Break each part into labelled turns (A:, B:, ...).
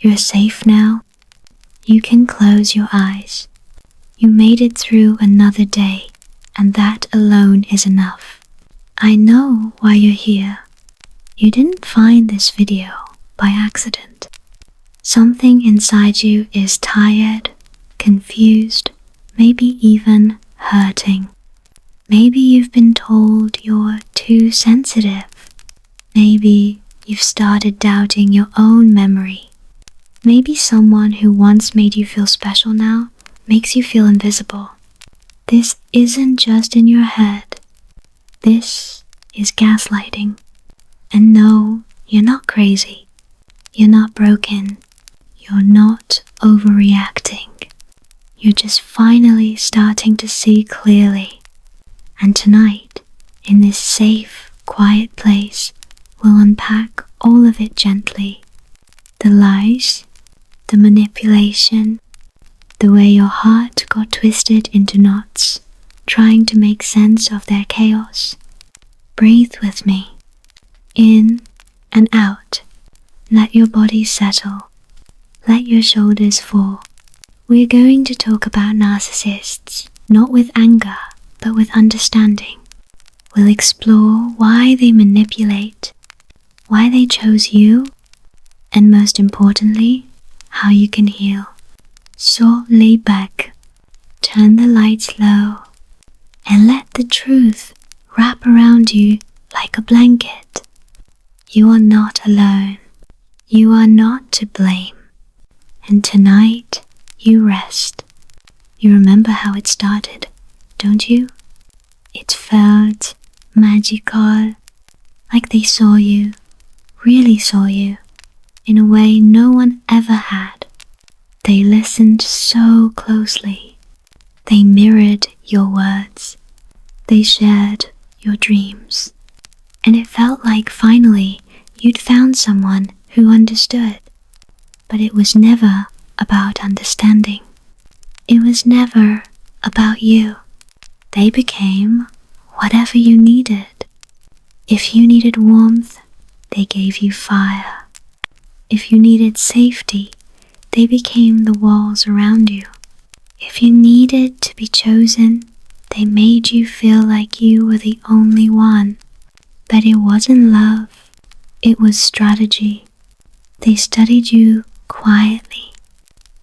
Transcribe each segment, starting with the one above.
A: You're safe now. You can close your eyes. You made it through another day, and that alone is enough. I know why you're here. You didn't find this video by accident. Something inside you is tired, confused, maybe even hurting. Maybe you've been told you're too sensitive. Maybe you've started doubting your own memory. Maybe someone who once made you feel special now makes you feel invisible. This isn't just in your head. This is gaslighting. And no, you're not crazy. You're not broken. You're not overreacting. You're just finally starting to see clearly. And tonight, in this safe, quiet place, we'll unpack all of it gently. The lies, the manipulation, the way your heart got twisted into knots, trying to make sense of their chaos. Breathe with me. In and out. Let your body settle. Let your shoulders fall. We're going to talk about narcissists, not with anger, but with understanding. We'll explore why they manipulate, why they chose you, and most importantly, how you can heal. So lay back, turn the lights low, and let the truth wrap around you like a blanket. You are not alone. You are not to blame. And tonight, you rest. You remember how it started, don't you? It felt magical, like they saw you, really saw you, in a way no one ever had. They listened so closely. They mirrored your words. They shared your dreams. And it felt like finally you'd found someone who understood. But it was never about understanding. It was never about you. They became whatever you needed. If you needed warmth, they gave you fire. If you needed safety, they became the walls around you. If you needed to be chosen, they made you feel like you were the only one. But it wasn't love, it was strategy. They studied you quietly.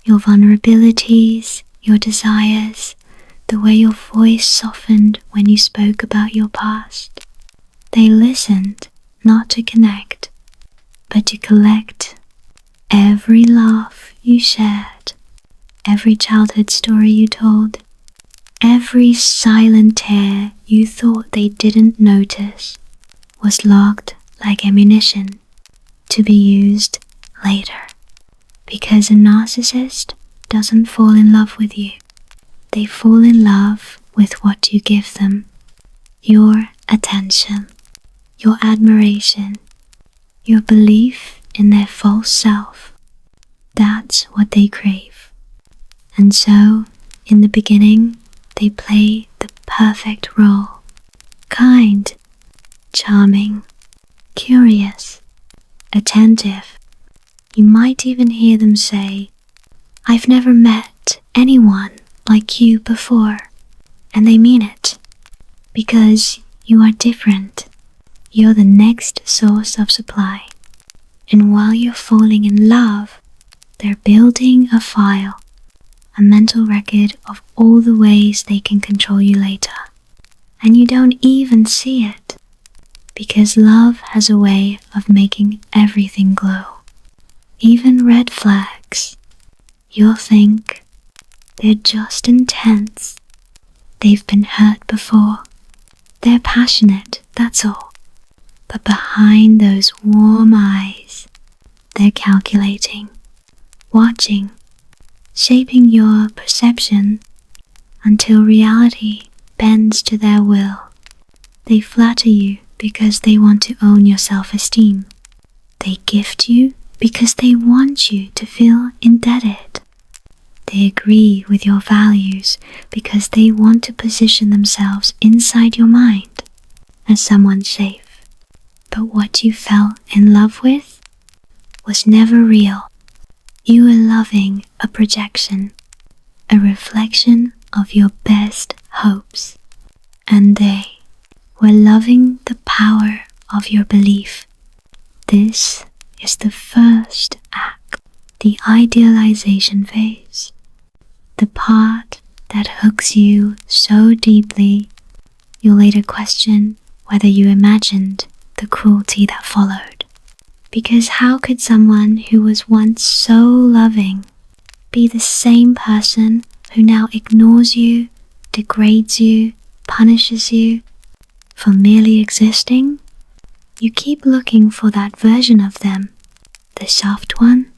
A: Your vulnerabilities, your desires, the way your voice softened when you spoke about your past. They listened not to connect, but to collect every laugh you shared, every childhood story you told, every silent tear you thought they didn't notice was logged like ammunition to be used later. Because a narcissist doesn't fall in love with you. They fall in love with what you give them. Your attention, your admiration, your belief in their false self. That's what they crave. And so, in the beginning, they play the perfect role. Kind, charming, curious, attentive. You might even hear them say, "I've never met anyone like you before." And they mean it. Because you are different. You're the next source of supply. And while you're falling in love, they're building a file, a mental record of all the ways they can control you later. And you don't even see it. Because love has a way of making everything glow. Even red flags. You'll think they're just intense. They've been hurt before. They're passionate, that's all. But behind those warm eyes, they're calculating, watching, shaping your perception until reality bends to their will. They flatter you because they want to own your self-esteem. They gift you because they want you to feel indebted. They agree with your values because they want to position themselves inside your mind as someone safe. But what you fell in love with was never real. You were loving a projection, a reflection of your best hopes, and they were loving the power of your belief. This is the first act, the idealization phase, the part that hooks you so deeply you'll later question whether you imagined the cruelty that followed. Because how could someone who was once so loving be the same person who now ignores you, degrades you, punishes you for merely existing? You keep looking for that version of them, the soft one,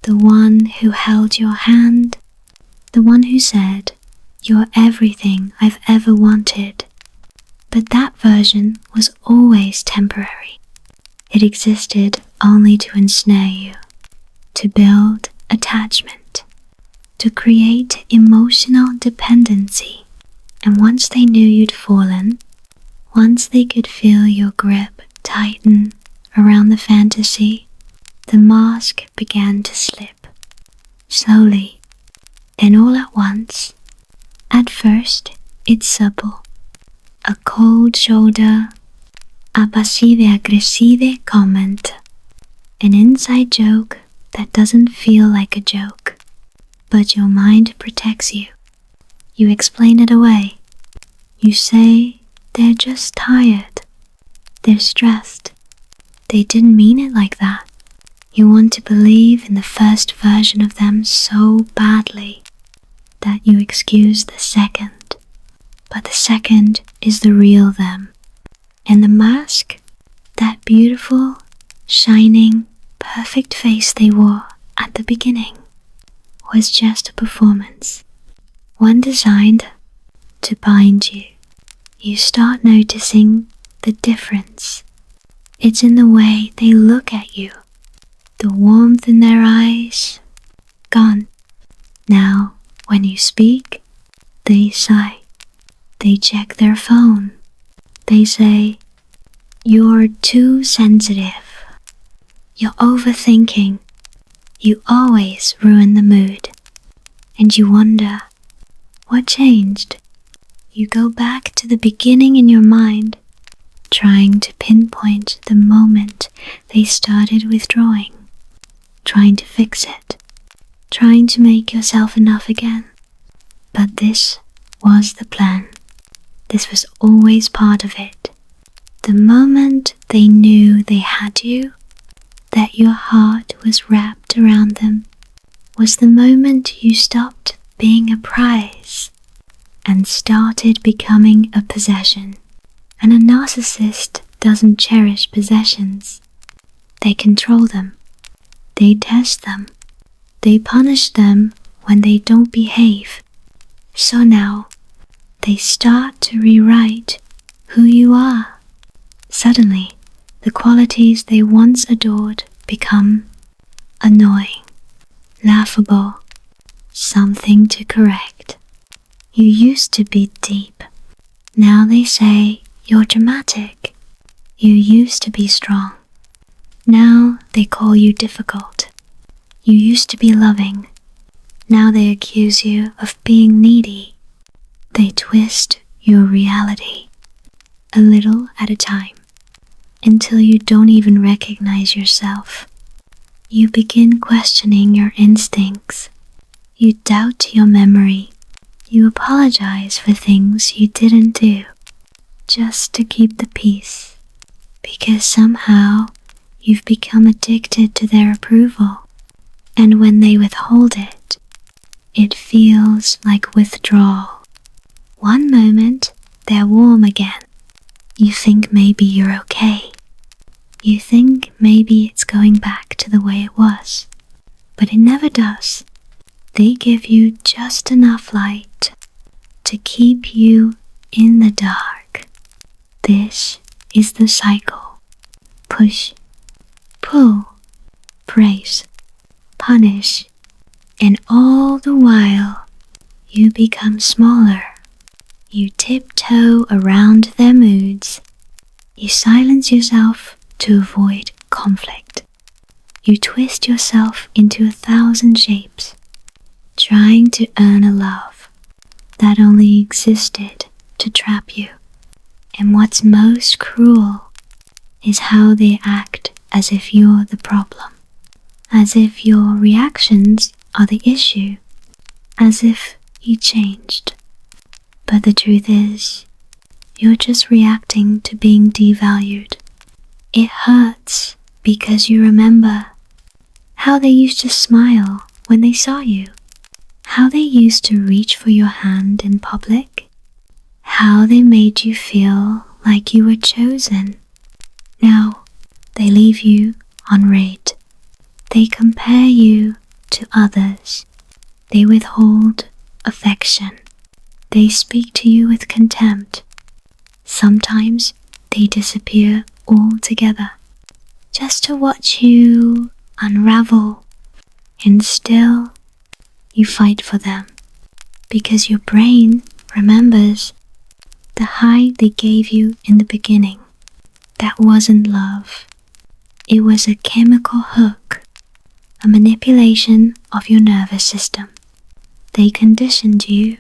A: the one who held your hand, the one who said, "You're everything I've ever wanted." But that version was always temporary. It existed only to ensnare you, to build attachment, to create emotional dependency. And once they knew you'd fallen, once they could feel your grip tighten around the fantasy, the mask began to slip, slowly, and all at once. At first, it's supple, a cold shoulder, a passive-aggressive comment, an inside joke that doesn't feel like a joke, but your mind protects you. You explain it away. You say they're just tired, they're stressed, they didn't mean it like that. You want to believe in the first version of them so badly that you excuse the second, but the second is the real them. And the mask, that beautiful, shining, perfect face they wore at the beginning, was just a performance, one designed to bind you. You start noticing the difference. It's in the way they look at you. The warmth in their eyes, gone. Now, when you speak, they sigh. They check their phone. They say, "You're too sensitive. You're overthinking. You always ruin the mood." And you wonder, what changed? You go back to the beginning in your mind, trying to pinpoint the moment they started withdrawing, trying to fix it, trying to make yourself enough again. But this was the plan. This was always part of it. The moment they knew they had you, that your heart was wrapped around them, was the moment you stopped being a prize and started becoming a possession. And a narcissist doesn't cherish possessions. They control them. They test them. They punish them when they don't behave. So now, they start to rewrite who you are. Suddenly, the qualities they once adored become annoying, laughable, something to correct. You used to be deep. Now they say you're dramatic. You used to be strong. Now they call you difficult. You used to be loving. Now they accuse you of being needy. They twist your reality, a little at a time, until you don't even recognize yourself. You begin questioning your instincts. You doubt your memory. You apologize for things you didn't do, just to keep the peace, because somehow you've become addicted to their approval, and when they withhold it, it feels like withdrawal. One moment, they're warm again. You think maybe you're okay. You think maybe it's going back to the way it was, but it never does. They give you just enough light to keep you in the dark. This is the cycle. Push, pull, praise, punish, and all the while you become smaller. You tiptoe around their moods. You silence yourself to avoid conflict. You twist yourself into 1,000 shapes, trying to earn a love that only existed to trap you. And what's most cruel is how they act as if you're the problem, as if your reactions are the issue, as if you changed. But the truth is, you're just reacting to being devalued. It hurts because you remember how they used to smile when they saw you, how they used to reach for your hand in public, how they made you feel like you were chosen. Now, they leave you on red. They compare you to others. They withhold affection. They speak to you with contempt. Sometimes they disappear altogether, just to watch you unravel. And still, you fight for them, because your brain remembers the high they gave you in the beginning. That wasn't love. It was a chemical hook, a manipulation of your nervous system. They conditioned you,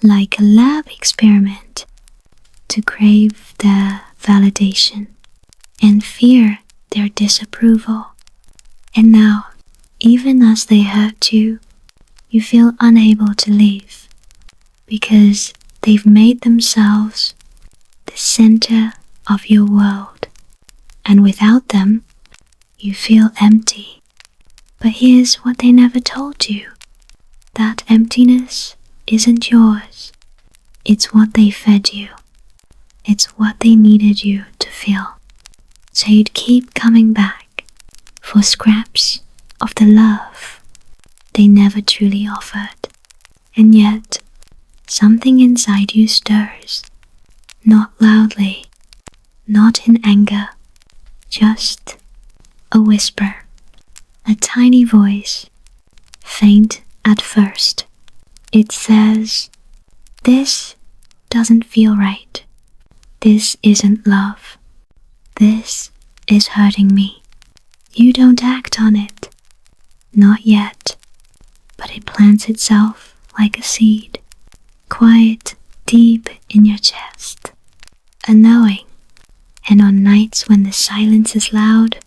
A: like a lab experiment, to crave their validation and fear their disapproval. And now, even as they hurt you, you feel unable to leave, because they've made themselves the center of your world, and without them, you feel empty. But here's what they never told you. That emptiness isn't yours. It's what they fed you. It's what they needed you to feel. So you'd keep coming back for scraps of the love they never truly offered. And yet, something inside you stirs. Not loudly, not in anger, just a whisper, a tiny voice, faint at first. It says, "This doesn't feel right. This isn't love. This is hurting me." You don't act on it. Not yet. But it plants itself like a seed, quiet deep in your chest. A knowing. And on nights when the silence is loud,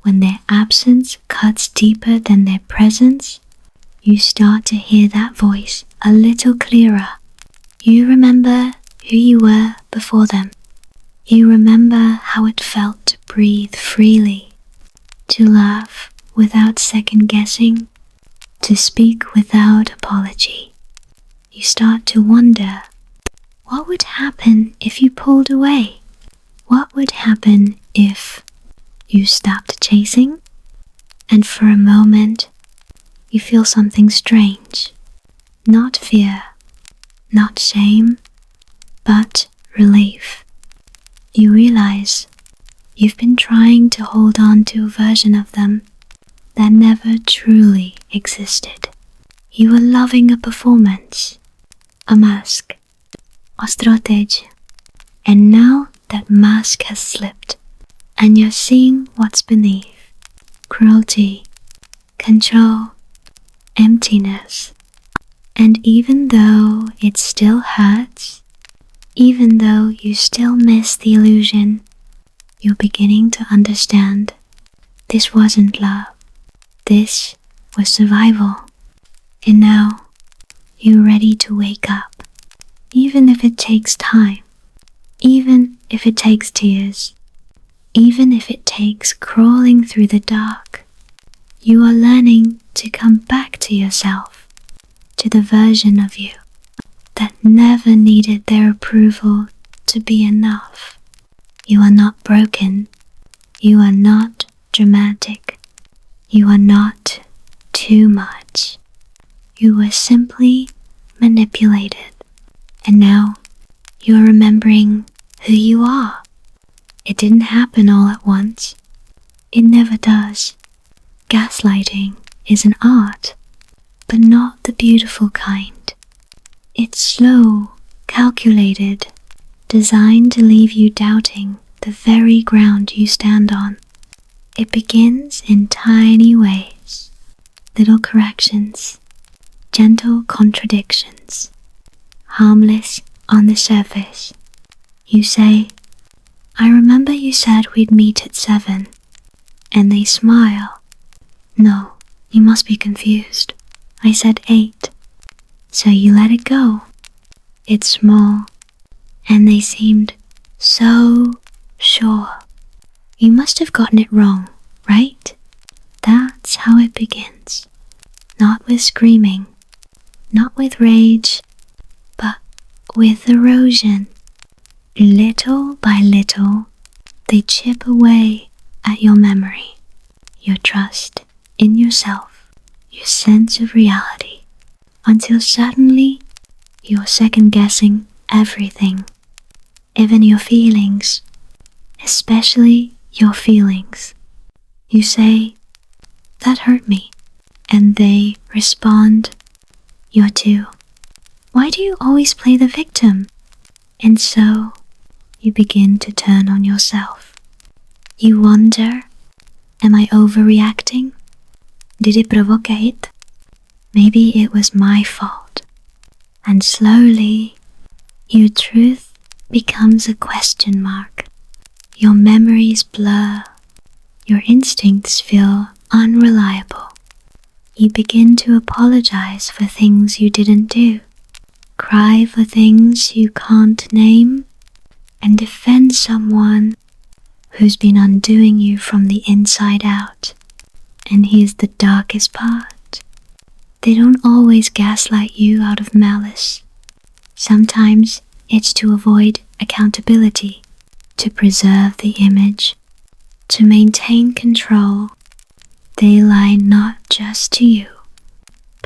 A: when their absence cuts deeper than their presence, you start to hear that voice a little clearer. You remember who you were before them. You remember how it felt to breathe freely, to laugh without second guessing, to speak without apology. You start to wonder, what would happen if you pulled away? What would happen if you stopped chasing? And for a moment, you feel something strange. Not fear, not shame, but relief. You realize you've been trying to hold on to a version of them that never truly existed. You were loving a performance, a mask, a strategy. And now that mask has slipped, and you're seeing what's beneath. Cruelty, control, emptiness. And even though it still hurts, even though you still miss the illusion, you're beginning to understand this wasn't love. This was survival. And now, you're ready to wake up, even if it takes time, even if it takes tears, even if it takes crawling through the dark. You are learning to come back to yourself, to the version of you that never needed their approval to be enough. You are not broken. You are not dramatic. You are not too much. You were simply manipulated. And now you are remembering who you are. It didn't happen all at once. It never does. Gaslighting is an art, but not the beautiful kind. It's slow, calculated, designed to leave you doubting the very ground you stand on. It begins in tiny ways, little corrections, gentle contradictions, harmless on the surface. You say, "I remember you said we'd meet at 7, and they smile. "No, you must be confused. I said 8. So you let it go. It's small, and they seemed so sure. You must have gotten it wrong, right? That's how it begins. Not with screaming, not with rage, but with erosion. Little by little, they chip away at your memory, your trust in yourself, your sense of reality, until suddenly you're second-guessing everything, even your feelings, especially your feelings. You say, "That hurt me," and they respond, "You're too. Why do you always play the victim?" And so you begin to turn on yourself. You wonder, am I overreacting? Did it provoke it? Maybe it was my fault. And slowly, your truth becomes a question mark. Your memories blur. Your instincts feel unreliable. You begin to apologize for things you didn't do, cry for things you can't name, and defend someone who's been undoing you from the inside out. And here's the darkest part. They don't always gaslight you out of malice. Sometimes it's to avoid accountability, to preserve the image, to maintain control. They lie not just to you,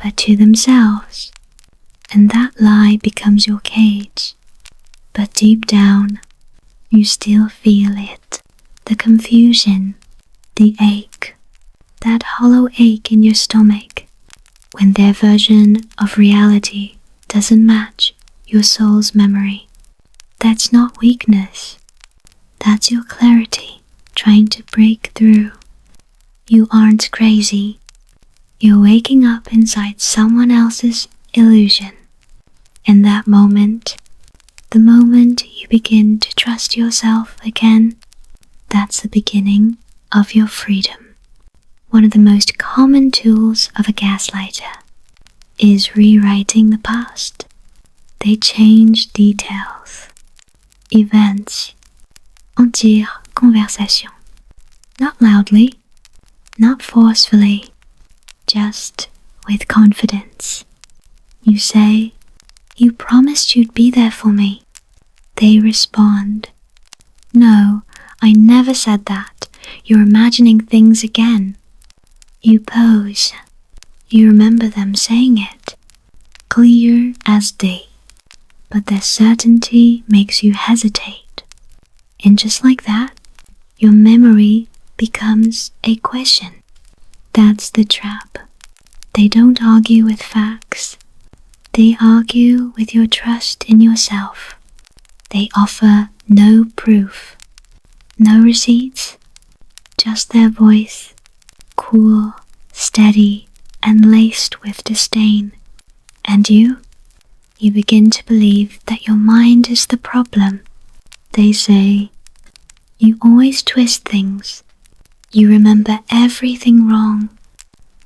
A: but to themselves. And that lie becomes your cage. But deep down, you still feel it. The confusion, the ache, that hollow ache in your stomach, when their version of reality doesn't match your soul's memory. That's not weakness. That's your clarity trying to break through. You aren't crazy. You're waking up inside someone else's illusion. In that moment, the moment you begin to trust yourself again, that's the beginning of your freedom. One of the most common tools of a gaslighter is rewriting the past. They change details, events, entière conversation. Not loudly, not forcefully, just with confidence. You say, "You promised you'd be there for me." They respond, "No, I never said that. You're imagining things again." You pose. You remember them saying it, clear as day, but their certainty makes you hesitate. And just like that, your memory becomes a question. That's the trap. They don't argue with facts. They argue with your trust in yourself. They offer no proof, no receipts, just their voice, cool, steady, and laced with disdain. And you begin to believe that your mind is the problem. They say, "You always twist things. You remember everything wrong.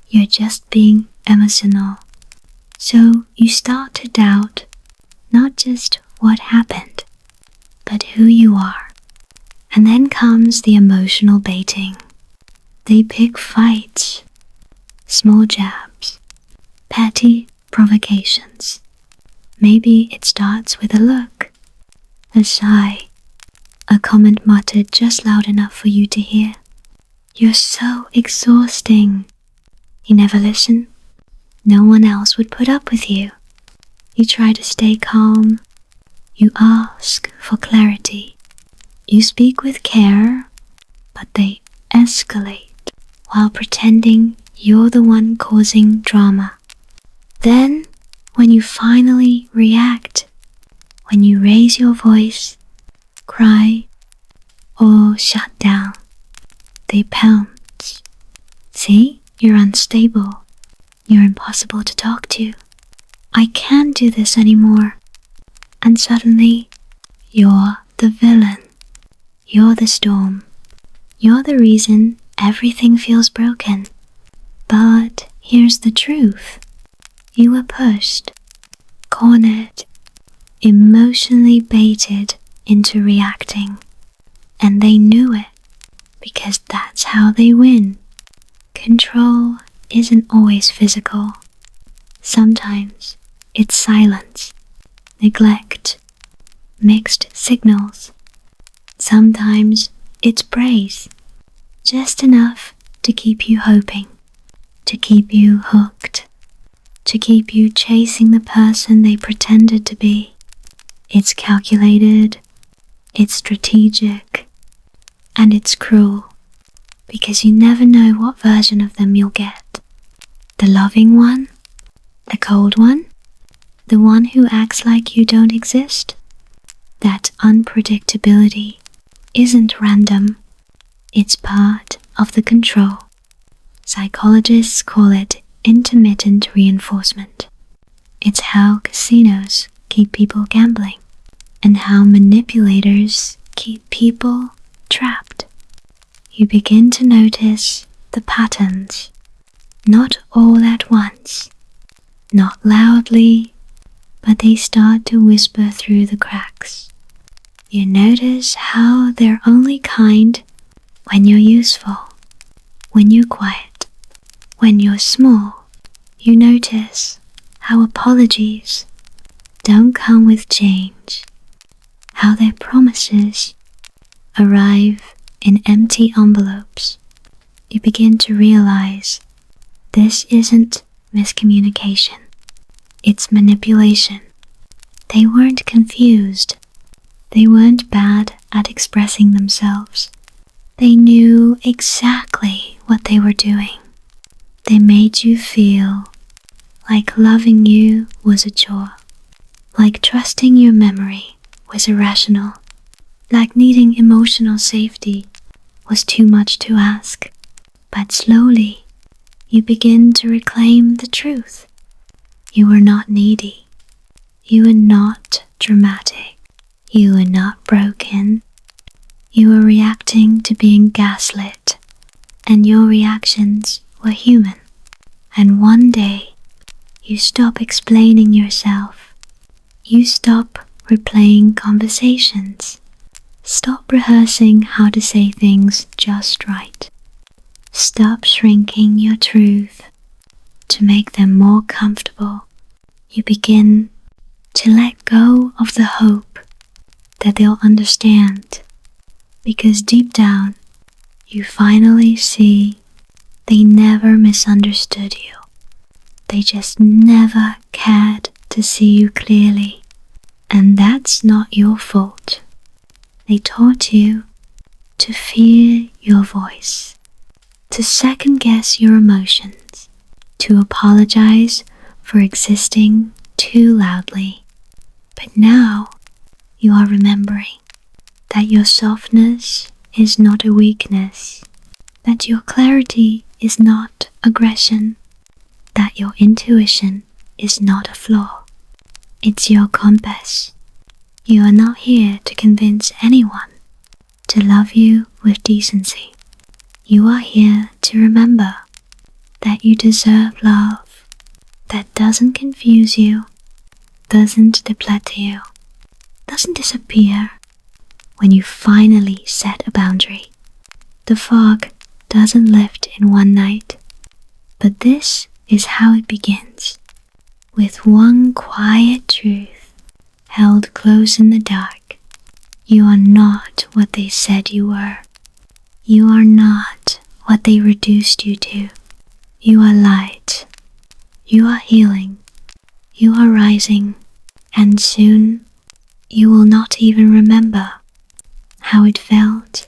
A: You're just being emotional." So you start to doubt not just what happened, but who you are. And then comes the emotional baiting. They pick fights, small jabs, petty provocations. Maybe it starts with a look, a sigh, a comment muttered just loud enough for you to hear. "You're so exhausting." You never listen. No one else would put up with you. You try to stay calm. You ask for clarity. You speak with care, but they escalate while pretending you're the one causing drama. Then, when you finally react, when you raise your voice, cry, or shut down, they pounce. See, you're unstable. You're impossible to talk to. I can't do this anymore. And suddenly, you're the villain. You're the storm. You're the reason everything feels broken. But here's the truth. You were pushed, cornered, emotionally baited into reacting. And they knew it, because that's how they win. Control isn't always physical. Sometimes it's silence, neglect, mixed signals. Sometimes it's praise, just enough to keep you hoping, to keep you hooked, to keep you chasing the person they pretended to be. It's calculated, it's strategic, and it's cruel, because you never know what version of them you'll get. The loving one? The cold one? The one who acts like you don't exist? That unpredictability isn't random. It's part of the control. Psychologists call it intermittent reinforcement. It's how casinos keep people gambling, and how manipulators keep people trapped. You begin to notice the patterns, not all at once, not loudly, but they start to whisper through the cracks. You notice how they're only kind when you're useful, when you're quiet, when you're small. You notice how apologies don't come with change, how their promises arrive in empty envelopes. You begin to realize this isn't miscommunication, it's manipulation. They weren't confused. They weren't bad at expressing themselves. They knew exactly what they were doing. They made you feel like loving you was a chore, like trusting your memory was irrational, like needing emotional safety was too much to ask. But slowly, you begin to reclaim the truth. You are not needy. You are not dramatic. You are not broken. You are reacting to being gaslit, and your reactions were human. And one day, you stop explaining yourself. You stop replaying conversations. Stop rehearsing how to say things just right. Stop shrinking your truth to make them more comfortable. You begin to let go of the hope that they'll understand, because deep down, you finally see they never misunderstood you. They just never cared to see you clearly, and that's not your fault. They taught you to fear your voice, to second-guess your emotions, to apologize for existing too loudly. But now you are remembering that your softness is not a weakness, that your clarity is not aggression, that your intuition is not a flaw. It's your compass. You are not here to convince anyone to love you with decency. You are here to remember that you deserve love that doesn't confuse you, doesn't deplete you, doesn't disappear when you finally set a boundary. The fog doesn't lift in one night, but this is how it begins, with one quiet truth held close in the dark. You are not what they said you were. You are not what they reduced you to. You are light. You are healing. You are rising. And soon, you will not even remember how it felt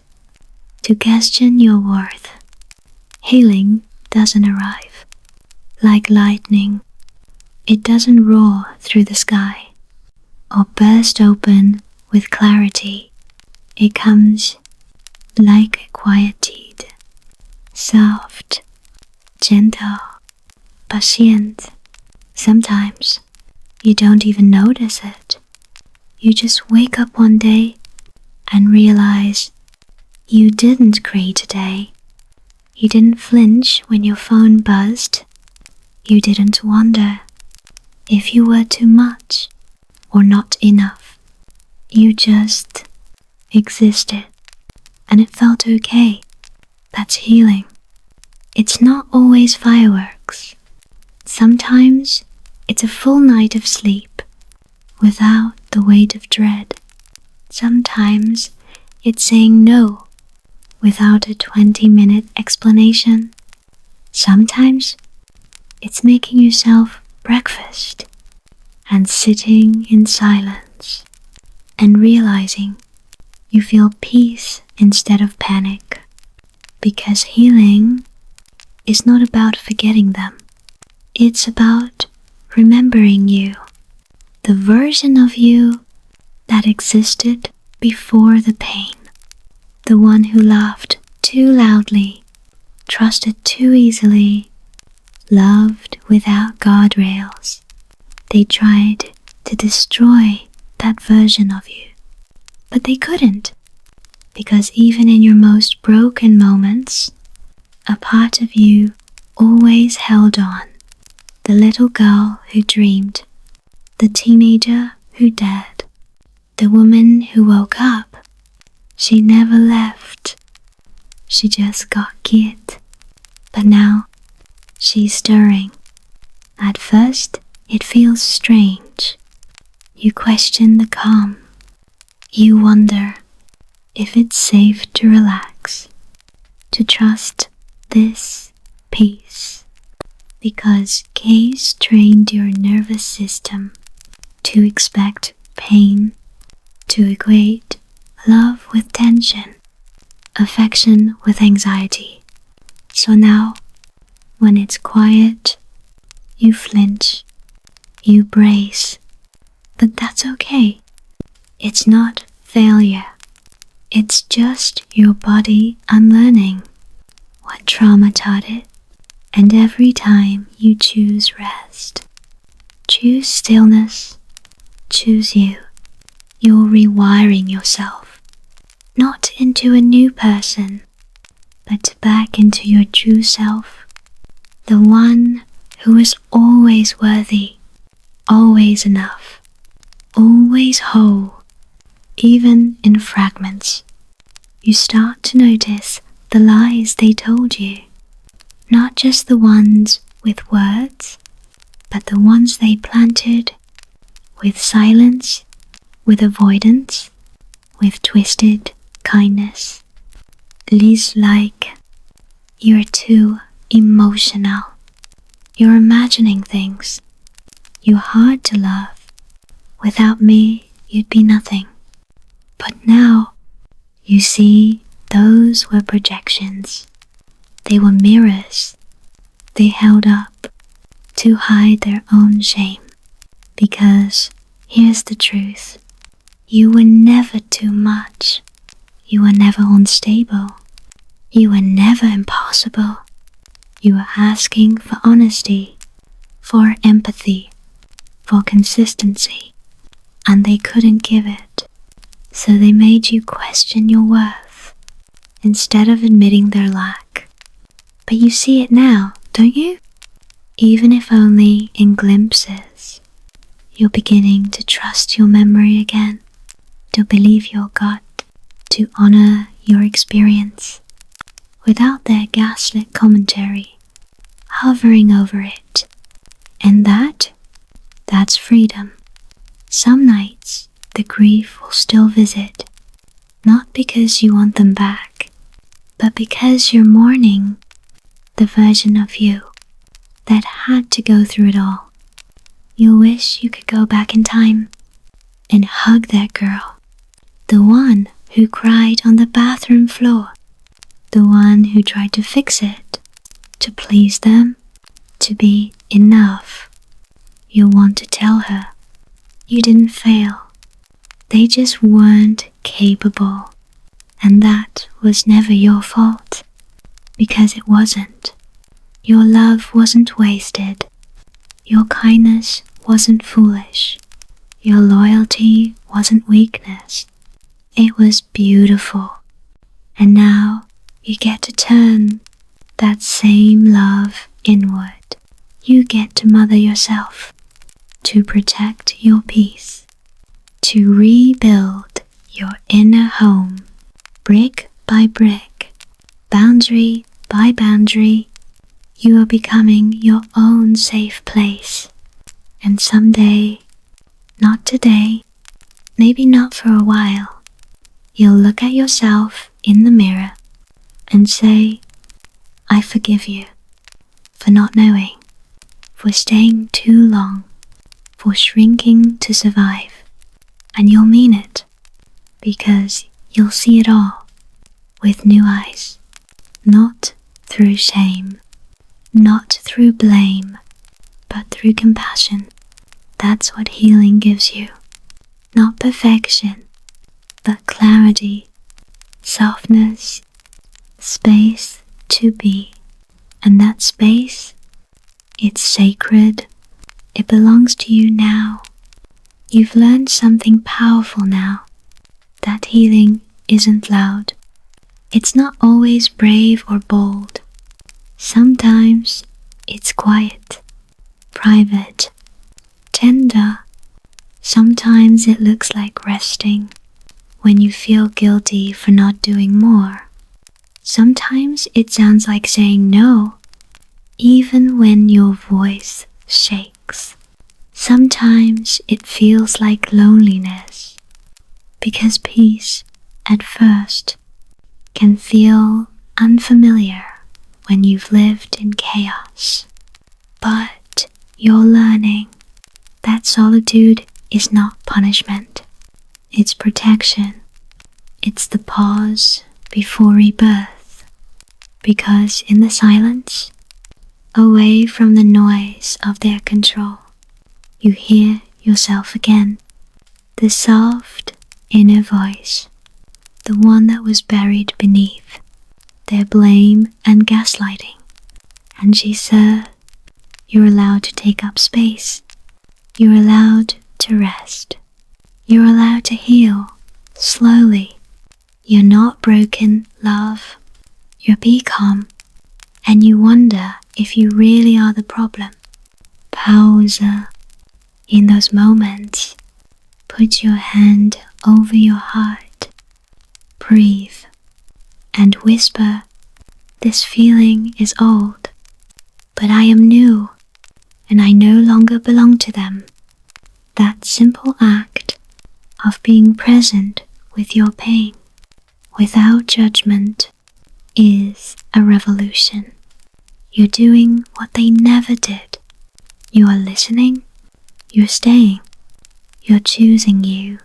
A: to question your worth. Healing doesn't arrive like lightning. It doesn't roar through the sky or burst open with clarity. It comes like a quiet deed, soft, gentle, patient. Sometimes you don't even notice it. You just wake up one day and realize you didn't cry today. You didn't flinch when your phone buzzed. You didn't wonder if you were too much or not enough. You just existed, and it felt okay. That's healing. It's not always fireworks. Sometimes it's a full night of sleep without the weight of dread. Sometimes it's saying no without a 20-minute explanation. Sometimes it's making yourself breakfast and sitting in silence and realizing you feel peace instead of panic. Because healing is not about forgetting them. It's about remembering you, the version of you that existed before the pain, the one who laughed too loudly, trusted too easily, loved without guardrails. They tried to destroy that version of you, but they couldn't, because even in your most broken moments, a part of you always held on. The little girl who dreamed, the teenager who dared, the woman who woke up. She never left. She just got killed. But now she's stirring. At first, it feels strange. You question the calm. You wonder if it's safe to relax, to trust this peace. Because Case trained your nervous system to expect pain, to equate love with tension, affection with anxiety. So now, when it's quiet, you flinch, you brace, but that's okay. It's not failure. It's just your body unlearning what trauma taught it. And every time you choose rest, choose stillness, choose you, you're rewiring yourself, not into a new person, but back into your true self, the one who is always worthy, always enough, always whole, even in fragments. You start to notice the lies they told you. Not just the ones with words, but the ones they planted with silence, with avoidance, with twisted kindness. Lies like, you're too emotional. You're imagining things. You're hard to love. Without me, you'd be nothing. But now, you see, those were projections. They were mirrors. They held up to hide their own shame. Because here's the truth. You were never too much. You were never unstable. You were never impossible. You were asking for honesty, for empathy, for consistency, and they couldn't give it. So they made you question your worth instead of admitting their lack. But you see it now, don't you? Even if only in glimpses. You're beginning to trust your memory again, to believe your gut, to honor your experience, without their gaslit commentary hovering over it. And that's freedom. Some nights the grief will still visit, not because you want them back, but because you're mourning the version of you that had to go through it all. You wish you could go back in time and hug that girl, the one who cried on the bathroom floor, the one who tried to fix it, to please them, to be enough. You want to tell her, you didn't fail. They just weren't capable, and that was never your fault, because it wasn't. Your love wasn't wasted. Your kindness wasn't foolish. Your loyalty wasn't weakness. It was beautiful. And now you get to turn that same love inward. You get to mother yourself, to protect your peace, to rebuild your inner home, brick by brick, boundary by boundary. You are becoming your own safe place. And someday, not today, maybe not for a while, you'll look at yourself in the mirror and say, I forgive you for not knowing, for staying too long, for shrinking to survive. And you'll mean it, because you'll see it all with new eyes, not through shame, not through blame, but through compassion. That's what healing gives you. Not perfection, but clarity, softness, space to be. And that space, it's sacred. It belongs to you now. You've learned something powerful now. That healing isn't loud. It's not always brave or bold. Sometimes it's quiet, private, tender. Sometimes it looks like resting when you feel guilty for not doing more. Sometimes it sounds like saying no, even when your voice shakes. Sometimes it feels like loneliness, because peace, at first, can feel unfamiliar when you've lived in chaos. But you're learning that solitude is not punishment. It's protection. It's the pause before rebirth. Because in the silence, away from the noise of their control, you hear yourself again. The soft inner voice, the one that was buried beneath their blame and gaslighting. And she said, you're allowed to take up space. You're allowed to rest. You're allowed to heal slowly. You're not broken, love. You're become. And you wonder if you really are the problem. Pause. In those moments, put your hand over your heart. Breathe and whisper, this feeling is old, but I am new, and I no longer belong to them. That simple act of being present with your pain, without judgment, is a revolution. You're doing what they never did. You are listening, you're staying, you're choosing you,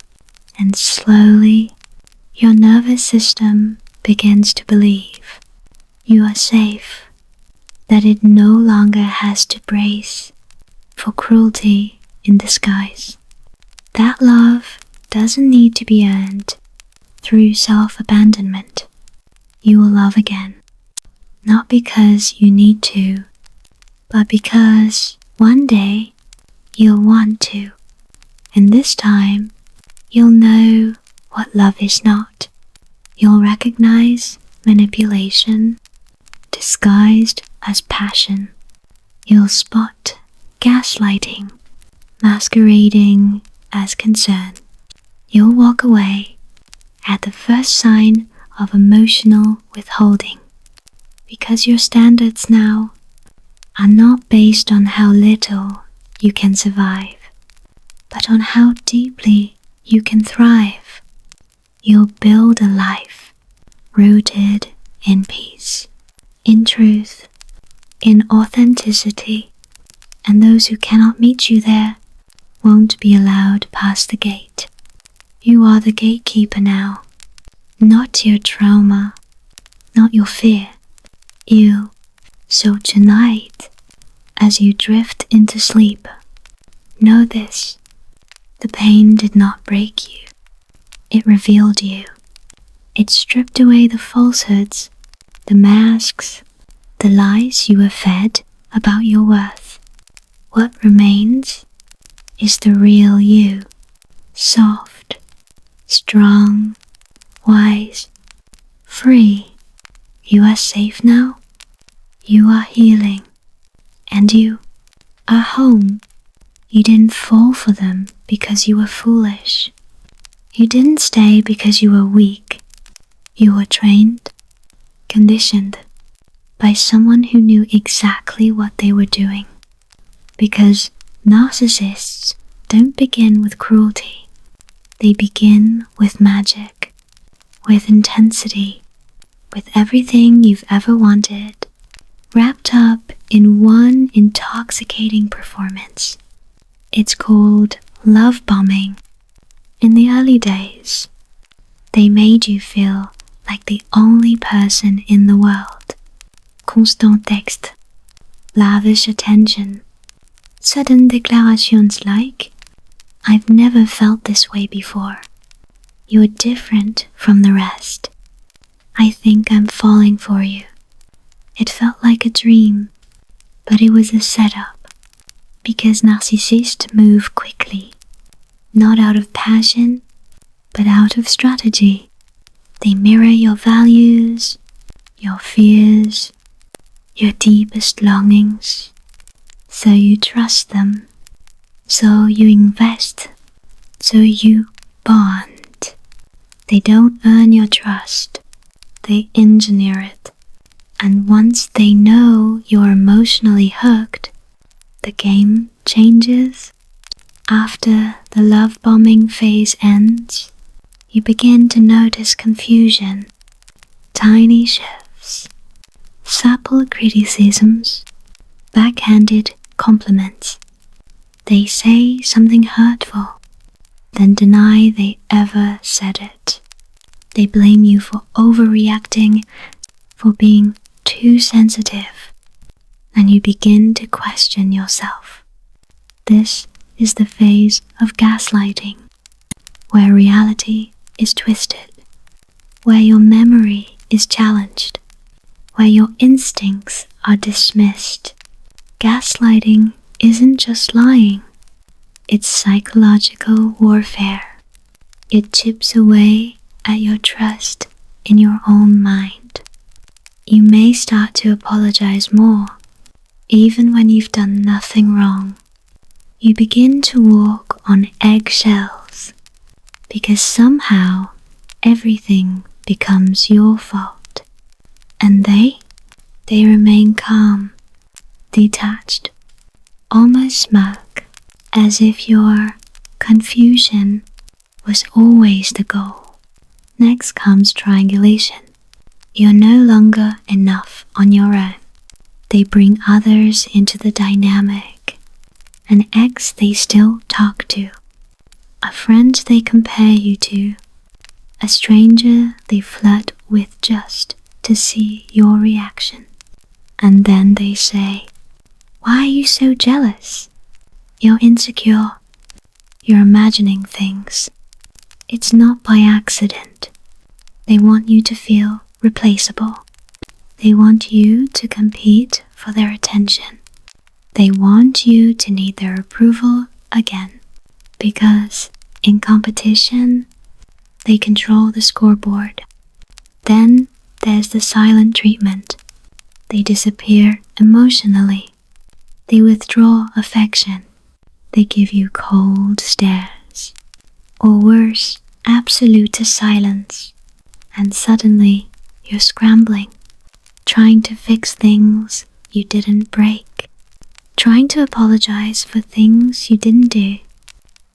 A: and slowly your nervous system begins to believe you are safe, that it no longer has to brace for cruelty in disguise. That love doesn't need to be earned through self-abandonment. You will love again, not because you need to, but because one day you'll want to, and this time you'll know what love is not. You'll recognize manipulation disguised as passion. You'll spot gaslighting masquerading as concern. You'll walk away at the first sign of emotional withholding, because your standards now are not based on how little you can survive, but on how deeply you can thrive. You'll build a life rooted in peace, in truth, in authenticity, and those who cannot meet you there won't be allowed past the gate. You are the gatekeeper now, not your trauma, not your fear. You. So tonight, as you drift into sleep, know this: the pain did not break you. It revealed you. It stripped away the falsehoods, the masks, the lies you were fed about your worth. What remains is the real you. Soft, strong, wise, free. You are safe now. You are healing. And you are home. You didn't fall for them because you were foolish. You didn't stay because you were weak. You were trained, conditioned by someone who knew exactly what they were doing. Because narcissists don't begin with cruelty. They begin with magic, with intensity, with everything you've ever wanted, wrapped up in one intoxicating performance. It's called love bombing. In the early days, they made you feel like the only person in the world. Constant texte, lavish attention, sudden declarations like, "I've never felt this way before. You're different from the rest. I think I'm falling for you." It felt like a dream, but it was a setup, because narcissists move quickly, not out of passion, but out of strategy. They mirror your values, your fears, your deepest longings. So you trust them, so you invest, so you bond. They don't earn your trust, they engineer it. And once they know you're emotionally hooked, the game changes. After the love bombing phase ends, you begin to notice confusion, tiny shifts, subtle criticisms, backhanded compliments. They say something hurtful, then deny they ever said it. They blame you for overreacting, for being too sensitive, and you begin to question yourself. This is the phase of gaslighting, where reality is twisted, where your memory is challenged, where your instincts are dismissed. Gaslighting isn't just lying, it's psychological warfare. It chips away at your trust in your own mind. You may start to apologize more, even when you've done nothing wrong. You begin to walk on eggshells, because somehow everything becomes your fault. And they remain calm, detached, almost smug, as if your confusion was always the goal. Next comes triangulation. You're no longer enough on your own. They bring others into the dynamic. An ex they still talk to. A friend they compare you to. A stranger they flirt with just to see your reaction. And then they say, "Why are you so jealous? You're insecure. You're imagining things." It's not by accident. They want you to feel replaceable. They want you to compete for their attention. They want you to need their approval again. Because in competition, they control the scoreboard. Then there's the silent treatment. They disappear emotionally. They withdraw affection. They give you cold stares. Or worse, absolute silence. And suddenly, you're scrambling, trying to fix things you didn't break, trying to apologize for things you didn't do,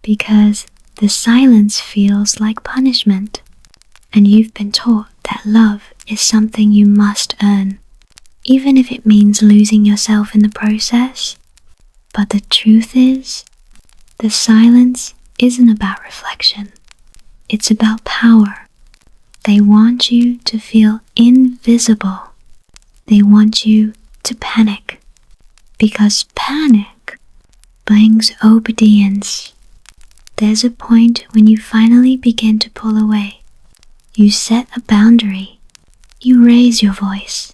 A: because the silence feels like punishment, and you've been taught that love is something you must earn, even if it means losing yourself in the process. But the truth is, the silence isn't about reflection, it's about power. They want you to feel invisible. They want you to panic, because panic brings obedience. There's a point when you finally begin to pull away. You set a boundary. You raise your voice.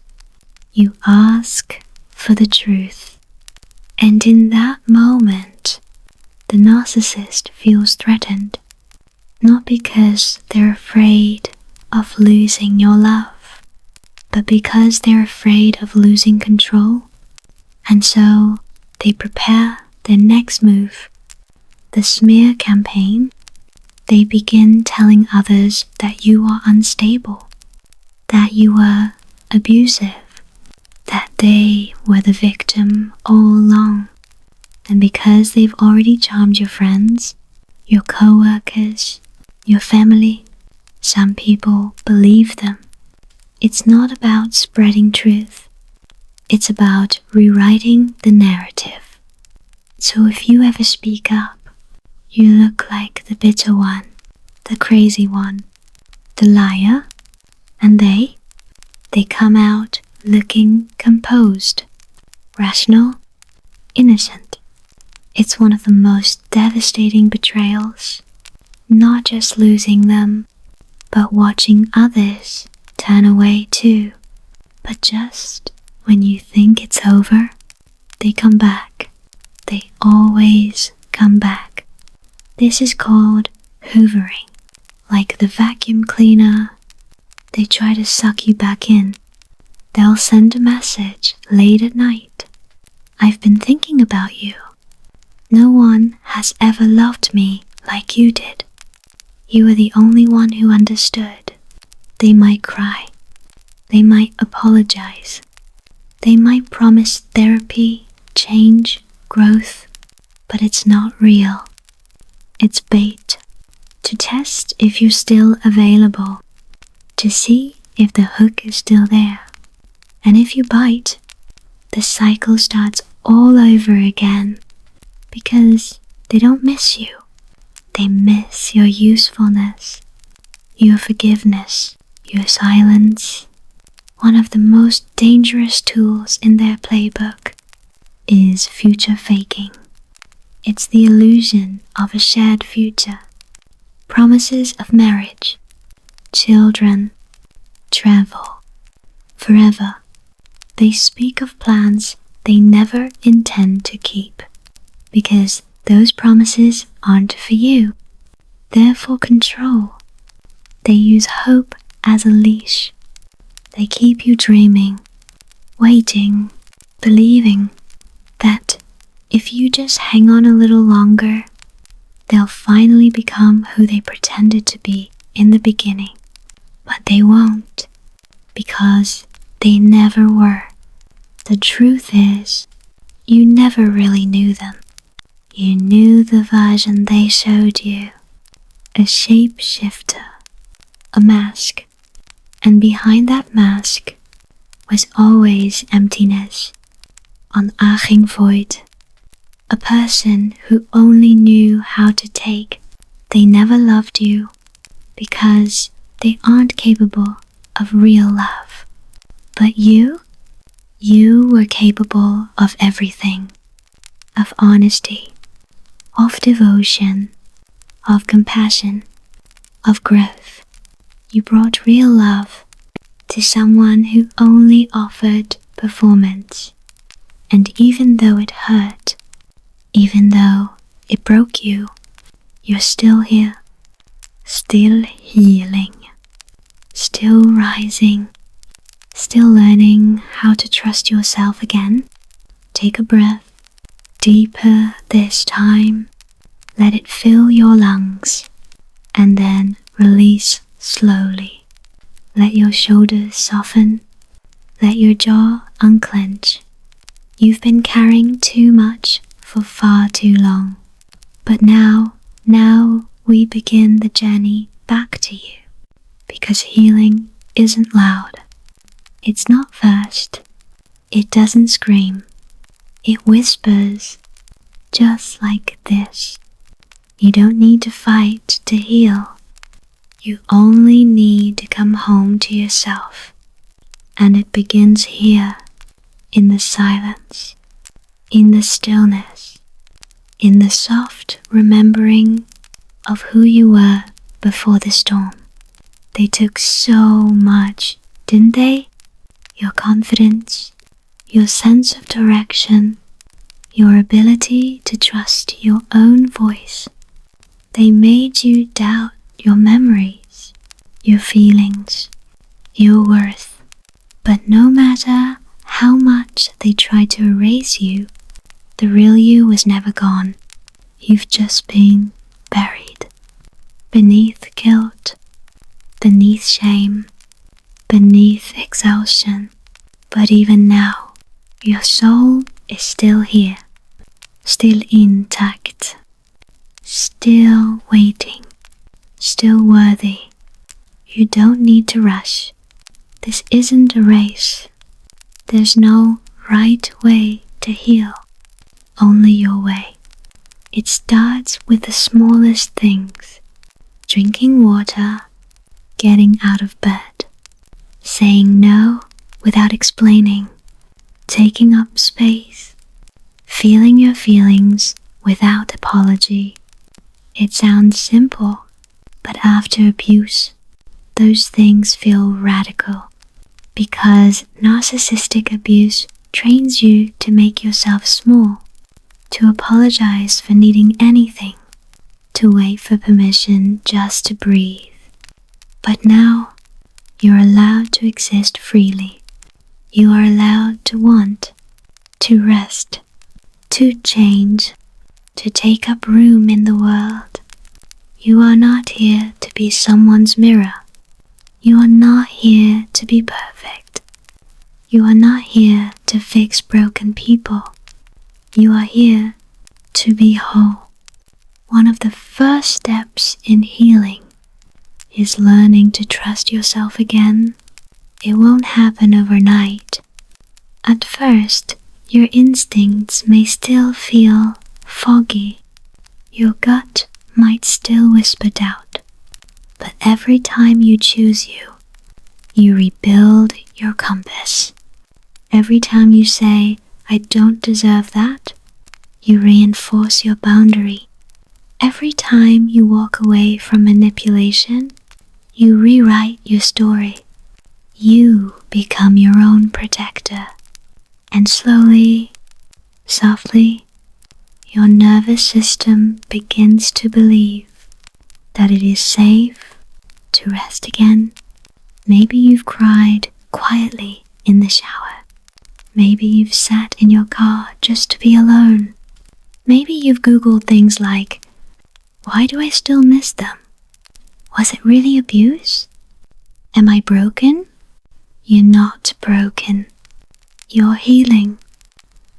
A: You ask for the truth. And in that moment, the narcissist feels threatened, not because they're afraid of losing your love, but because they're afraid of losing control. And so they prepare their next move, the smear campaign. They begin telling others that you are unstable, that you were abusive, that they were the victim all along. And because they've already charmed your friends, your co-workers, your family, some people believe them. It's not about spreading truth. It's about rewriting the narrative. So if you ever speak up, you look like the bitter one, the crazy one, the liar, and they come out looking composed, rational, innocent. It's one of the most devastating betrayals, not just losing them, but watching others turn away too. But just when you think it's over, they come back. They always come back. This is called hoovering, like the vacuum cleaner. They try to suck you back in. They'll send a message late at night. I've been thinking about you. No one has ever loved me like you did. You were the only one who understood. They might cry. They might apologize. They might promise therapy, change, growth, but it's not real. It's bait, to test if you're still available, to see if the hook is still there. And if you bite, the cycle starts all over again, because they don't miss you. They miss your usefulness, your forgiveness, your silence. One of the most dangerous tools in their playbook is future faking. It's the illusion of a shared future, promises of marriage, children, travel, forever. They speak of plans they never intend to keep, because those promises aren't for you. They're for control. They use hope as a leash. They keep you dreaming, waiting, believing that if you just hang on a little longer, they'll finally become who they pretended to be in the beginning. But they won't, because they never were. The truth is, you never really knew them. You knew the version they showed you, a shapeshifter, a mask, and behind that mask was always emptiness, onaging void, a person who only knew how to take. They never loved you because they aren't capable of real love. But you were capable of everything, of honesty, of devotion, of compassion, of growth. You brought real love to someone who only offered performance. And even though it hurt, even though it broke you, you're still here, still healing, still rising, still learning how to trust yourself again. Take a breath, deeper this time. Let it fill your lungs, and then release slowly. Let your shoulders soften. Let your jaw unclench. You've been carrying too much for far too long. But now we begin the journey back to you. Because healing isn't loud. It's not fast. It doesn't scream. It whispers, just like this. You don't need to fight to heal. You only need to come home to yourself. And it begins here, in the silence, in the stillness, in the soft remembering of who you were before the storm. They took so much, didn't they? your confidence, your sense of direction, your ability to trust your own voice. They made you doubt your memories, your feelings, your worth. But no matter how much they tried to erase you, the real you was never gone. You've just been buried beneath guilt, beneath shame, beneath exhaustion. But even now, your soul is still here, still intact, still waiting, still worthy. You don't need to rush. This isn't a race. There's no right way to heal, only your way. It starts with the smallest things: drinking water, getting out of bed, saying no without explaining, taking up space, feeling your feelings without apology. It sounds simple, but after abuse, those things feel radical, because narcissistic abuse trains you to make yourself small, to apologize for needing anything, to wait for permission just to breathe. But now, you're allowed to exist freely. You are allowed to want, to rest, to change, to take up room in the world. You are not here to be someone's mirror. You are not here to be perfect. You are not here to fix broken people. You are here to be whole. One of the first steps in healing is learning to trust yourself again. It won't happen overnight. At first, your instincts may still feel foggy. Your gut might still whisper doubt. But every time you choose you rebuild your compass. Every time you say, "I don't deserve that," you reinforce your boundary. Every time you walk away from manipulation, you rewrite your story. You become your own protector. And slowly, softly, your nervous system begins to believe that it is safe to rest again. Maybe you've cried quietly in the shower. Maybe you've sat in your car just to be alone. Maybe you've Googled things like, "Why do I still miss them? Was it really abuse? Am I broken?" You're not broken. You're healing.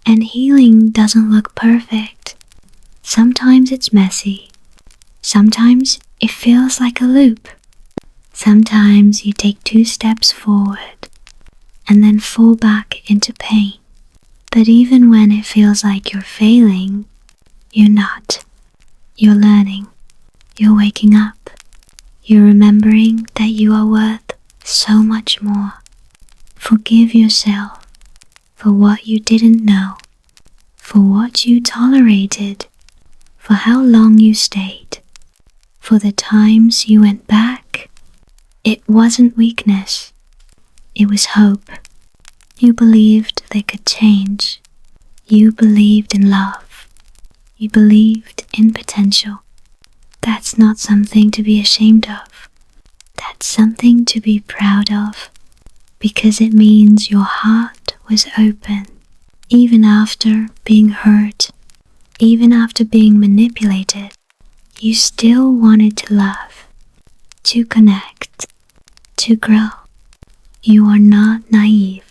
A: And healing doesn't look perfect. Sometimes it's messy. Sometimes it feels like a loop. Sometimes you take 2 steps forward and then fall back into pain. But even when it feels like you're failing, you're not. You're learning. You're waking up. You're remembering that you are worth so much more. Forgive yourself for what you didn't know, for what you tolerated, for how long you stayed, for the times you went back. It wasn't weakness. It was hope. You believed they could change. You believed in love. You believed in potential. That's not something to be ashamed of. That's something to be proud of, because it means your heart was open, even after being hurt, even after being manipulated. You still wanted to love, to connect, to grow. You are not naive.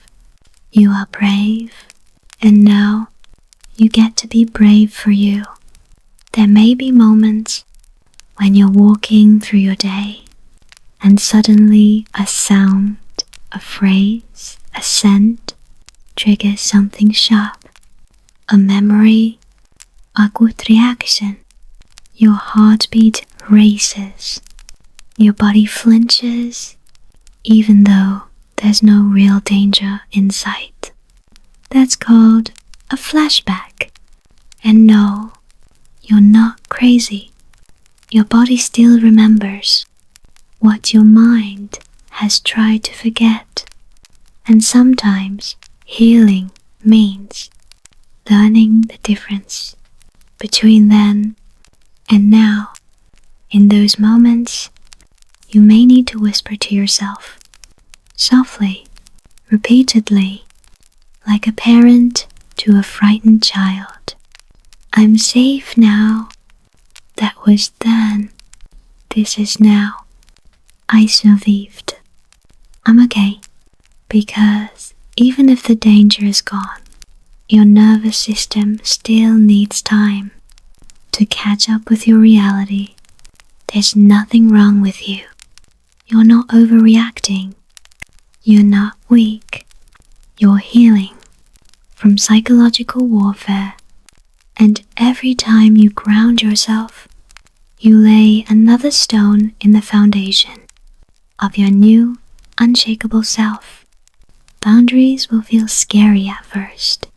A: You are brave, and now you get to be brave for you. There may be moments when you're walking through your day and suddenly a sound, a phrase, a scent triggers something sharp, a memory, a good reaction. Your heartbeat races, your body flinches, even though there's no real danger in sight. That's called a flashback. And no, you're not crazy. Your body still remembers what your mind has tried to forget. And sometimes healing means learning the difference between then and now. In those moments, you may need to whisper to yourself, softly, repeatedly, like a parent to a frightened child. I'm safe now. That was then. This is now. I survived. I'm okay. Because even if the danger is gone, your nervous system still needs time to catch up with your reality. There's nothing wrong with you. You're not overreacting. You're not weak. You're healing from psychological warfare. And every time you ground yourself, you lay another stone in the foundation of your new, unshakable self. Boundaries will feel scary at first.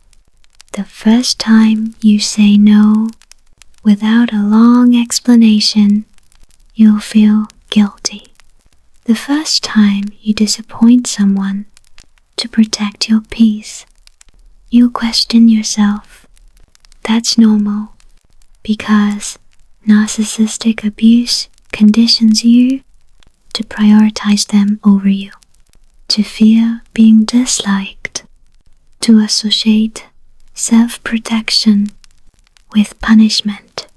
A: The first time you say no without a long explanation, you'll feel guilty. The first time you disappoint someone to protect your peace, you'll question yourself. That's normal, because narcissistic abuse conditions you to prioritize them over you, to fear being disliked, to associate self-protection with punishment.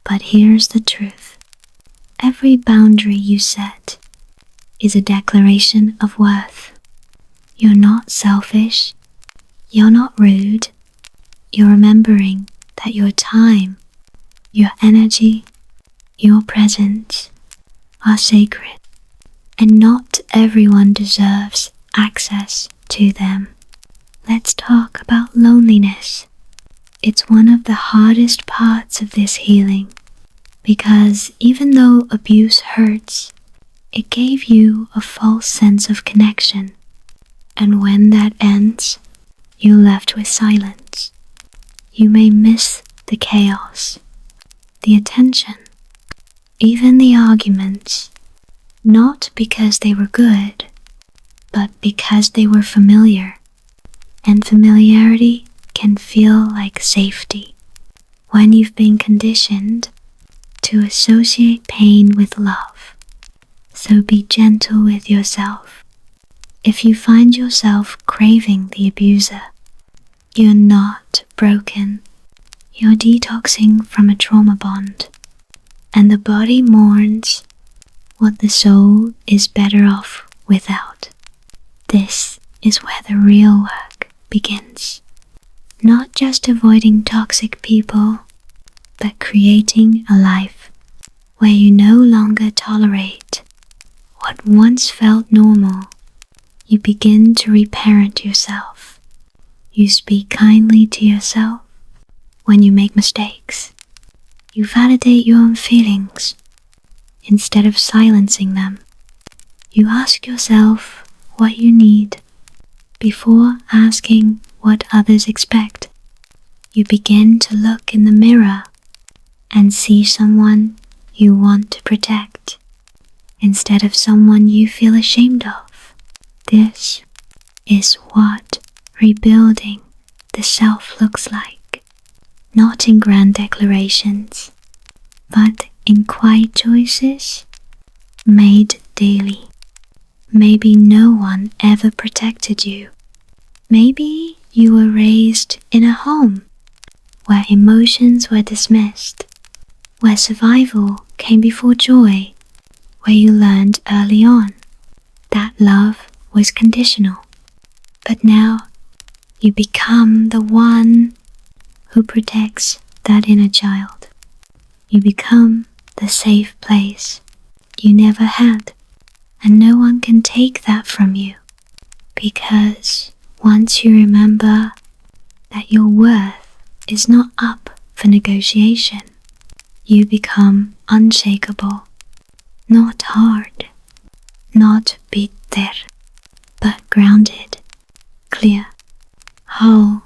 A: But here's the truth. Every boundary you set is a declaration of worth. You're not selfish. You're not rude. You're remembering that your time, your energy, your presence are sacred, and not everyone deserves access to them. Let's talk about loneliness. It's one of the hardest parts of this healing, because even though abuse hurts, it gave you a false sense of connection, and when that ends, you're left with silence. You may miss the chaos, the attention, even the arguments, not because they were good, but because they were familiar. And familiarity can feel like safety when you've been conditioned to associate pain with love. So be gentle with yourself. If you find yourself craving the abuser, you're not broken. You're detoxing from a trauma bond, and the body mourns what the soul is better off without. This is where the real work begins. Not just avoiding toxic people, but creating a life where you no longer tolerate what once felt normal. You begin to reparent yourself. You speak kindly to yourself when you make mistakes. You validate your own feelings instead of silencing them. You ask yourself what you need before asking what others expect. You begin to look in the mirror and see someone you want to protect instead of someone you feel ashamed of. This is what rebuilding the self looks like, not in grand declarations, but in quiet choices made daily. Maybe no one ever protected you. Maybe you were raised in a home where emotions were dismissed, where survival came before joy, where you learned early on that love was conditional. But now you become the one who protects that inner child. You become the safe place you never had, and no one can take that from you, because once you remember that your worth is not up for negotiation, you become unshakable, not hard, not bitter, but grounded, clear, whole.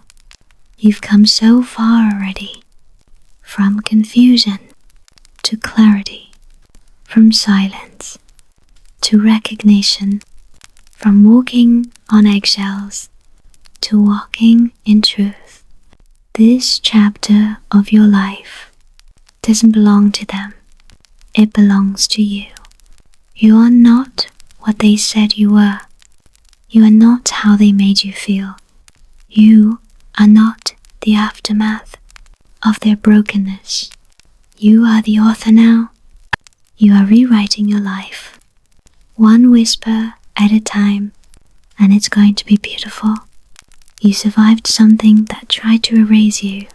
A: You've come so far already, from confusion to clarity, from silence to recognition, from walking on eggshells to walking in truth. This chapter of your life doesn't belong to them. It belongs to you. You are not what they said you were. You are not how they made you feel. You are not the aftermath of their brokenness. You are the author now. You are rewriting your life, one whisper at a time, and it's going to be beautiful. You survived something that tried to erase you.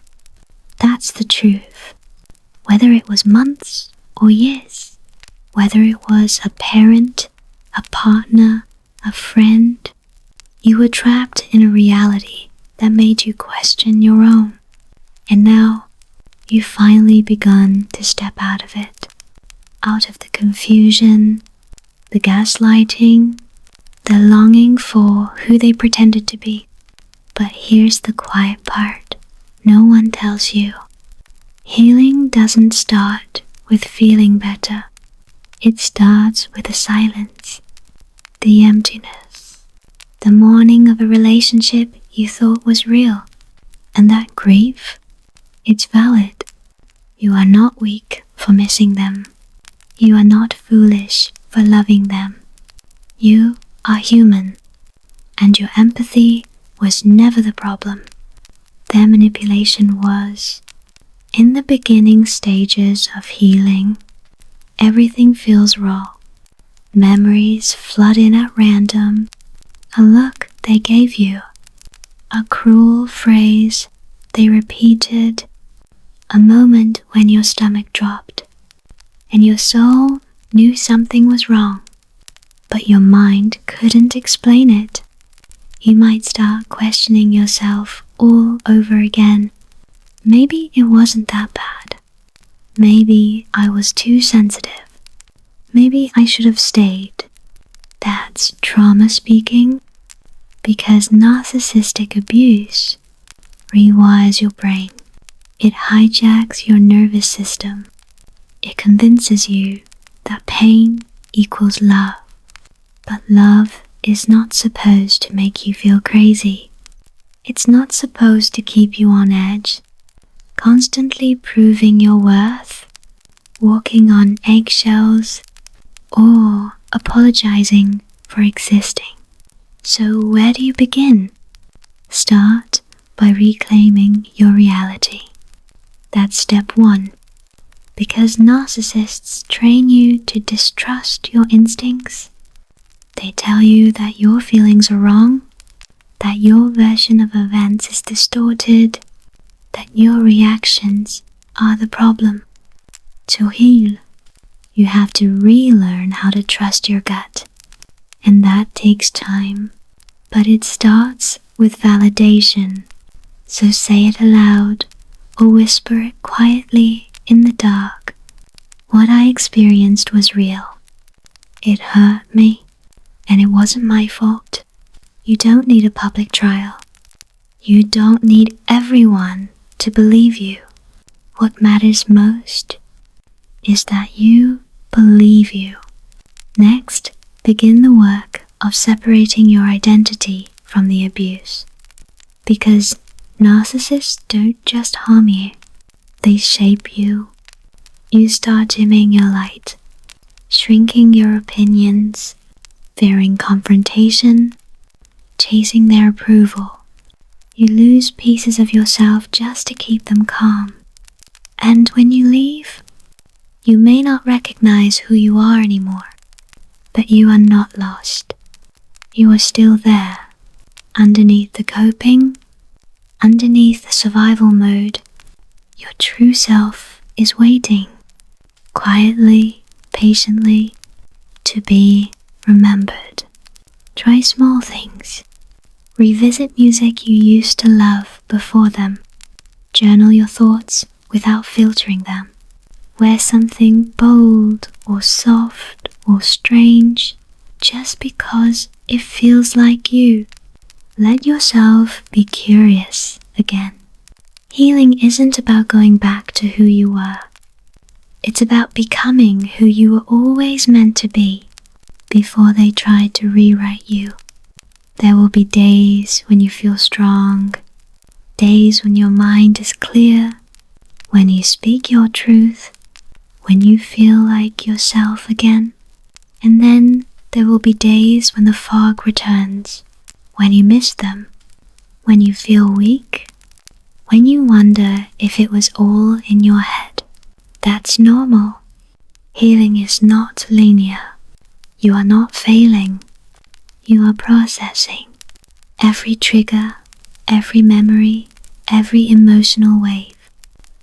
A: That's the truth. Whether it was months or years, whether it was a parent, a partner, a friend, you were trapped in a reality that made you question your own. And now, you've finally begun to step out of it. Out of the confusion, the gaslighting, the longing for who they pretended to be. But here's the quiet part. No one tells you. Healing doesn't start with feeling better. It starts with the silence, the emptiness, the mourning of a relationship you thought was real. And that grief, it's valid. You are not weak for missing them. You are not foolish for loving them. You are human, and your empathy was never the problem. Their manipulation was. In the beginning stages of healing, everything feels raw. Memories flood in at random. A look they gave you, a cruel phrase they repeated, a moment when your stomach dropped, and your soul knew something was wrong, but your mind couldn't explain it. You might start questioning yourself all over again. Maybe it wasn't that bad. Maybe I was too sensitive. Maybe I should have stayed. That's trauma speaking, because narcissistic abuse rewires your brain. It hijacks your nervous system. It convinces you that pain equals love. But love is not supposed to make you feel crazy. It's not supposed to keep you on edge, constantly proving your worth, walking on eggshells, or apologizing for existing. So where do you begin? Start by reclaiming your reality. That's step one. Because narcissists train you to distrust your instincts. They tell you that your feelings are wrong, that your version of events is distorted, that your reactions are the problem. To heal, you have to relearn how to trust your gut. And that takes time, but it starts with validation. So say it aloud or whisper it quietly in the dark. What I experienced was real. It hurt me, and it wasn't my fault. You don't need a public trial. You don't need everyone to believe you. What matters most is that you believe you. Next, begin the work of separating your identity from the abuse. Because narcissists don't just harm you, they shape you. You start dimming your light, shrinking your opinions, fearing confrontation, chasing their approval. You lose pieces of yourself just to keep them calm. And when you leave, you may not recognize who you are anymore, but you are not lost. You are still there, underneath the coping, underneath the survival mode. Your true self is waiting, quietly, patiently, to be remembered. Try small things. Revisit music you used to love before them. Journal your thoughts without filtering them. Wear something bold or soft or strange just because it feels like you. Let yourself be curious again. Healing isn't about going back to who you were. It's about becoming who you were always meant to be. before they try to rewrite you. There will be days when you feel strong, days when your mind is clear, when you speak your truth, when you feel like yourself again. And then there will be days when the fog returns, when you miss them, when you feel weak, when you wonder if it was all in your head. That's normal. Healing is not linear. You are not failing. You are processing. Every trigger, every memory, every emotional wave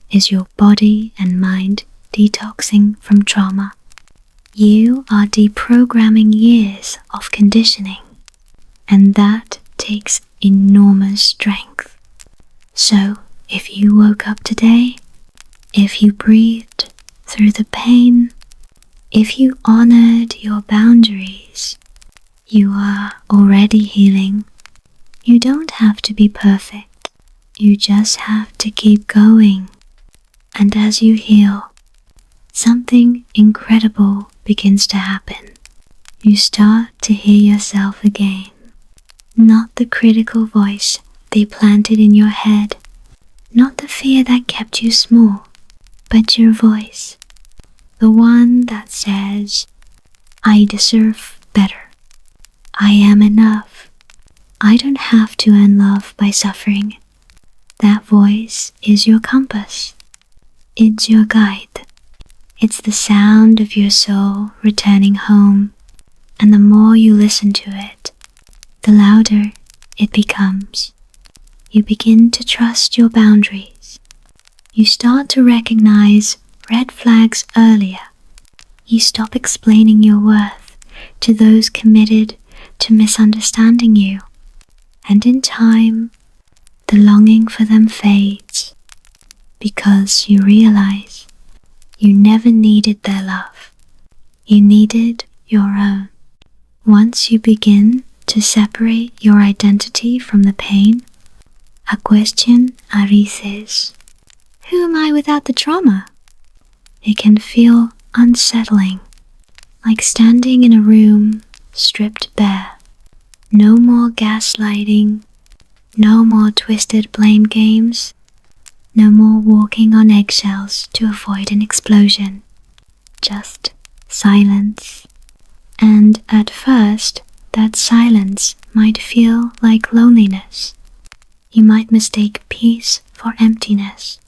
A: is your body and mind detoxing from trauma. You are deprogramming years of conditioning, and that takes enormous strength. So, if you woke up today, if you breathed through the pain, if you honored your boundaries, you are already healing. You don't have to be perfect. You just have to keep going. And as you heal, something incredible begins to happen. You start to hear yourself again. Not the critical voice they planted in your head, not the fear that kept you small, but your voice, the one that says, I deserve better. I am enough. I don't have to earn love by suffering. That voice is your compass. It's your guide. It's the sound of your soul returning home, and the more you listen to it, the louder it becomes. You begin to trust your boundaries. You start to recognize red flags earlier. You stop explaining your worth to those committed to misunderstanding you. And in time, the longing for them fades, because you realize you never needed their love. You needed your own. Once you begin to separate your identity from the pain, a question arises. Who am I without the trauma? It can feel unsettling, like standing in a room stripped bare. No more gaslighting, no more twisted blame games, no more walking on eggshells to avoid an explosion. Just silence. And at first, that silence might feel like loneliness. You might mistake peace for emptiness,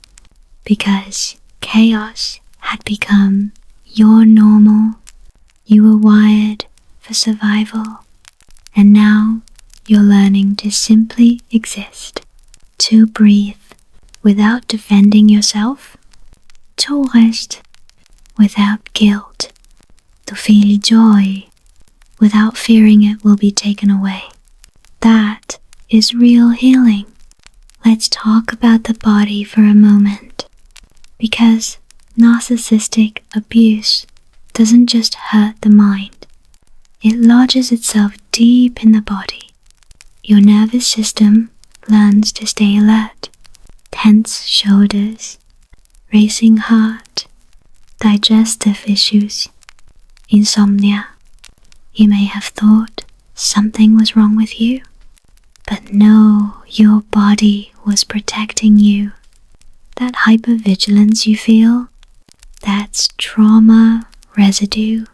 A: because chaos had become your normal. You were wired for survival, and now you're learning to simply exist, to breathe without defending yourself, to rest without guilt, to feel joy without fearing it will be taken away. That is real healing. Let's talk about the body for a moment, because narcissistic abuse doesn't just hurt the mind, it lodges itself deep in the body. Your nervous system learns to stay alert. Tense shoulders, racing heart, digestive issues, insomnia. You may have thought something was wrong with you, but no, your body was protecting you. That hypervigilance you feel, that's trauma residue.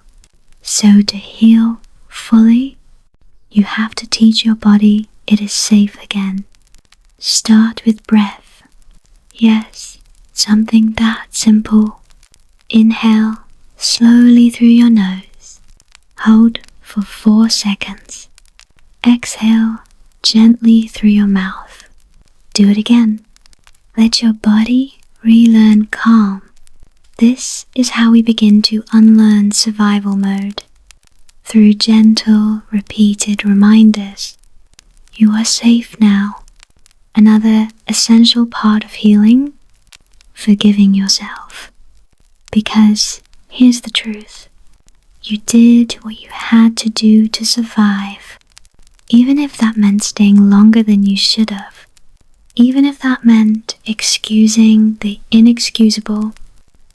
A: So to heal fully, you have to teach your body it is safe again. Start with breath. Yes, something that simple. Inhale slowly through your nose. Hold for 4 seconds. Exhale gently through your mouth. Do it again. Let your body relearn calm. This is how we begin to unlearn survival mode. Through gentle, repeated reminders. You are safe now. Another essential part of healing, forgiving yourself. Because here's the truth. You did what you had to do to survive, even if that meant staying longer than you should have, even if that meant excusing the inexcusable,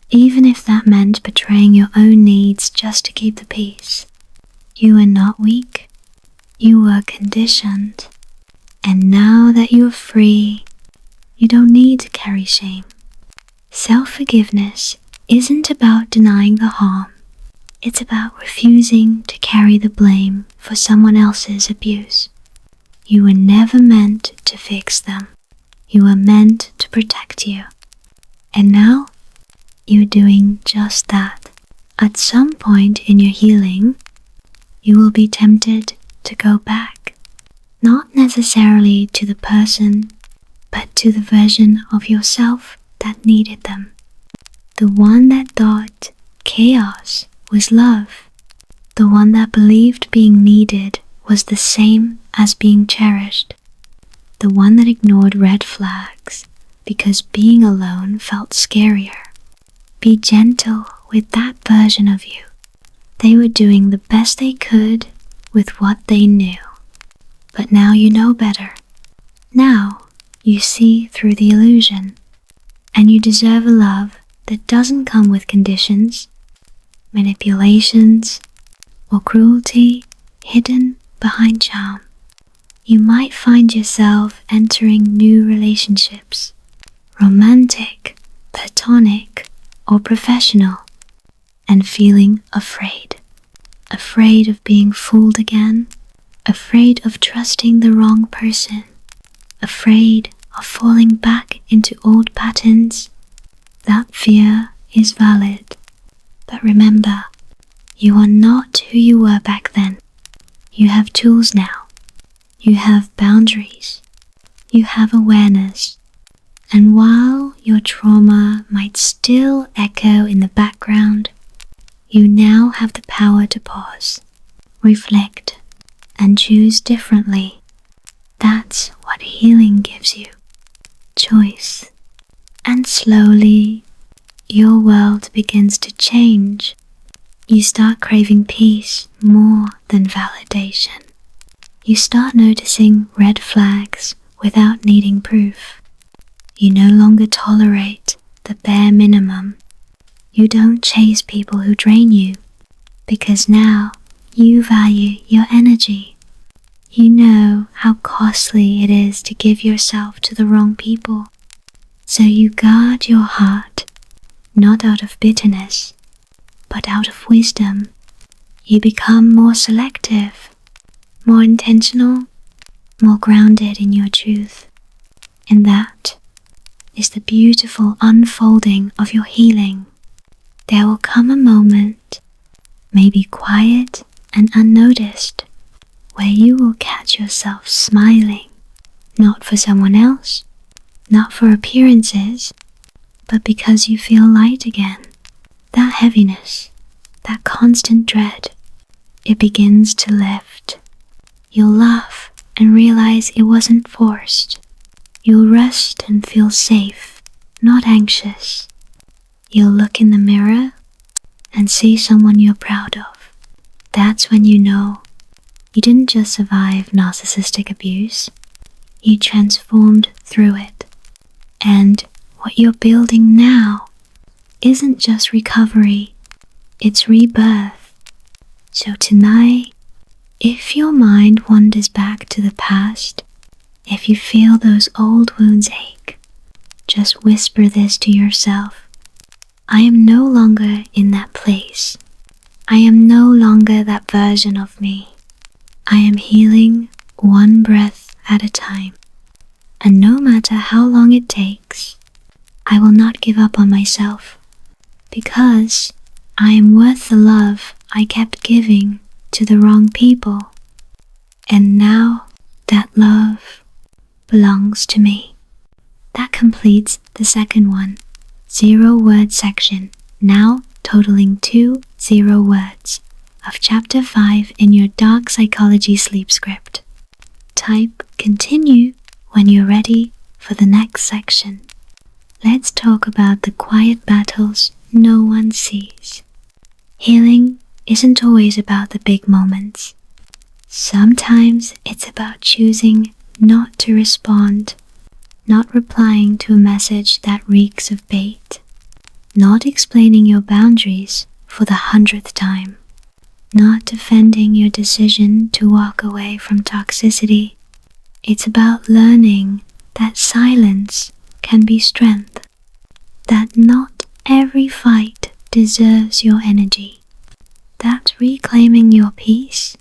A: even if that meant betraying your own needs just to keep the peace. You were not weak. You were conditioned. And now that you're free, you don't need to carry shame. Self-forgiveness isn't about denying the harm. It's about refusing to carry the blame for someone else's abuse. You were never meant to fix them. You were meant to protect you. And now, you're doing just that. At some point in your healing, you will be tempted to go back. Not necessarily to the person, but to the version of yourself that needed them. The one that thought chaos was love. The one that believed being needed was the same as being cherished. The one that ignored red flags because being alone felt scarier. Be gentle with that version of you. They were doing the best they could with what they knew. But now you know better. Now you see through the illusion. And you deserve a love that doesn't come with conditions, manipulations, or cruelty hidden behind charm. You might find yourself entering new relationships, romantic, platonic, or professional, and feeling afraid. Afraid of being fooled again, afraid of trusting the wrong person, afraid of falling back into old patterns. That fear is valid, but remember, you are not who you were back then. You have tools now. You have boundaries. You have awareness. And while your trauma might still echo in the background, you now have the power to pause, reflect, and choose differently. That's what healing gives you. Choice. And slowly, your world begins to change. You start craving peace more than validation. You start noticing red flags without needing proof. You no longer tolerate the bare minimum. You don't chase people who drain you, because now you value your energy. You know how costly it is to give yourself to the wrong people. So you guard your heart, not out of bitterness, but out of wisdom. You become more selective, more intentional, more grounded in your truth. And that is the beautiful unfolding of your healing. There will come a moment, maybe quiet and unnoticed, where you will catch yourself smiling, not for someone else, not for appearances, but because you feel light again. That heaviness, that constant dread, it begins to lift. You'll laugh and realize it wasn't forced. You'll rest and feel safe, not anxious. You'll look in the mirror and see someone you're proud of. That's when you know you didn't just survive narcissistic abuse, you transformed through it. And what you're building now isn't just recovery, it's rebirth. So tonight, if your mind wanders back to the past, if you feel those old wounds ache, just whisper this to yourself. I am no longer in that place. I am no longer that version of me. I am healing one breath at a time. And no matter how long it takes, I will not give up on myself, because I am worth the love I kept giving to the wrong people. And now that love belongs to me. That completes the second one, 0-word section, now totaling 2 0 words, of Chapter 5 in your Dark Psychology Sleep Script. Type continue when you're ready for the next section. Let's talk about the quiet battles no one sees. Healing isn't always about the big moments. Sometimes it's about choosing not to respond, not replying to a message that reeks of bait, not explaining your boundaries for the 100th time, not defending your decision to walk away from toxicity. It's about learning that silence can be strength, that not every fight deserves your energy, that reclaiming your peace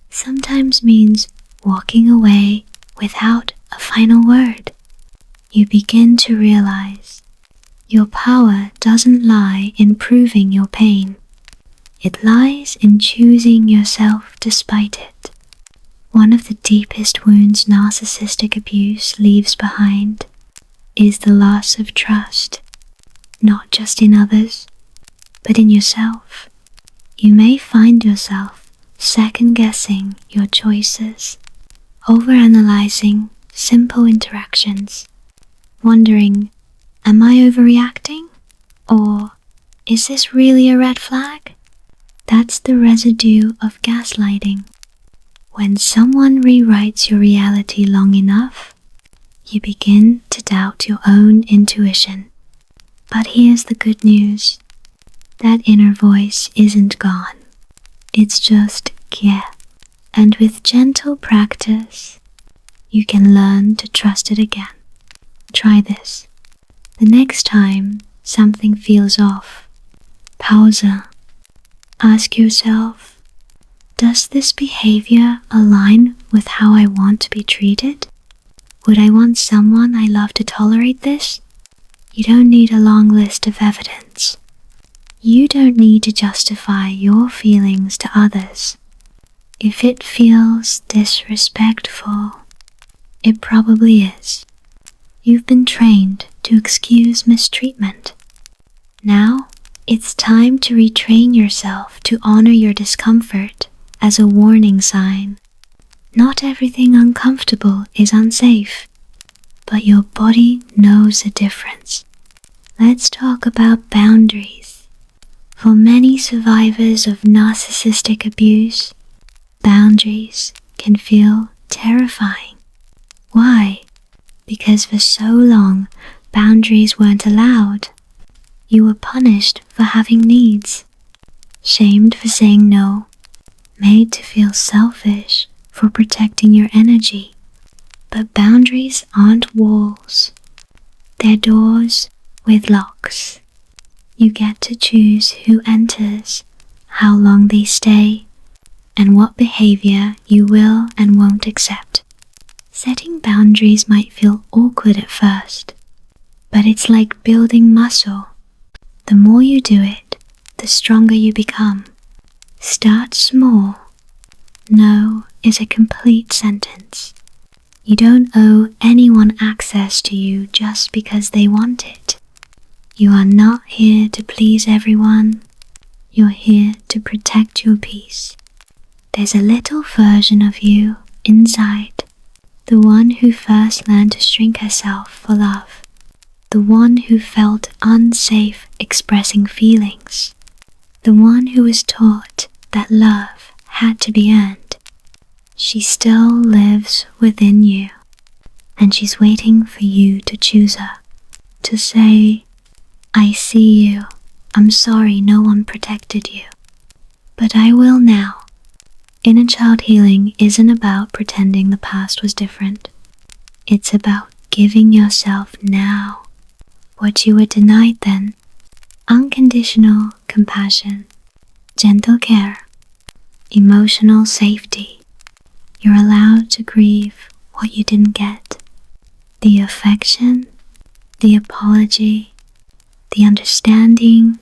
A: sometimes means walking away without a final word. You begin to realize your power doesn't lie in proving your pain. It lies in choosing yourself despite it. One of the deepest wounds narcissistic abuse leaves behind is the loss of trust, not just in others, but in yourself. You may find yourself second-guessing your choices, overanalyzing simple interactions, wondering, am I overreacting? Or is this really a red flag? That's the residue of gaslighting. When someone rewrites your reality long enough, you begin to doubt your own intuition. But here's the good news. That inner voice isn't gone. It's just here. And with gentle practice, you can learn to trust it again. Try this. The next time something feels off, pause. Ask yourself, does this behavior align with how I want to be treated? Would I want someone I love to tolerate this? You don't need a long list of evidence. You don't need to justify your feelings to others. If it feels disrespectful, it probably is. You've been trained to excuse mistreatment. Now, it's time to retrain yourself to honor your discomfort as a warning sign. Not everything uncomfortable is unsafe, but your body knows the difference. Let's talk about boundaries. For many survivors of narcissistic abuse, boundaries can feel terrifying. Why? Because for so long, boundaries weren't allowed. You were punished for having needs, shamed for saying no, made to feel selfish for protecting your energy. But boundaries aren't walls. They're doors with locks. You get to choose who enters, how long they stay, and what behavior you will and won't accept. Setting boundaries might feel awkward at first, but it's like building muscle. The more you do it, the stronger you become. Start small. No is a complete sentence. You don't owe anyone access to you just because they want it. You are not here to please everyone. You're here to protect your peace. There's a little version of you inside, the one who first learned to shrink herself for love, the one who felt unsafe expressing feelings, the one who was taught that love had to be earned. She still lives within you, and she's waiting for you to choose her, to say, I see you, I'm sorry no one protected you, but I will now. Inner child healing isn't about pretending the past was different. It's about giving yourself now what you were denied then. Unconditional compassion, gentle care, emotional safety. You're allowed to grieve what you didn't get. The affection, the apology, the understanding,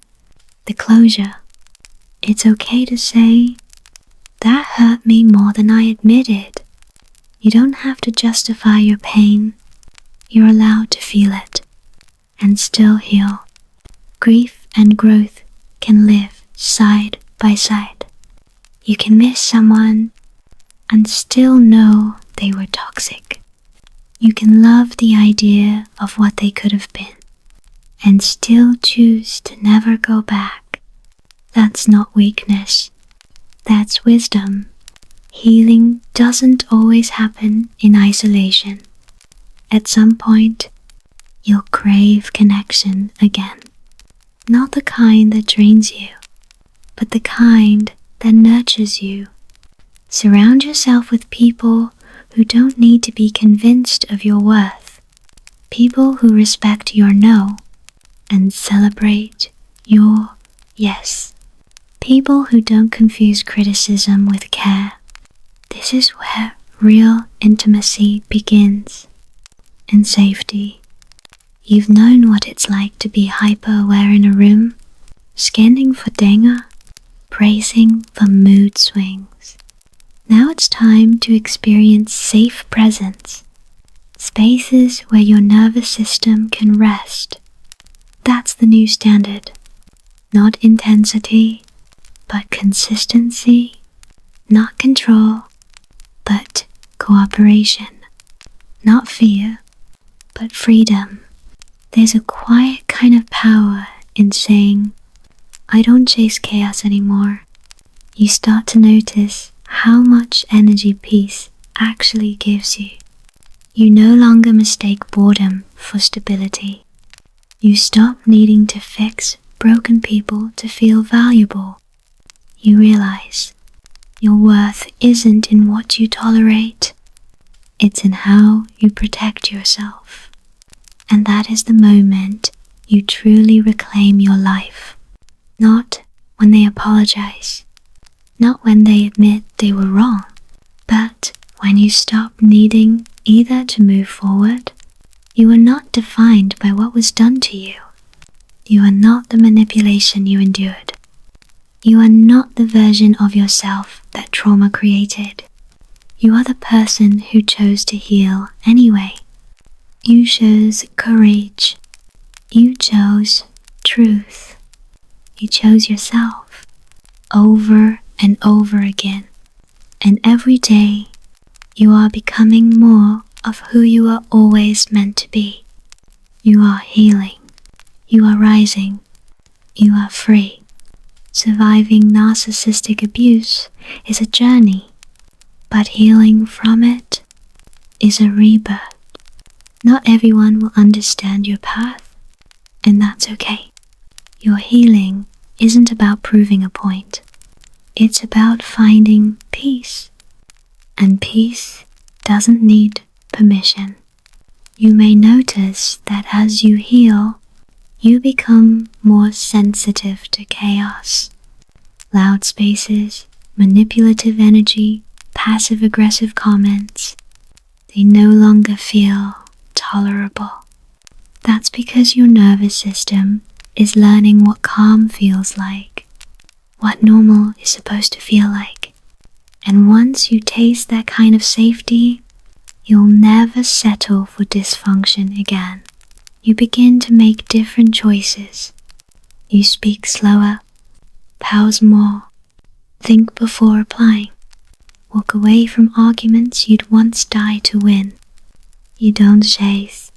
A: the closure. It's okay to say, that hurt me more than I admitted. You don't have to justify your pain. You're allowed to feel it and still heal. Grief and growth can live side by side. You can miss someone and still know they were toxic. You can love the idea of what they could have been and still choose to never go back. That's not weakness. That's wisdom. Healing doesn't always happen in isolation. At some point, you'll crave connection again. Not the kind that drains you, but the kind that nurtures you. Surround yourself with people who don't need to be convinced of your worth. People who respect your no and celebrate your yes. People who don't confuse criticism with care. This is where real intimacy begins. In safety. You've known what it's like to be hyper-aware in a room, scanning for danger, bracing for mood swings. Now it's time to experience safe presence, spaces where your nervous system can rest. That's the new standard. Not intensity, but consistency. Not control, but cooperation. Not fear, but freedom. There's a quiet kind of power in saying, I don't chase chaos anymore. You start to notice how much energy peace actually gives you. You no longer mistake boredom for stability. You stop needing to fix broken people to feel valuable. You realize your worth isn't in what you tolerate. It's in how you protect yourself. And that is the moment you truly reclaim your life. Not when they apologize. Not when they admit they were wrong. But when you stop needing either to move forward. You are not defined by what was done to you. You are not the manipulation you endured. You are not the version of yourself that trauma created. You are the person who chose to heal anyway. You chose courage. You chose truth. You chose yourself over and over again. And every day, you are becoming more of who you are always meant to be. You are healing. You are rising. You are free. Surviving narcissistic abuse is a journey, but healing from it is a rebirth. Not everyone will understand your path, and that's okay. Your healing isn't about proving a point. It's about finding peace. And peace doesn't need permission. You may notice that as you heal, you become more sensitive to chaos. Loud spaces, manipulative energy, passive-aggressive comments, they no longer feel tolerable. That's because your nervous system is learning what calm feels like, what normal is supposed to feel like. And once you taste that kind of safety, you'll never settle for dysfunction again. You begin to make different choices. You speak slower, pause more, think before replying, walk away from arguments you'd once die to win. You don't chase.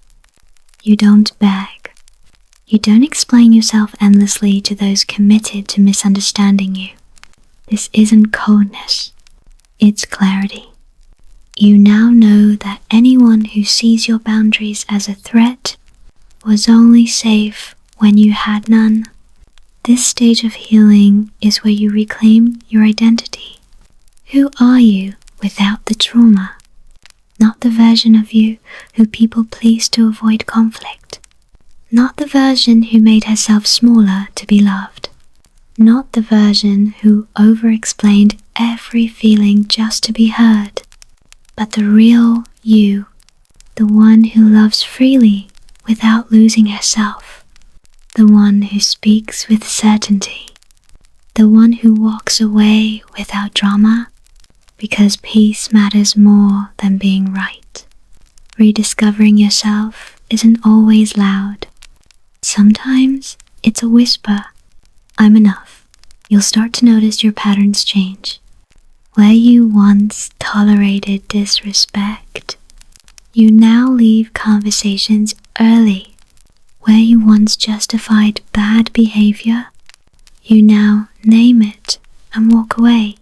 A: You don't beg. You don't explain yourself endlessly to those committed to misunderstanding you. This isn't coldness. It's clarity. You now know that anyone who sees your boundaries as a threat was only safe when you had none. This stage of healing is where you reclaim your identity. Who are you without the trauma? Not the version of you who people please to avoid conflict. Not the version who made herself smaller to be loved. Not the version who over-explained every feeling just to be heard. But the real you, the one who loves freely without losing herself, the one who speaks with certainty, the one who walks away without drama, because peace matters more than being right. Rediscovering yourself isn't always loud. Sometimes it's a whisper. I'm enough. You'll start to notice your patterns change. Where you once tolerated disrespect, you now leave conversations early. Where you once justified bad behavior, you now name it and walk away.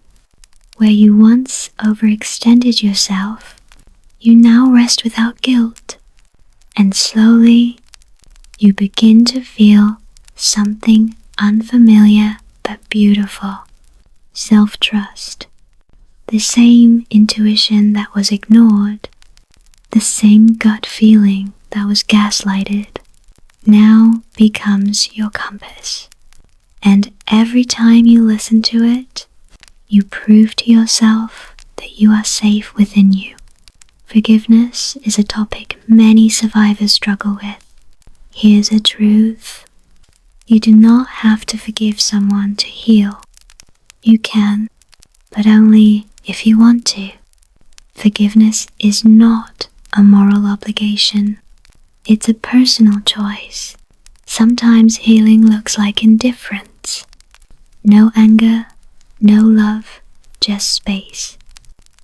A: Where you once overextended yourself, you now rest without guilt. And slowly, you begin to feel something unfamiliar but beautiful. self-trust, the same intuition that was ignored, the same gut feeling that was gaslighted, now becomes your compass. And every time you listen to it, you prove to yourself that you are safe within you. Forgiveness is a topic many survivors struggle with. Here's a truth. You do not have to forgive someone to heal. You can, but only if you want to. Forgiveness is not a moral obligation. It's a personal choice. Sometimes healing looks like indifference. No anger, no love, just space.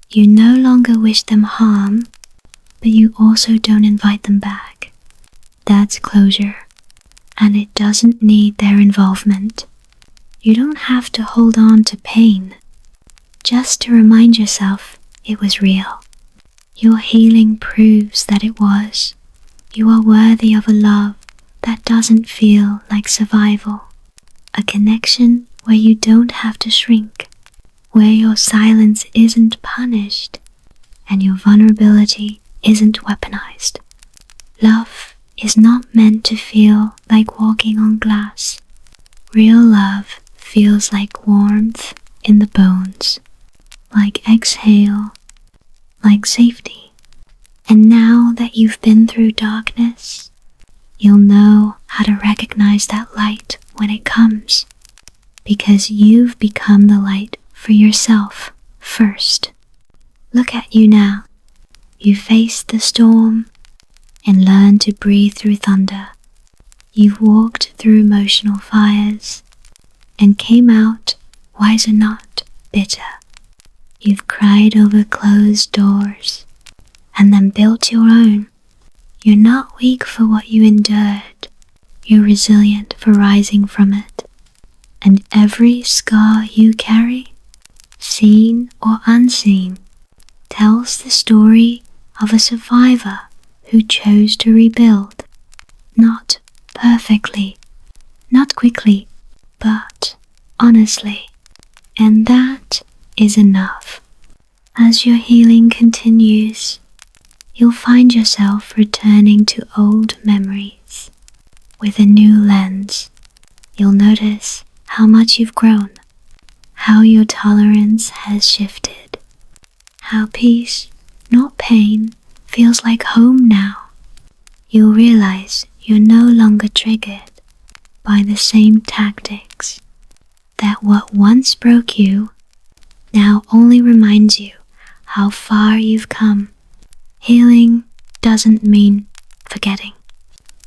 A: You no longer wish them harm, but you also don't invite them back. That's closure, and it doesn't need their involvement. You don't have to hold on to pain, just to remind yourself it was real. Your healing proves that it was. You are worthy of a love that doesn't feel like survival, a connection where you don't have to shrink, where your silence isn't punished and your vulnerability isn't weaponized. Love is not meant to feel like walking on glass. Real love feels like warmth in the bones, like exhale, like safety. And now that you've been through darkness, you'll know how to recognize that light when it comes, because you've become the light for yourself first. Look at you now. You faced the storm and learned to breathe through thunder. You've walked through emotional fires and came out wiser, not bitter. You've cried over closed doors and then built your own. You're not weak for what you endured. You're resilient for rising from it. And every scar you carry, seen or unseen, tells the story of a survivor who chose to rebuild. Not perfectly, not quickly, but honestly. And that is enough. As your healing continues, you'll find yourself returning to old memories with a new lens. You'll notice how much you've grown, how your tolerance has shifted, how peace, not pain, feels like home now. You'll realize you're no longer triggered by the same tactics, that what once broke you now only reminds you how far you've come. Healing doesn't mean forgetting.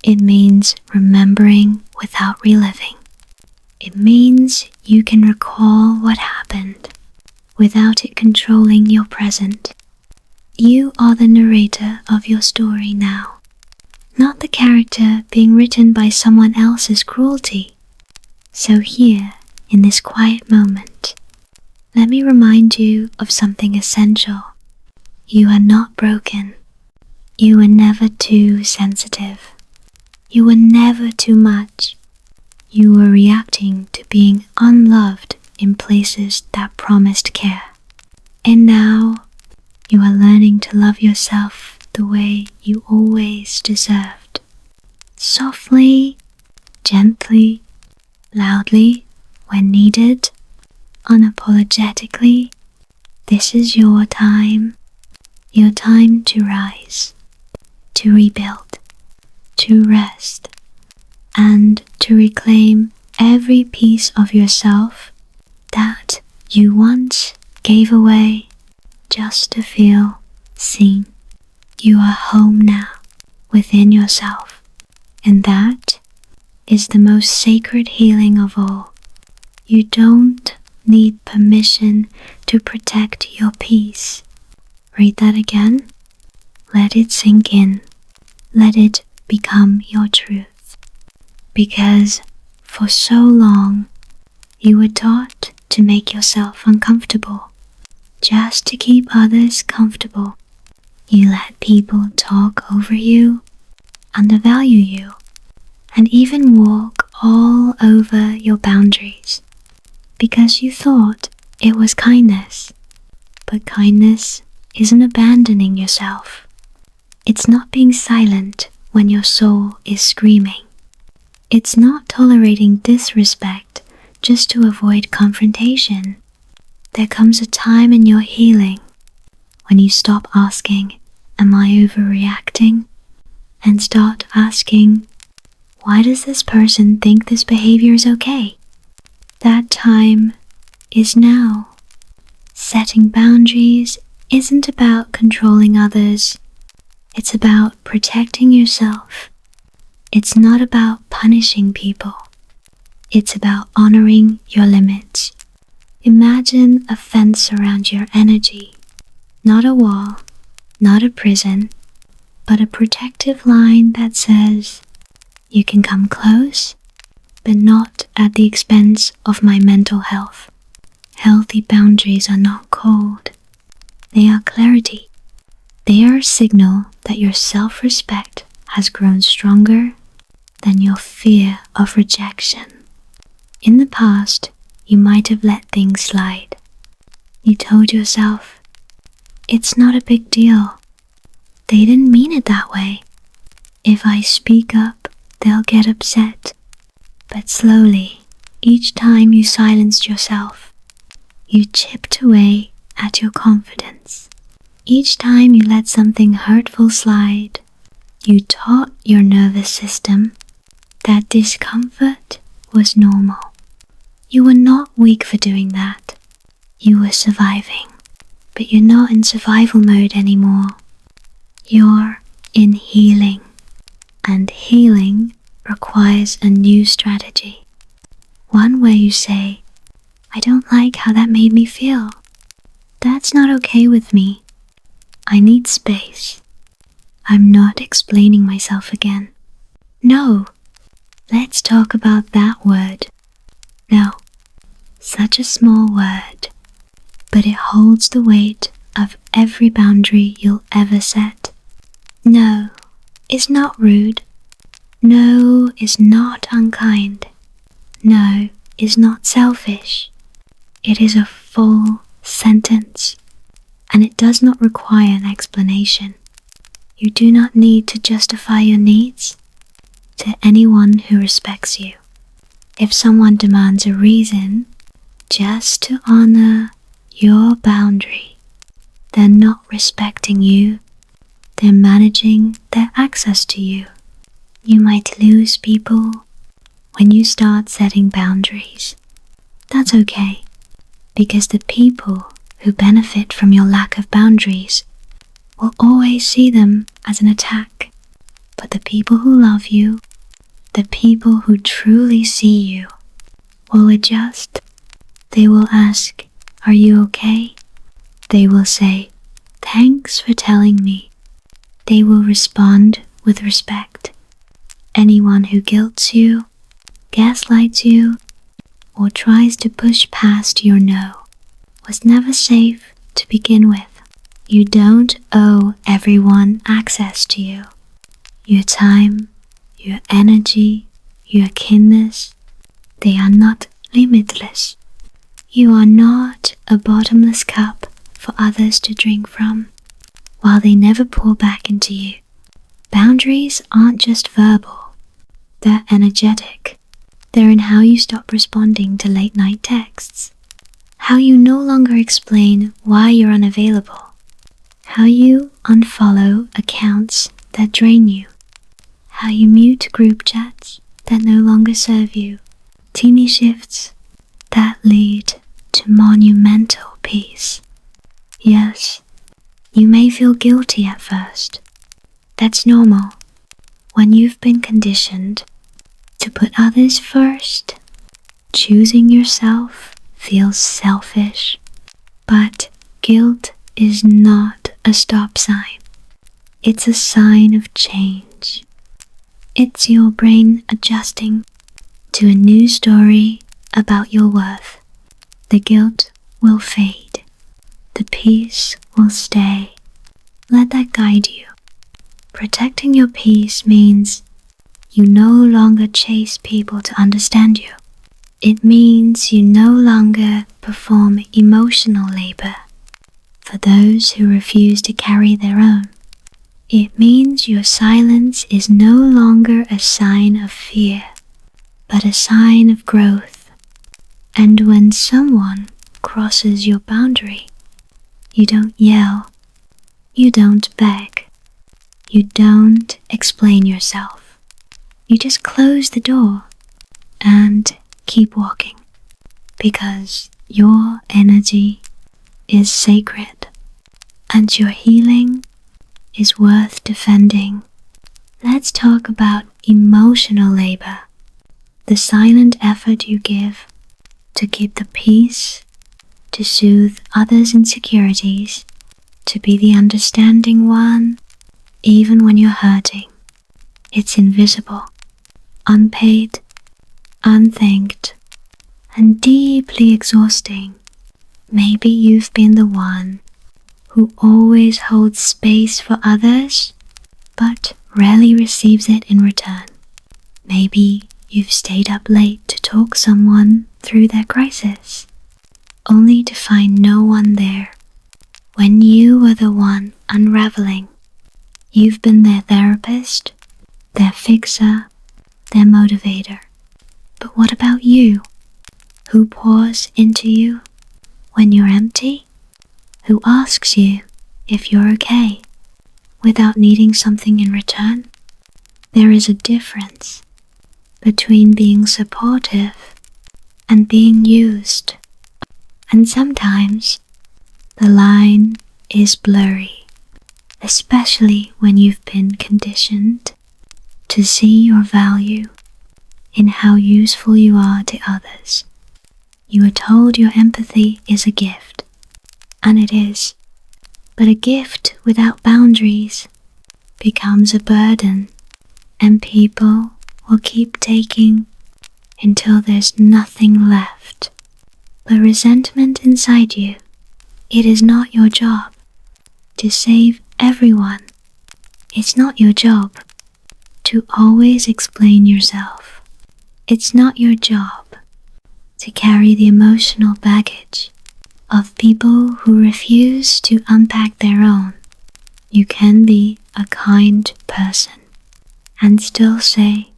A: It means remembering without reliving. It means you can recall what happened without it controlling your present. You are the narrator of your story now, not the character being written by someone else's cruelty. So here, in this quiet moment, let me remind you of something essential. You are not broken. You were never too sensitive. You were never too much. You were reacting to being unloved in places that promised care. And now, you are learning to love yourself the way you always deserved. Softly, gently, loudly, when needed, unapologetically. This is your time to rise, to rebuild, to rest, and to reclaim every piece of yourself that you once gave away just to feel seen. You are home now, within yourself, and that is the most sacred healing of all. You don't need permission to protect your peace. Read that again. Let it sink in. Let it become your truth. Because for so long, you were taught to make yourself uncomfortable, just to keep others comfortable. You let people talk over you, undervalue you, and even walk all over your boundaries, because you thought It was kindness. But kindness isn't abandoning yourself. It's not being silent when your soul is screaming. It's not tolerating disrespect just to avoid confrontation. There comes a time in your healing when you stop asking, "Am I overreacting?" and start asking, "Why does this person think this behavior is okay?" That time is now. Setting boundaries isn't about controlling others. It's about protecting yourself. It's not about punishing people. It's about honoring your limits. Imagine a fence around your energy. Not a wall, not a prison, but a protective line that says, "You can come close, but not at the expense of my mental health." Healthy boundaries are not cold. They are clarity. They are a signal that your self-respect has grown stronger than your fear of rejection. In the past, you might have let things slide. You told yourself, "It's not a big deal. They didn't mean it that way. If I speak up, they'll get upset." But slowly, each time you silenced yourself, you chipped away at your confidence. Each time you let something hurtful slide, you taught your nervous system that discomfort was normal. You were not weak for doing that. You were surviving. But you're not in survival mode anymore. You're in healing. And healing requires a new strategy. One where you say, "I don't like how that made me feel. That's not okay with me. I need space. I'm not explaining myself again. No, let's talk about that word. No, such a small word, but it holds the weight of every boundary you'll ever set. No is not rude. No is not unkind. No is not selfish. It is a full sentence, and it does not require an explanation. You do not need to justify your needs to anyone who respects you. If someone demands a reason just to honor your boundary, they're not respecting you. They're managing their access to you. You might lose people when you start setting boundaries. That's okay, because the people who benefit from your lack of boundaries will always see them as an attack. But the people who love you, the people who truly see you, will adjust. They will ask, "Are you okay?" They will say, "Thanks for telling me." They will respond with respect. Anyone who guilts you, gaslights you, or tries to push past your no was never safe to begin with. You don't owe everyone access to you. Your time, your energy, your kindness, they are not limitless. You are not a bottomless cup for others to drink from, while they never pour back into you. Boundaries aren't just verbal, they're energetic. They're in how you stop responding to late-night texts, how you no longer explain why you're unavailable, how you unfollow accounts that drain you, how you mute group chats that no longer serve you. Teeny shifts that lead to monumental peace. Yes, you may feel guilty at first. That's normal. When you've been conditioned to put others first, choosing yourself feels selfish. But guilt is not a stop sign. It's a sign of change. It's your brain adjusting to a new story about your worth. The guilt will fade. The peace will stay. Let that guide you. Protecting your peace means you no longer chase people to understand you. It means you no longer perform emotional labor for those who refuse to carry their own. It means your silence is no longer a sign of fear, but a sign of growth. And when someone crosses your boundary, you don't yell, you don't beg, you don't explain yourself. You just close the door and keep walking, because your energy is sacred and your healing is worth defending. Let's talk about emotional labor, the silent effort you give to keep the peace, to soothe others' insecurities, to be the understanding one, even when you're hurting. It's invisible, unpaid, unthanked, and deeply exhausting. Maybe you've been the one who always holds space for others, but rarely receives it in return. Maybe you've stayed up late to talk someone through their crisis, only to find no one there when you were the one unraveling. You've been their therapist, their fixer, their motivator. But what about you? Who pours into you when you're empty? Who asks you if you're okay without needing something in return? There is a difference between being supportive and being used. And sometimes the line is blurry, especially when you've been conditioned to see your value in how useful you are to others. You are told your empathy is a gift, and it is, but a gift without boundaries becomes a burden, and people will keep taking until there's nothing left but resentment inside you. It is not your job to save everyone. It's not your job to always explain yourself. It's not your job to carry the emotional baggage of people who refuse to unpack their own. You can be a kind person and still say,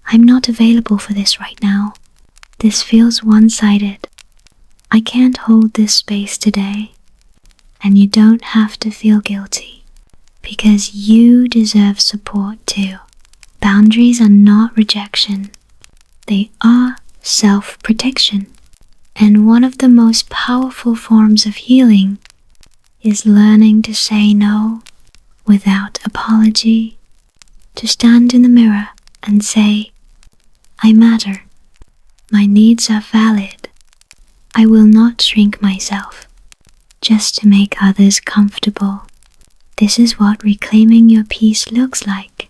A: I'm not available for this right now. This feels one-sided. I can't hold this space today. And you don't have to feel guilty, because you deserve support too. Boundaries are not rejection. They are self-protection. And one of the most powerful forms of healing is learning to say no without apology, to stand in the mirror and say, I matter. My needs are valid. I will not shrink myself just to make others comfortable. This is what reclaiming your peace looks like.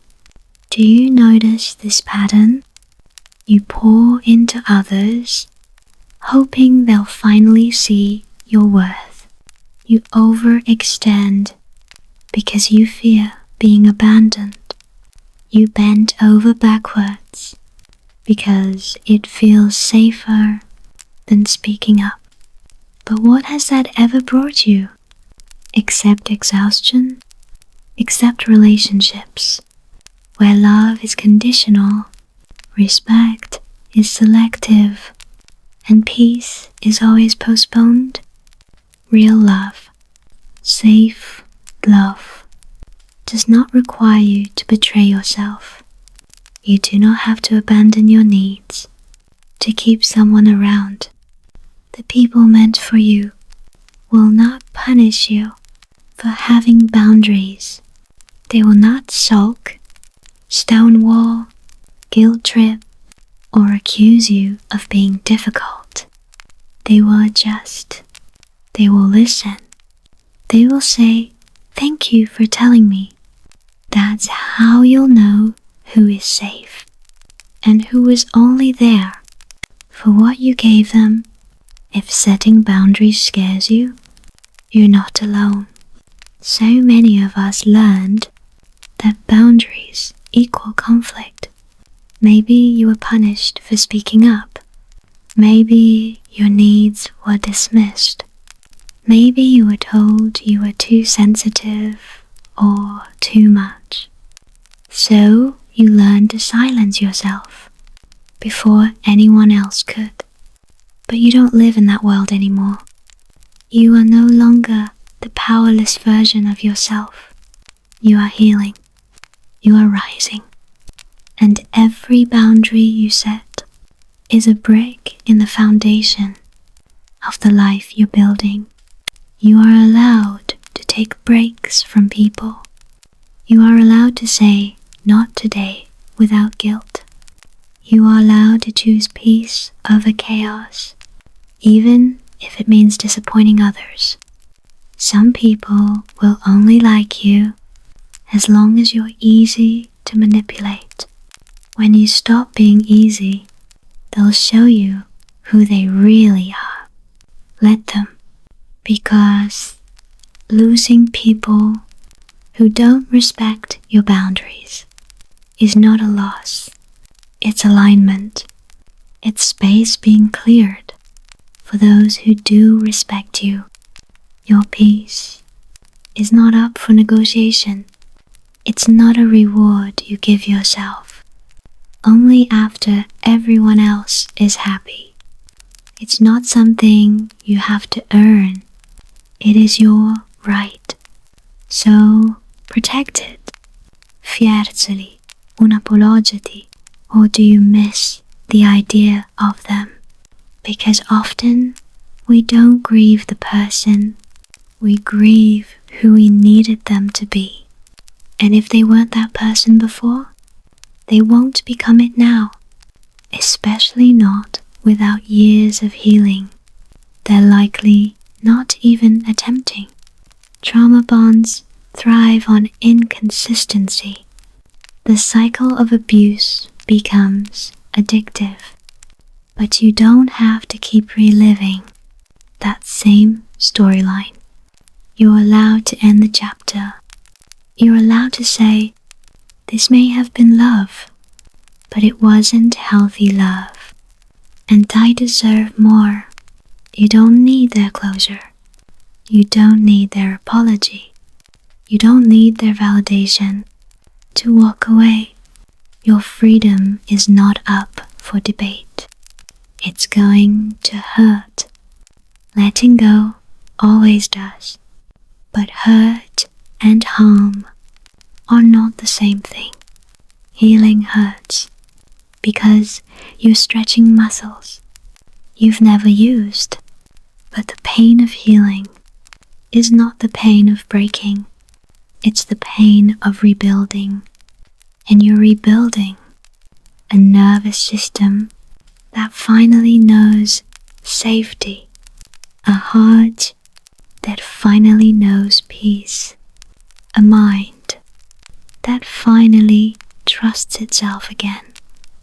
A: Do you notice this pattern? You pour into others, hoping they'll finally see your worth. You overextend because you fear being abandoned. You bend over backwards because it feels safer than speaking up. But what has that ever brought you? Except exhaustion? Except relationships where love is conditional, respect is selective, and peace is always postponed? Real love, safe love, does not require you to betray yourself. You do not have to abandon your needs to keep someone around. The people meant for you will not punish you for having boundaries. They will not sulk, stonewall, guilt trip, or accuse you of being difficult. They will adjust. They will listen. They will say, thank you for telling me. That's how you'll know who is safe and who is only there for what you gave them. If setting boundaries scares you, you're not alone. So many of us learned that boundaries equal conflict. Maybe you were punished for speaking up. Maybe your needs were dismissed. Maybe you were told you were too sensitive or too much. So you learned to silence yourself before anyone else could. But you don't live in that world anymore. You are no longer the powerless version of yourself. You are healing. You are rising. And every boundary you set is a brick in the foundation of the life you're building. You are allowed to take breaks from people. You are allowed to say, "Not today," without guilt. You are allowed to choose peace over chaos, even if it means disappointing others. Some people will only like you as long as you're easy to manipulate. When you stop being easy, they'll show you who they really are. Let them, because losing people who don't respect your boundaries is not a loss. It's alignment. It's space being cleared for those who do respect you. Your peace is not up for negotiation. It's not a reward you give yourself only after everyone else is happy. It's not something you have to earn. It is your right. So protect it. Fiercely, unapologetically, or do you miss the idea of them? Because often we don't grieve the person, we grieve who we needed them to be. And if they weren't that person before, they won't become it now, especially not without years of healing. They're likely not even attempting. Trauma bonds thrive on inconsistency. The cycle of abuse becomes addictive, but you don't have to keep reliving that same storyline. You're allowed to end the chapter. You're allowed to say, "This may have been love, but it wasn't healthy love, and I deserve more." You don't need their closure. You don't need their apology. You don't need their validation to walk away. Your freedom is not up for debate. It's going to hurt. Letting go always does. But hurt and harm are not the same thing. Healing hurts because you're stretching muscles you've never used. But the pain of healing is not the pain of breaking. It's the pain of rebuilding. And you're rebuilding a nervous system that finally knows safety, a heart that finally knows peace, a mind that finally trusts itself again.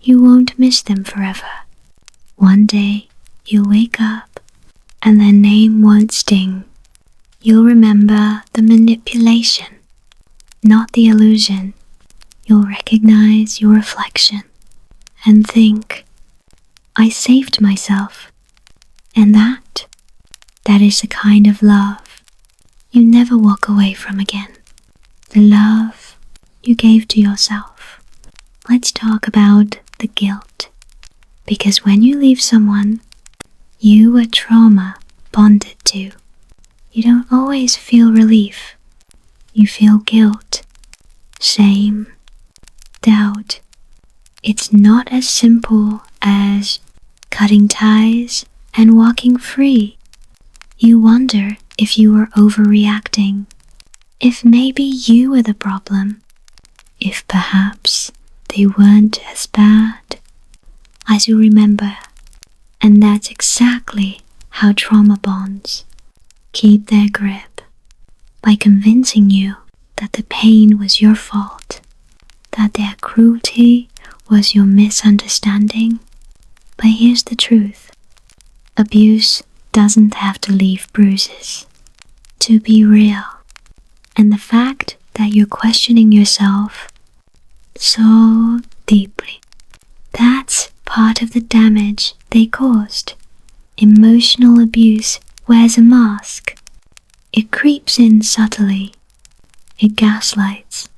A: You won't miss them forever. One day you'll wake up and their name won't sting. You'll remember the manipulation, not the illusion. You'll recognize your reflection and think, "I saved myself." And that is the kind of love you never walk away from again. The love you gave to yourself. Let's talk about the guilt. Because when you leave someone you were trauma bonded to, you don't always feel relief. You feel guilt, shame, doubt. It's not as simple as cutting ties and walking free. You wonder if you were overreacting, if maybe you were the problem, if perhaps they weren't as bad as you remember. And that's exactly how trauma bonds keep their grip, by convincing you that the pain was your fault, that their cruelty was your misunderstanding. But here's the truth. Abuse doesn't have to leave bruises to be real. And the fact that you're questioning yourself so deeply, that's part of the damage they caused. Emotional abuse wears a mask. It creeps in subtly. It gaslights.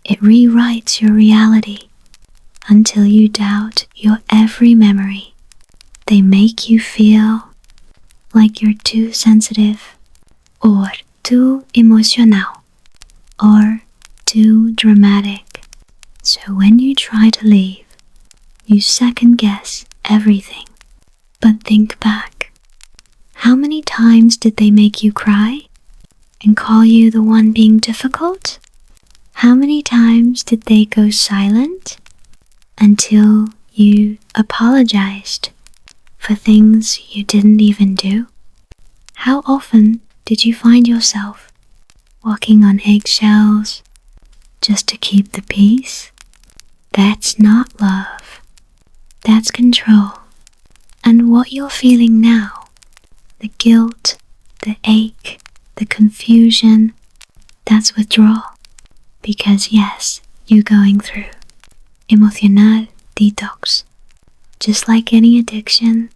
A: It rewrites your reality until you doubt your every memory. They make you feel like you're too sensitive, or too emotional, or too dramatic. So when you try to leave, you second guess everything. But think back. How many times did they make you cry and call you the one being difficult? How many times did they go silent until you apologized for things you didn't even do? How often did you find yourself walking on eggshells just to keep the peace? That's not love. That's control. And what you're feeling now, the guilt, the ache, the confusion, that's withdrawal. Because yes, you're going through emotional detox. Just like any addiction,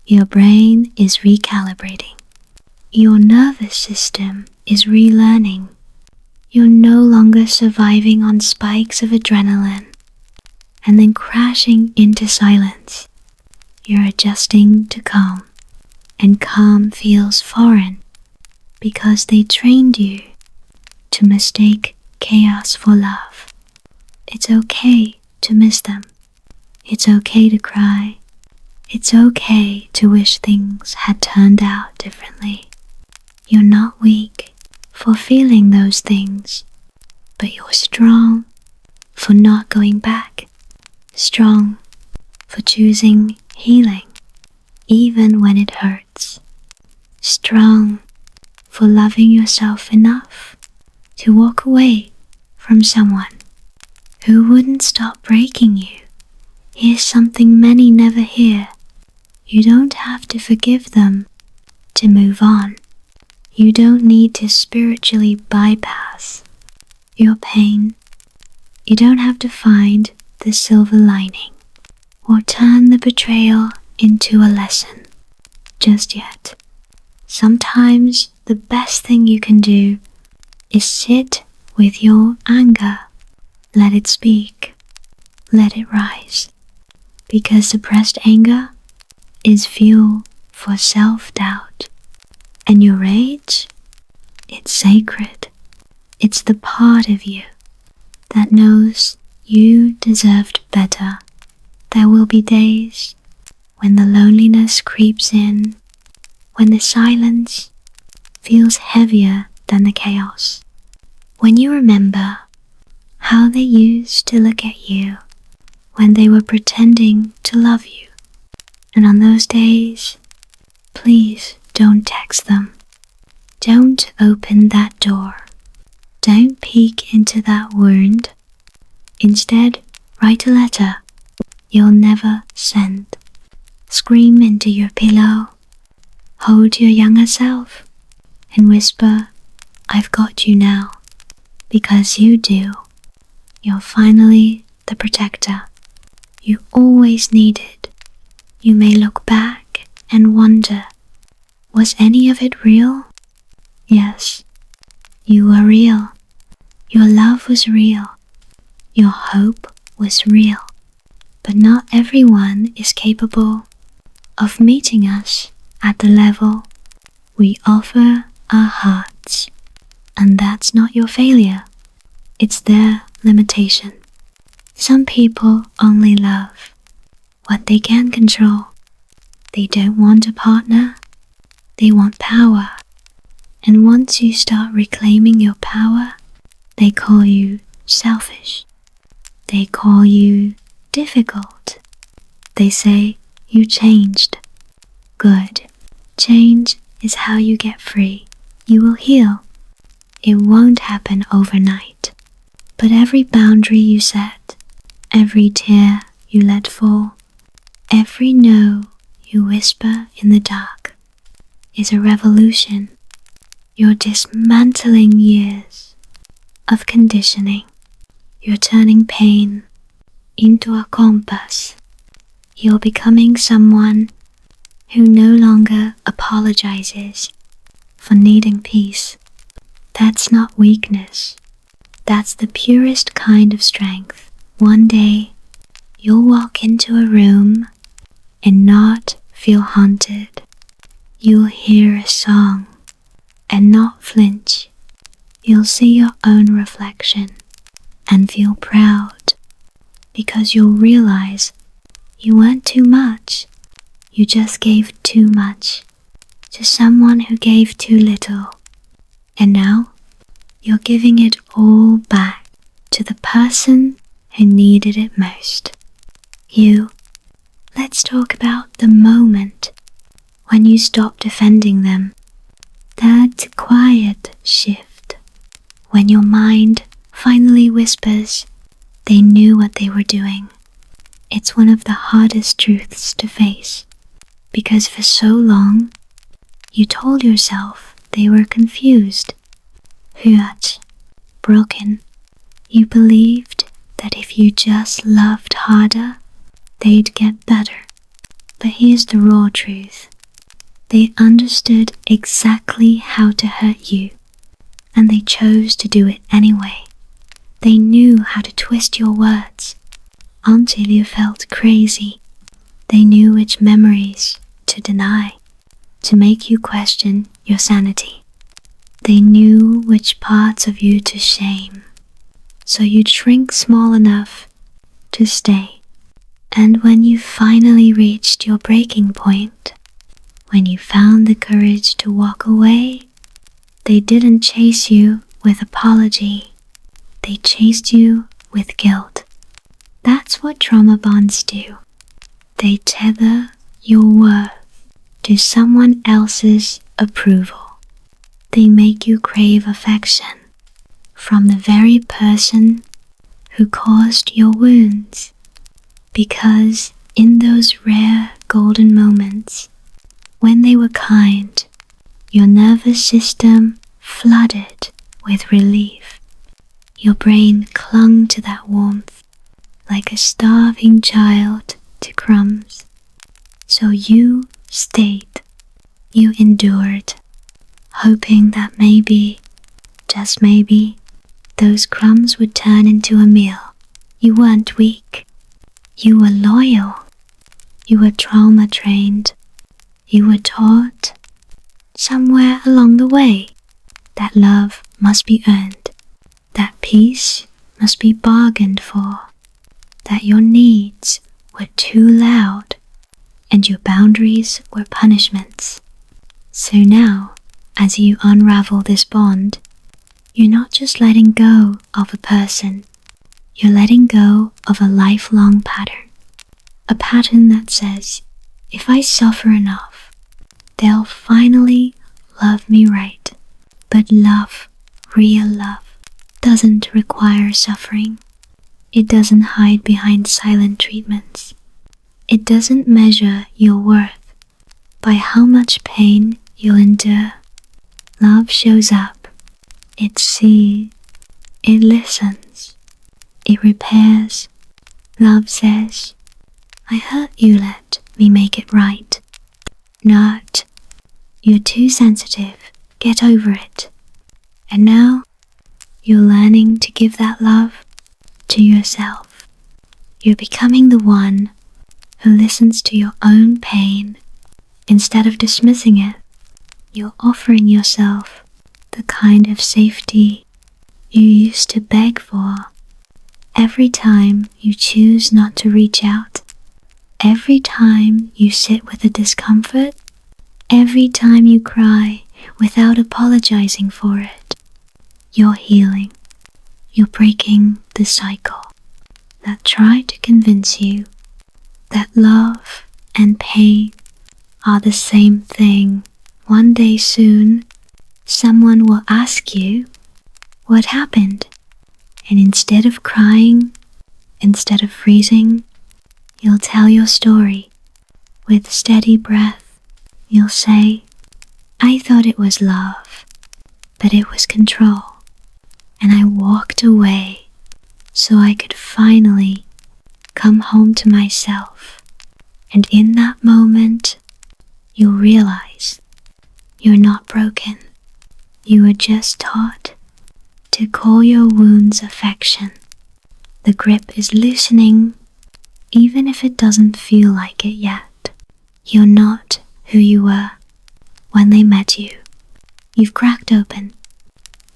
A: your brain is recalibrating. Your nervous system is relearning. You're no longer surviving on spikes of adrenaline and then crashing into silence. You're adjusting to calm, and calm feels foreign because they trained you to mistake chaos for love. It's okay to miss them. It's okay to cry. It's okay to wish things had turned out differently. You're not weak for feeling those things, but you're strong for not going back. Strong for choosing healing even when it hurts. Strong for loving yourself enough to walk away from someone who wouldn't stop breaking you. Here's something many never hear. You don't have to forgive them to move on. You don't need to spiritually bypass your pain. You don't have to find the silver lining or turn the betrayal into a lesson just yet. Sometimes the best thing you can do is sit with your anger. Let it speak. Let it rise. Because suppressed anger is fuel for self-doubt. And your rage, it's sacred. It's the part of you that knows you deserved better. There will be days when the loneliness creeps in, when the silence feels heavier than the chaos. When you remember how they used to look at you when they were pretending to love you. And on those days, please don't text them. Don't open that door. Don't peek into that wound. Instead, write a letter you'll never send. Scream into your pillow. Hold your younger self and whisper, "I've got you now." Because you do. You're finally the protector you always needed. You may look back and wonder, was any of it real? Yes, you were real. Your love was real. Your hope was real. But not everyone is capable of meeting us at the level we offer our hearts. And that's not your failure. It's their limitation. Some people only love what they can control. They don't want a partner. They want power. And once you start reclaiming your power, they call you selfish. They call you difficult. They say you changed. Good. Change is how you get free. You will heal. It won't happen overnight. But every boundary you set, every tear you let fall, every no you whisper in the dark is a revolution. You're dismantling years of conditioning. You're turning pain into a compass. You're becoming someone who no longer apologizes for needing peace. That's not weakness. That's the purest kind of strength. One day, you'll walk into a room and not feel haunted. You'll hear a song and not flinch. You'll see your own reflection and feel proud because you'll realize you weren't too much. You just gave too much to someone who gave too little. And now, you're giving it all back to the person who needed it most. Let's talk about the moment when you stop defending them. That quiet shift when your mind finally whispers they knew what they were doing. It's one of the hardest truths to face because for so long you told yourself they were confused, hurt, broken. You believed that if you just loved harder, they'd get better. But here's the raw truth. They understood exactly how to hurt you, and they chose to do it anyway. They knew how to twist your words until you felt crazy. They knew which memories to deny to make you question your sanity. They knew which parts of you to shame, so you'd shrink small enough to stay. And when you finally reached your breaking point, when you found the courage to walk away, they didn't chase you with apology. They chased you with guilt. That's what trauma bonds do. They tether your worth to someone else's approval. They make you crave affection from the very person who caused your wounds. Because in those rare golden moments, when they were kind, your nervous system flooded with relief. Your brain clung to that warmth like a starving child to crumbs. So you stayed, you endured, hoping that maybe, just maybe, those crumbs would turn into a meal. You weren't weak. You were loyal. You were trauma trained. You were taught, somewhere along the way, that love must be earned, that peace must be bargained for, that your needs were too loud and your boundaries were punishments. So now, as you unravel this bond, you're not just letting go of a person, you're letting go of a lifelong pattern. A pattern that says, if I suffer enough, they'll finally love me right. But love, real love, doesn't require suffering. It doesn't hide behind silent treatments. It doesn't measure your worth by how much pain you'll endure. Love shows up. It sees. It listens. It repairs. Love says, I hurt you, let me make it right. Not, you're too sensitive, get over it. And now, you're learning to give that love to yourself. You're becoming the one who listens to your own pain instead of dismissing it. You're offering yourself the kind of safety you used to beg for. Every time you choose not to reach out, every time you sit with the discomfort, every time you cry without apologizing for it, you're healing. You're breaking the cycle that tried to convince you that love and pain are the same thing. One day soon, someone will ask you, what happened? And instead of crying, instead of freezing, you'll tell your story. With steady breath, you'll say, I thought it was love, but it was control. And I walked away so I could finally come home to myself. And in that moment, you'll realize you're not broken. You were just taught to call your wounds affection. The grip is loosening, even if it doesn't feel like it yet. You're not who you were when they met you. You've cracked open,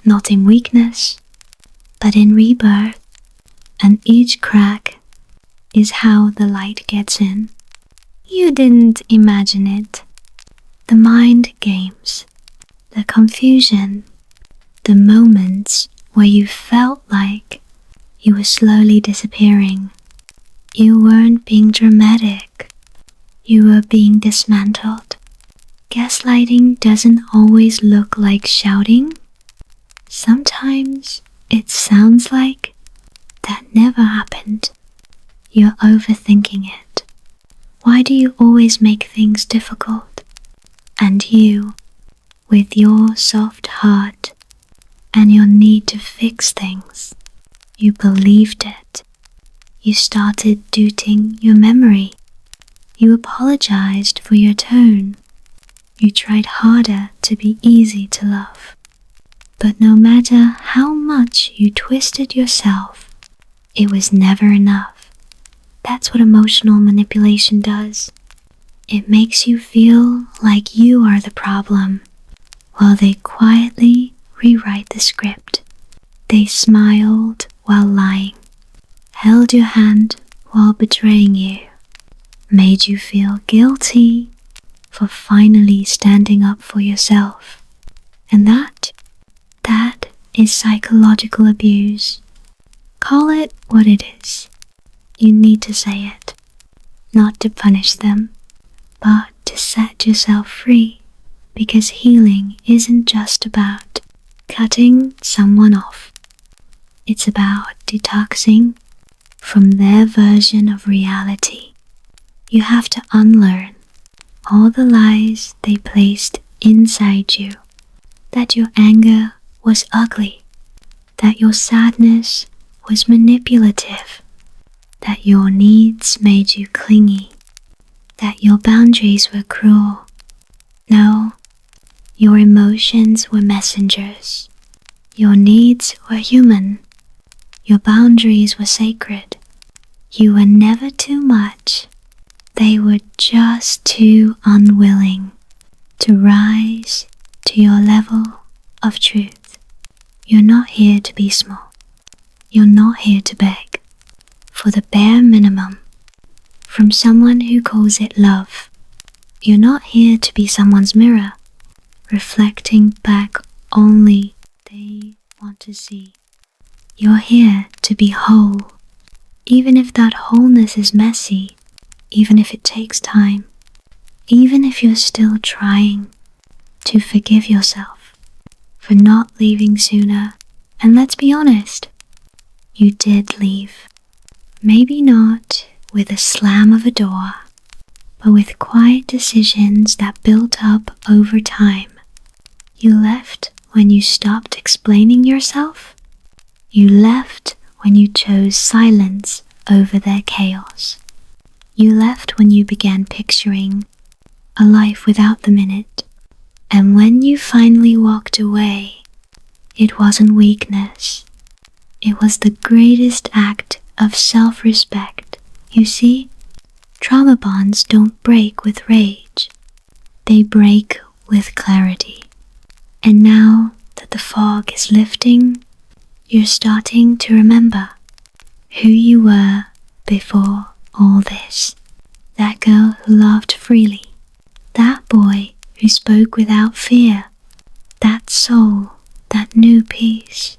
A: not in weakness, but in rebirth, and each crack is how the light gets in. You didn't imagine it. The mind games, the confusion, the moments where you felt like you were slowly disappearing. You weren't being dramatic. You were being dismantled. Gaslighting doesn't always look like shouting. Sometimes it sounds like that never happened. You're overthinking it. Why do you always make things difficult? And you, with your soft heart and your need to fix things, you believed it. You started doubting your memory. You apologized for your tone. You tried harder to be easy to love. But no matter how much you twisted yourself, it was never enough. That's what emotional manipulation does. It makes you feel like you are the problem, while they quietly rewrite the script. They smiled while lying, held your hand while betraying you, made you feel guilty for finally standing up for yourself. And that is psychological abuse. Call it what it is. You need to say it, not to punish them, but to set yourself free, because healing isn't just about cutting someone off. It's about detoxing from their version of reality. You have to unlearn all the lies they placed inside you, that your anger was ugly, that your sadness was manipulative, that your needs made you clingy, that your boundaries were cruel. No, your emotions were messengers. Your needs were human. Your boundaries were sacred. You were never too much. They were just too unwilling to rise to your level of truth. You're not here to be small. You're not here to beg for the bare minimum from someone who calls it love. You're not here to be someone's mirror, reflecting back only they want to see. You're here to be whole, even if that wholeness is messy, even if it takes time, even if you're still trying to forgive yourself for not leaving sooner. And let's be honest, you did leave. Maybe not with a slam of a door, but with quiet decisions that built up over time. You left when you stopped explaining yourself. You left when you chose silence over their chaos. You left when you began picturing a life without them in it. And when you finally walked away, it wasn't weakness. It was the greatest act of self-respect. You see, trauma bonds don't break with rage. They break with clarity. And now that the fog is lifting, you're starting to remember who you were before all this. That girl who loved freely. That boy who spoke without fear. That soul that knew peace.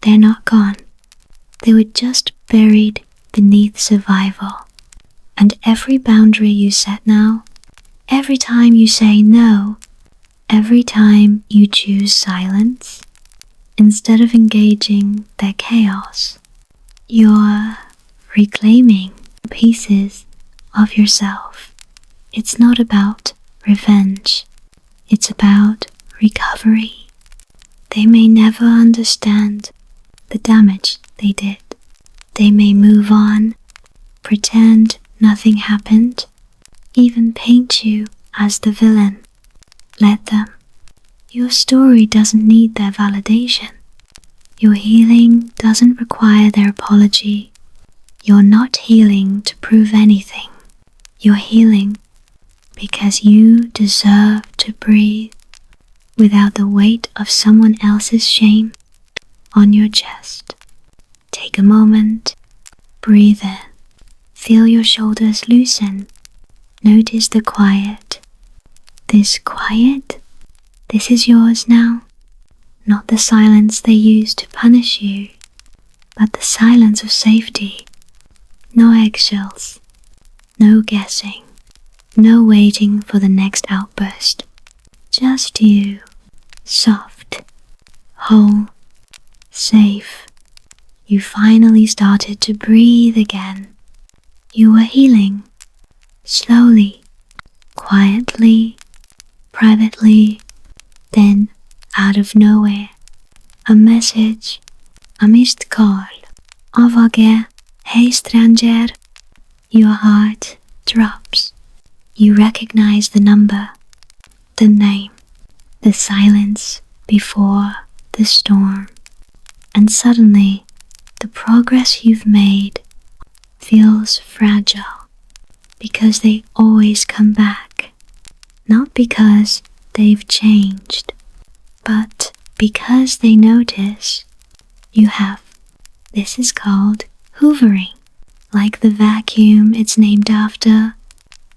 A: They're not gone. They were just buried beneath survival. And every boundary you set now, every time you say no, every time you choose silence, instead of engaging their chaos, you're reclaiming pieces of yourself. It's not about revenge. It's about recovery. They may never understand the damage they did. They may move on, pretend nothing happened, even paint you as the villain. Let them. Your story doesn't need their validation. Your healing doesn't require their apology. You're not healing to prove anything. You're healing because you deserve to breathe without the weight of someone else's shame on your chest. Take a moment, breathe in, feel your shoulders loosen. Notice the quiet. This quiet, this is yours now. Not the silence they used to punish you, but the silence of safety. No eggshells, no guessing, no waiting for the next outburst. Just you, soft, whole, safe. You finally started to breathe again. You were healing, slowly, quietly, privately, then out of nowhere, a message, a missed call. Envoyer, hey stranger. Your heart drops. You recognize the number, the name, the silence before the storm. And suddenly, the progress you've made feels fragile because they always come back. Not because they've changed, but because they notice you have. This is called hoovering. Like the vacuum it's named after,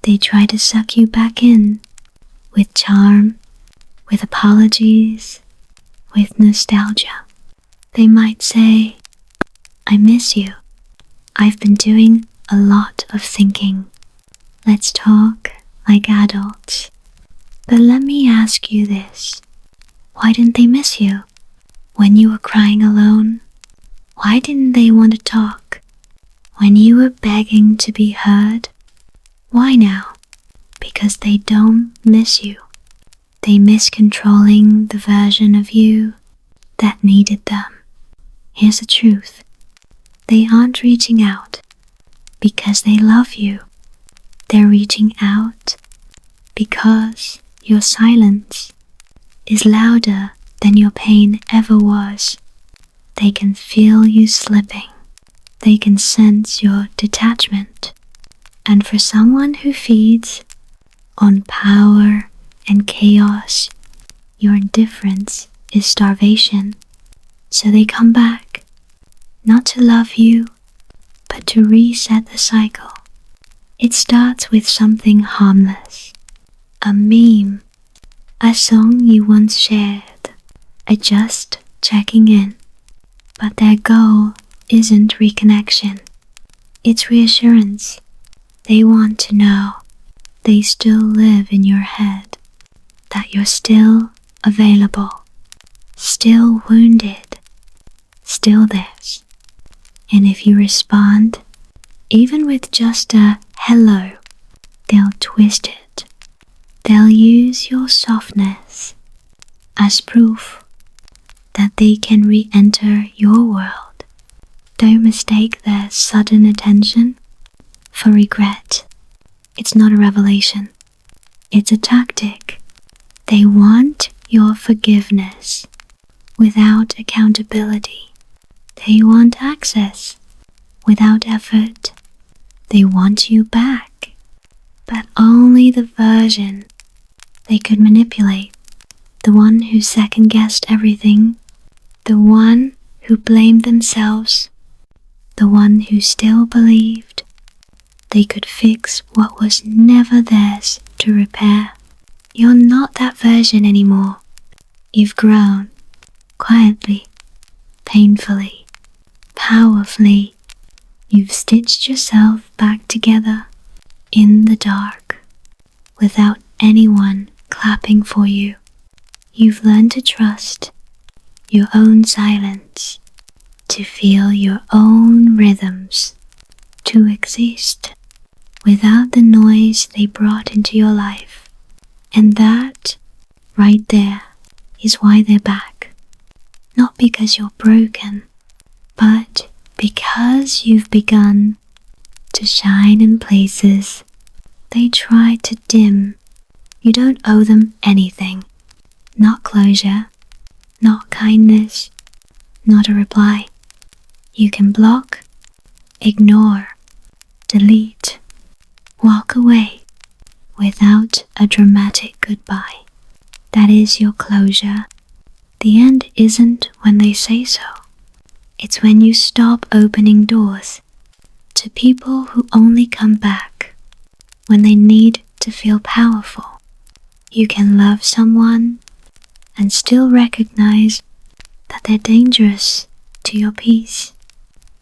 A: they try to suck you back in with charm, with apologies, with nostalgia. They might say, I miss you. I've been doing a lot of thinking. Let's talk like adults. But let me ask you this. Why didn't they miss you? When you were crying alone? Why didn't they want to talk? When you were begging to be heard? Why now? Because they don't miss you. They miss controlling the version of you that needed them. Here's the truth. They aren't reaching out because they love you. They're reaching out because your silence is louder than your pain ever was. They can feel you slipping. They can sense your detachment. And for someone who feeds on power and chaos, your indifference is starvation. So they come back, not to love you, but to reset the cycle. It starts with something harmless, a meme, a song you once shared, a just checking in. But their goal isn't reconnection, it's reassurance. They want to know they still live in your head, that you're still available, still wounded, still theirs. And if you respond, even with just a hello, they'll twist it. They'll use your softness as proof that they can re-enter your world. Don't mistake their sudden attention for regret. It's not a revelation. It's a tactic. They want your forgiveness without accountability. They want access without effort. They want you back, but only the version they could manipulate. The one who second-guessed everything. The one who blamed themselves. The one who still believed they could fix what was never theirs to repair. You're not that version anymore. You've grown, quietly, painfully, powerfully. You've stitched yourself back together in the dark, without anyone clapping for you. You've learned to trust your own silence, to feel your own rhythms, to exist without the noise they brought into your life. And that, right there, is why they're back. Not because you're broken, but because you've begun to shine in places they try to dim. You don't owe them anything. Not closure, not kindness, not a reply. You can block, ignore, delete, walk away without a dramatic goodbye. That is your closure. The end isn't when they say so. It's when you stop opening doors to people who only come back when they need to feel powerful. You can love someone and still recognize that they're dangerous to your peace.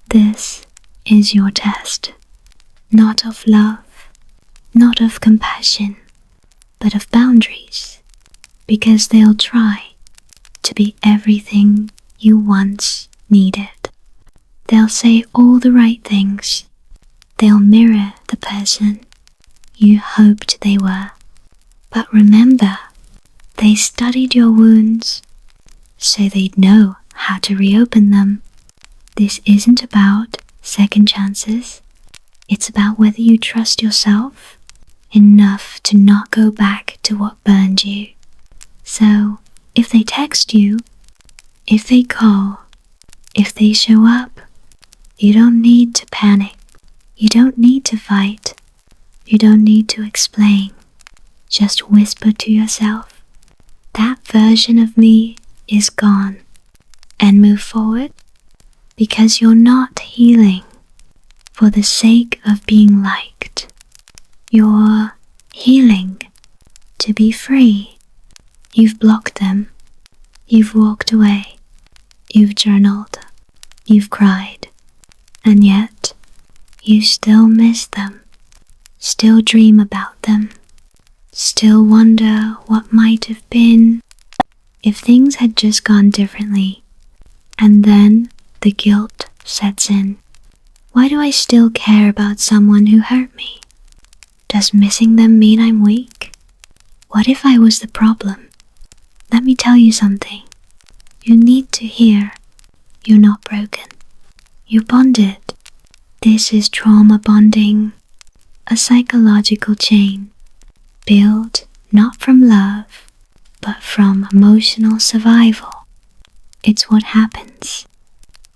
A: This is your test, not of love, not of compassion, but of boundaries, because they'll try to be everything you once needed. They'll say all the right things. They'll mirror the person you hoped they were. But remember, they studied your wounds, so they'd know how to reopen them. This isn't about second chances. It's about whether you trust yourself enough to not go back to what burned you. So, if they text you, if they call, if they show up, you don't need to panic. You don't need to fight. You don't need to explain. Just whisper to yourself, that version of me is gone, and move forward, because you're not healing for the sake of being liked. You're healing to be free. You've blocked them. You've walked away. You've journaled. You've cried. And yet, you still miss them. Still dream about them. Still wonder what might have been if things had just gone differently. And then the guilt sets in. Why do I still care about someone who hurt me? Does missing them mean I'm weak? What if I was the problem? Let me tell you something. You need to hear. You're not broken. You're bonded. This is trauma bonding, a psychological chain built not from love, but from emotional survival. It's what happens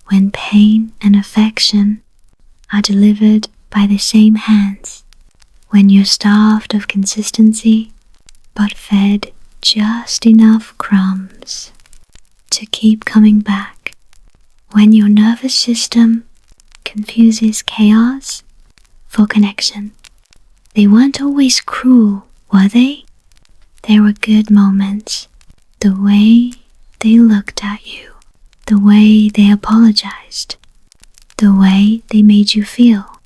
A: when pain and affection are delivered by the same hands, when you're starved of consistency, but fed just enough crumbs to keep coming back, when your nervous system confuses chaos for connection. They weren't always cruel, were they? There were good moments. The way they looked at you, the way they apologized, the way they made you feel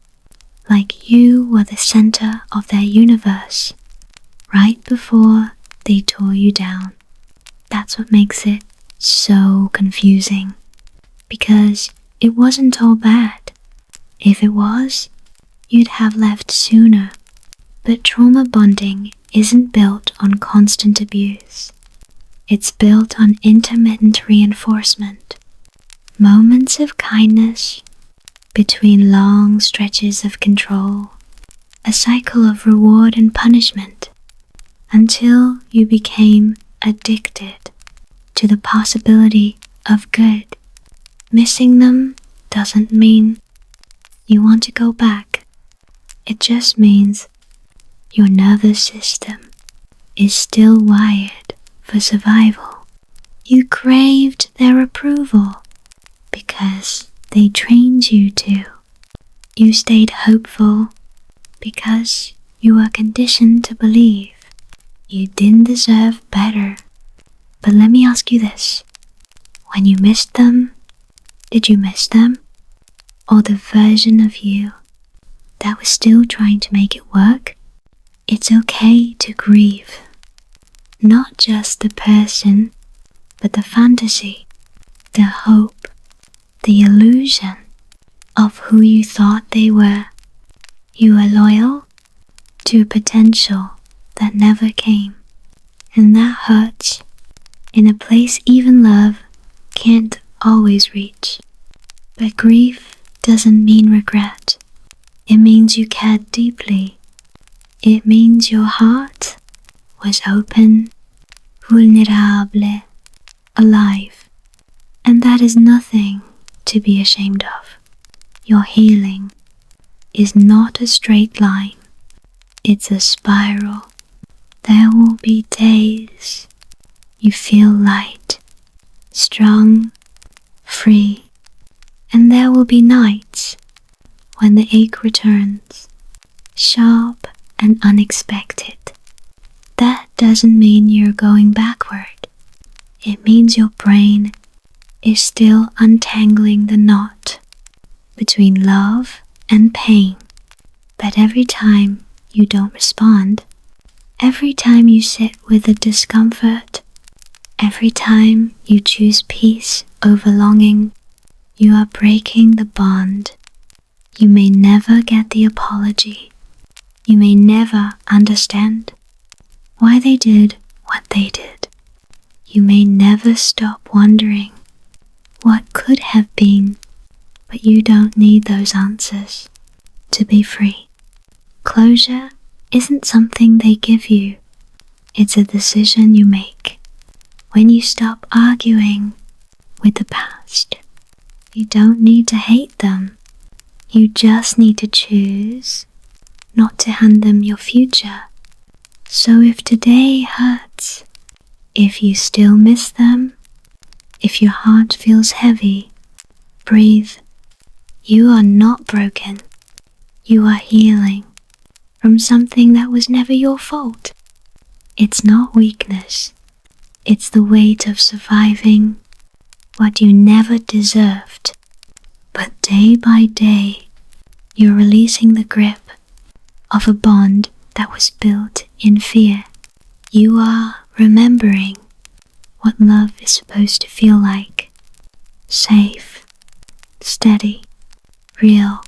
A: like you were the center of their universe right before they tore you down. That's what makes it so confusing, because it wasn't all bad. If it was, you'd have left sooner. But trauma bonding isn't built on constant abuse. It's built on intermittent reinforcement. Moments of kindness between long stretches of control. A cycle of reward and punishment until you became addicted to the possibility of good. Missing them doesn't mean you want to go back. It just means your nervous system is still wired for survival. You craved their approval because they trained you to. You stayed hopeful because you were conditioned to believe you didn't deserve better. But let me ask you this. When you missed them, did you miss them? Or the version of you that was still trying to make it work? It's okay to grieve. Not just the person, but the fantasy, the hope, the illusion of who you thought they were. You were loyal to a potential that never came. And that hurts in a place even love can't always reach. But grief doesn't mean regret. It means you cared deeply. It means your heart was open, vulnerable, alive, and that is nothing to be ashamed of. Your healing is not a straight line, it's a spiral. There will be days you feel light, strong, free, and there will be nights when the ache returns, sharp and unexpected. That doesn't mean you're going backward. It means your brain is still untangling the knot between love and pain. But every time you don't respond, every time you sit with the discomfort, every time you choose peace over longing, you are breaking the bond. You may never get the apology. You may never understand why they did what they did. You may never stop wondering what could have been, but you don't need those answers to be free. Closure isn't something they give you. It's a decision you make. When you stop arguing with the past, you don't need to hate them. You just need to choose not to hand them your future. So if today hurts, if you still miss them, if your heart feels heavy, breathe. You are not broken. You are healing from something that was never your fault. It's not weakness. It's the weight of surviving what you never deserved. But day by day, you're releasing the grip of a bond that was built in fear. You are remembering what love is supposed to feel like. Safe, steady, real.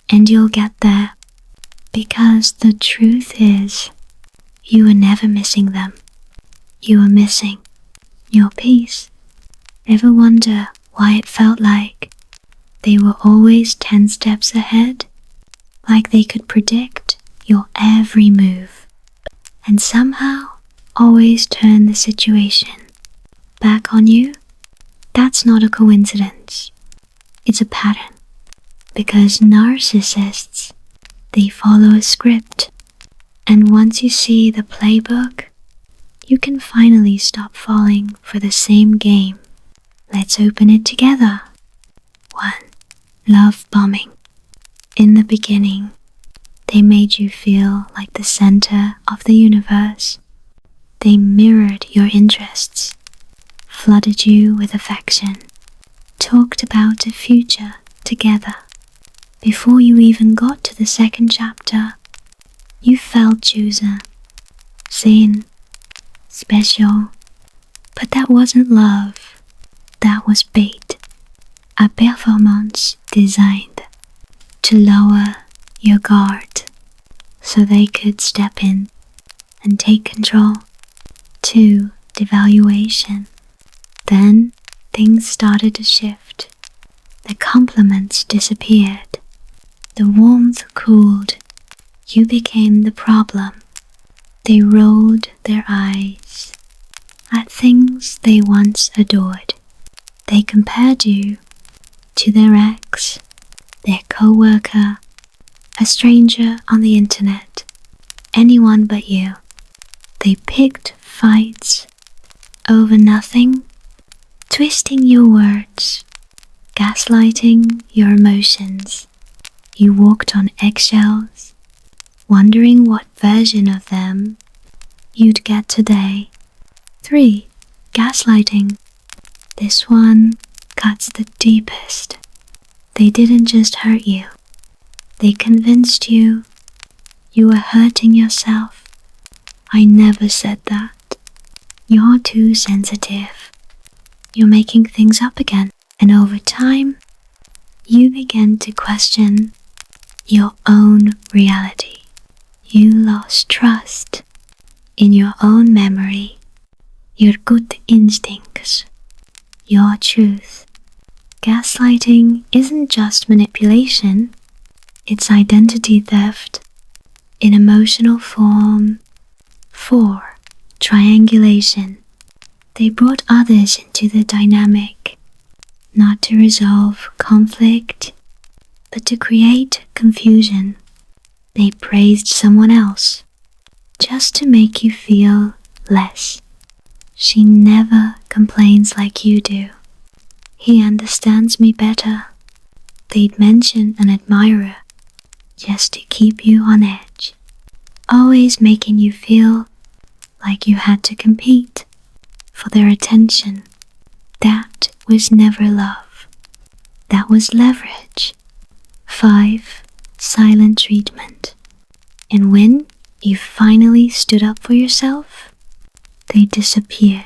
A: And you'll get there. Because the truth is, you are never missing them. You are missing your peace. Ever wonder why it felt like they were always 10 steps ahead? Like they could predict your every move, and somehow always turn the situation back on you? That's not a coincidence. It's a pattern. Because narcissists, they follow a script. And once you see the playbook, you can finally stop falling for the same game. Let's open it together. 1. Love bombing. In the beginning, they made you feel like the center of the universe. They mirrored your interests, flooded you with affection, talked about a future together. Before you even got to the second chapter, you felt chosen, seen, special. But that wasn't love, that was bait. A performance designed to lower your guard so they could step in and take control. 2. Devaluation. Then things started to shift. The compliments disappeared. The warmth cooled. You became the problem. They rolled their eyes at things they once adored. They compared you to their ex, their co-worker, a stranger on the internet, anyone but you. They picked fights over nothing, twisting your words, gaslighting your emotions. You walked on eggshells, wondering what version of them you'd get today. 3. Gaslighting. This one cuts the deepest. They didn't just hurt you. They convinced you you were hurting yourself. I never said that. You're too sensitive. You're making things up again. And over time, you begin to question your own reality. You lost trust in your own memory, your good instincts, your truth. Gaslighting isn't just manipulation, it's identity theft. In emotional form. 4. Triangulation. They brought others into the dynamic, not to resolve conflict, but to create confusion. They praised someone else, just to make you feel less. She never complains like you do. He understands me better. They'd mention an admirer, just to keep you on edge, always making you feel like you had to compete for their attention. That was never love. That was leverage. 5. Silent treatment. And when you finally stood up for yourself, they disappeared.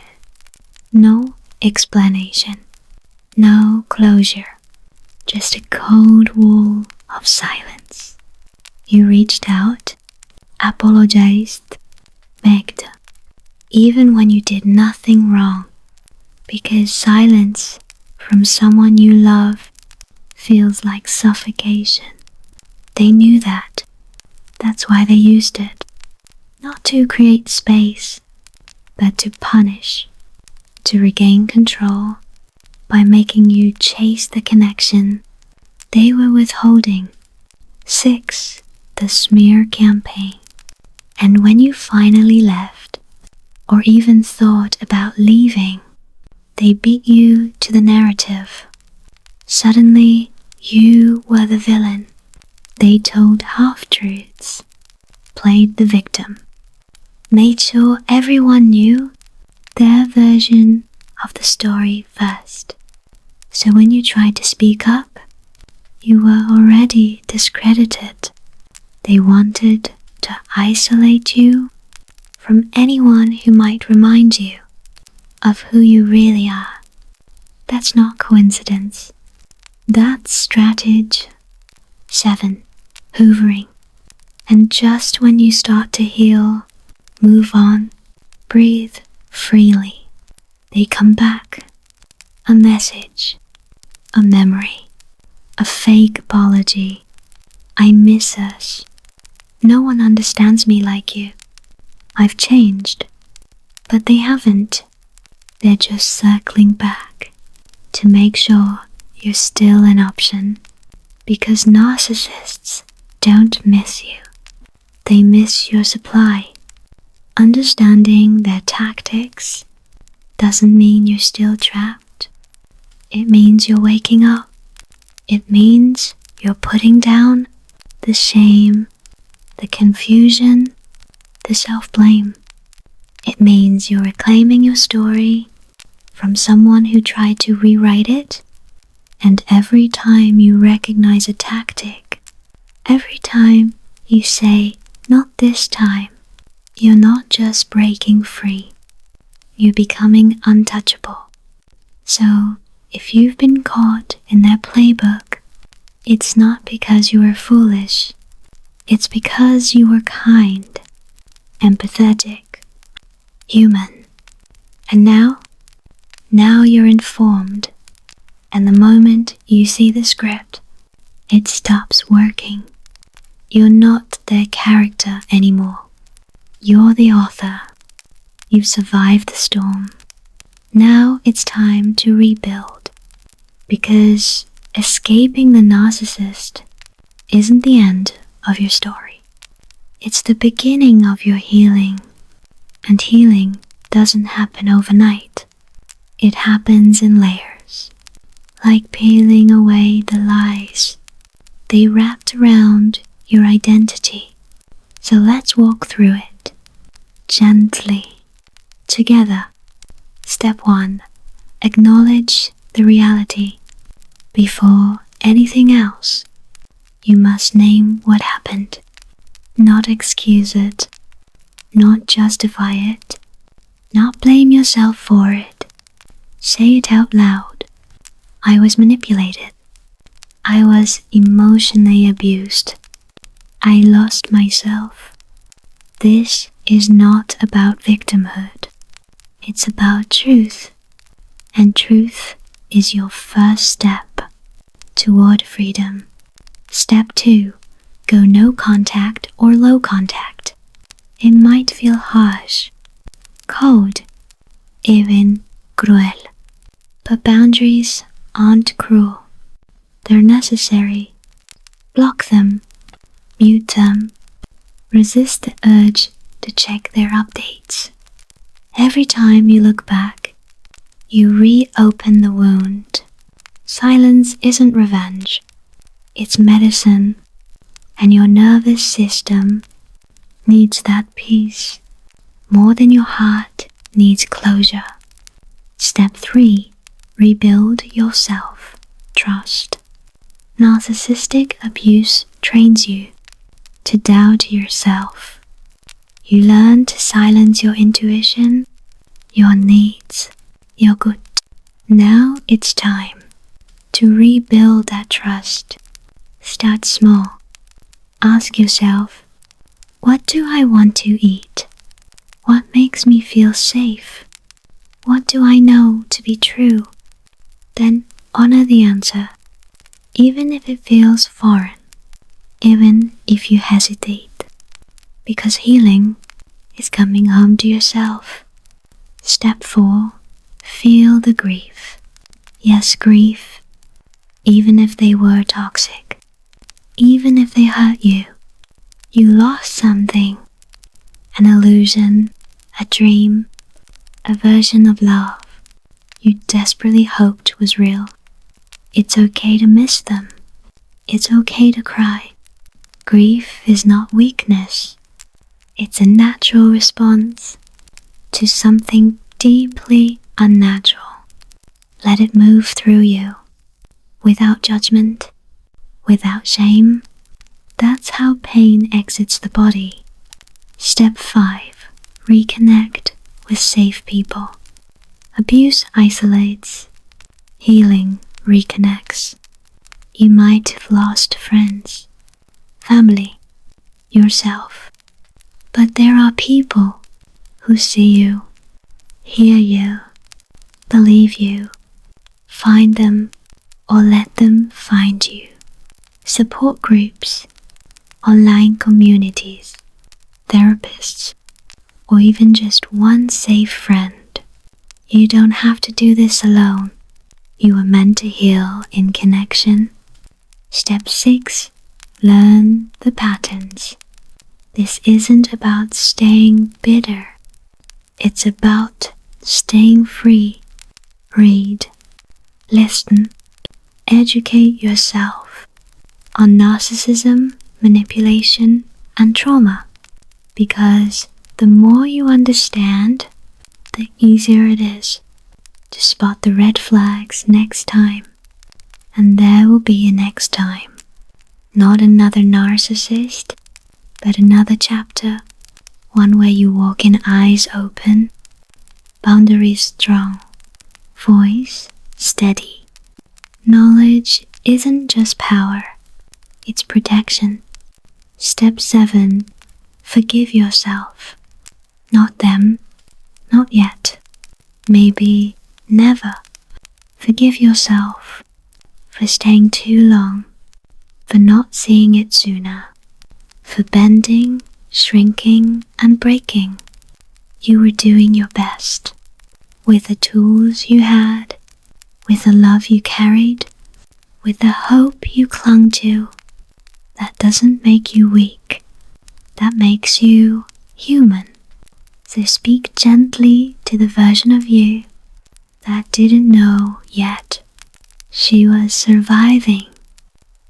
A: No explanation. No closure. Just a cold wall of silence. You reached out, apologized, begged, even when you did nothing wrong, because silence from someone you love feels like suffocation. They knew that. That's why they used it. Not to create space, but to punish, to regain control by making you chase the connection they were withholding. 6. The smear campaign. And when you finally left, or even thought about leaving, they beat you to the narrative. Suddenly, you were the villain. They told half-truths, played the victim, made sure everyone knew their version of the story first. So when you tried to speak up, you were already discredited. They wanted to isolate you from anyone who might remind you of who you really are. That's not coincidence. That's strategy. 7. Hoovering. And just when you start to heal, move on, breathe freely, they come back. A message, a memory, a fake apology. I miss us. No one understands me like you. I've changed. But they haven't. They're just circling back to make sure you're still an option. Because narcissists don't miss you. They miss your supply. Understanding their tactics doesn't mean you're still trapped. It means you're waking up. It means you're putting down the shame, the confusion, the self-blame. It means you're reclaiming your story from someone who tried to rewrite it. And every time you recognize a tactic, every time you say, not this time, you're not just breaking free, you're becoming untouchable. So, if you've been caught in their playbook, it's not because you were foolish, it's because you were kind, empathetic, human. And now you're informed. And the moment you see the script, it stops working. You're not their character anymore. You're the author. You've survived the storm. Now it's time to rebuild. Because escaping the narcissist isn't the end of your story. It's the beginning of your healing. And healing doesn't happen overnight. It happens in layers. Like peeling away the lies they wrapped around your identity. So let's walk through it, gently, together. Step 1. Acknowledge the reality. Before anything else, you must name what happened. Not excuse it, not justify it, not blame yourself for it. Say it out loud. I was manipulated. I was emotionally abused. I lost myself. This is not about victimhood. It's about truth. And truth is your first step toward freedom. Step 2. Go no contact or low contact. It might feel harsh, cold, even cruel. But boundaries aren't cruel. They're necessary. Block them, mute them, resist the urge to check their updates. Every time you look back, you reopen the wound. Silence isn't revenge. It's medicine, and your nervous system needs that peace more than your heart needs closure. Step 3. Rebuild your self-trust. Narcissistic abuse trains you to doubt yourself. You learn to silence your intuition, your needs, your good. Now it's time to rebuild that trust. Start small. Ask yourself, what do I want to eat? What makes me feel safe? What do I know to be true? Then honor the answer, even if it feels foreign, even if you hesitate, because healing is coming home to yourself. Step 4. Feel the grief. Yes, grief, even if they were toxic, even if they hurt you. You lost something, an illusion, a dream, a version of love you desperately hoped was real. It's okay to miss them. It's okay to cry. Grief is not weakness. It's a natural response to something deeply unnatural. Let it move through you, without judgment, without shame. That's how pain exits the body. Step 5. Reconnect with safe people. Abuse isolates. Healing reconnects. You might have lost friends, family, yourself. But there are people who see you, hear you, believe you. Find them or let them find you. Support groups, online communities, therapists, or even just one safe friend. You don't have to do this alone. You are meant to heal in connection. Step 6. Learn the patterns. This isn't about staying bitter. It's about staying free. Read, listen, educate yourself on narcissism, manipulation, and trauma. Because the more you understand, the easier it is to spot the red flags next time. And there will be a next time. Not another narcissist, but another chapter. One where you walk in eyes open, boundaries strong, voice steady. Knowledge isn't just power, it's protection. Step 7. Forgive yourself. Not them, not yet, maybe never. Forgive yourself for staying too long, for not seeing it sooner, for bending, shrinking, and breaking. You were doing your best, with the tools you had, with the love you carried, with the hope you clung to. That doesn't make you weak, that makes you human. So speak gently to the version of you that didn't know yet. She was surviving.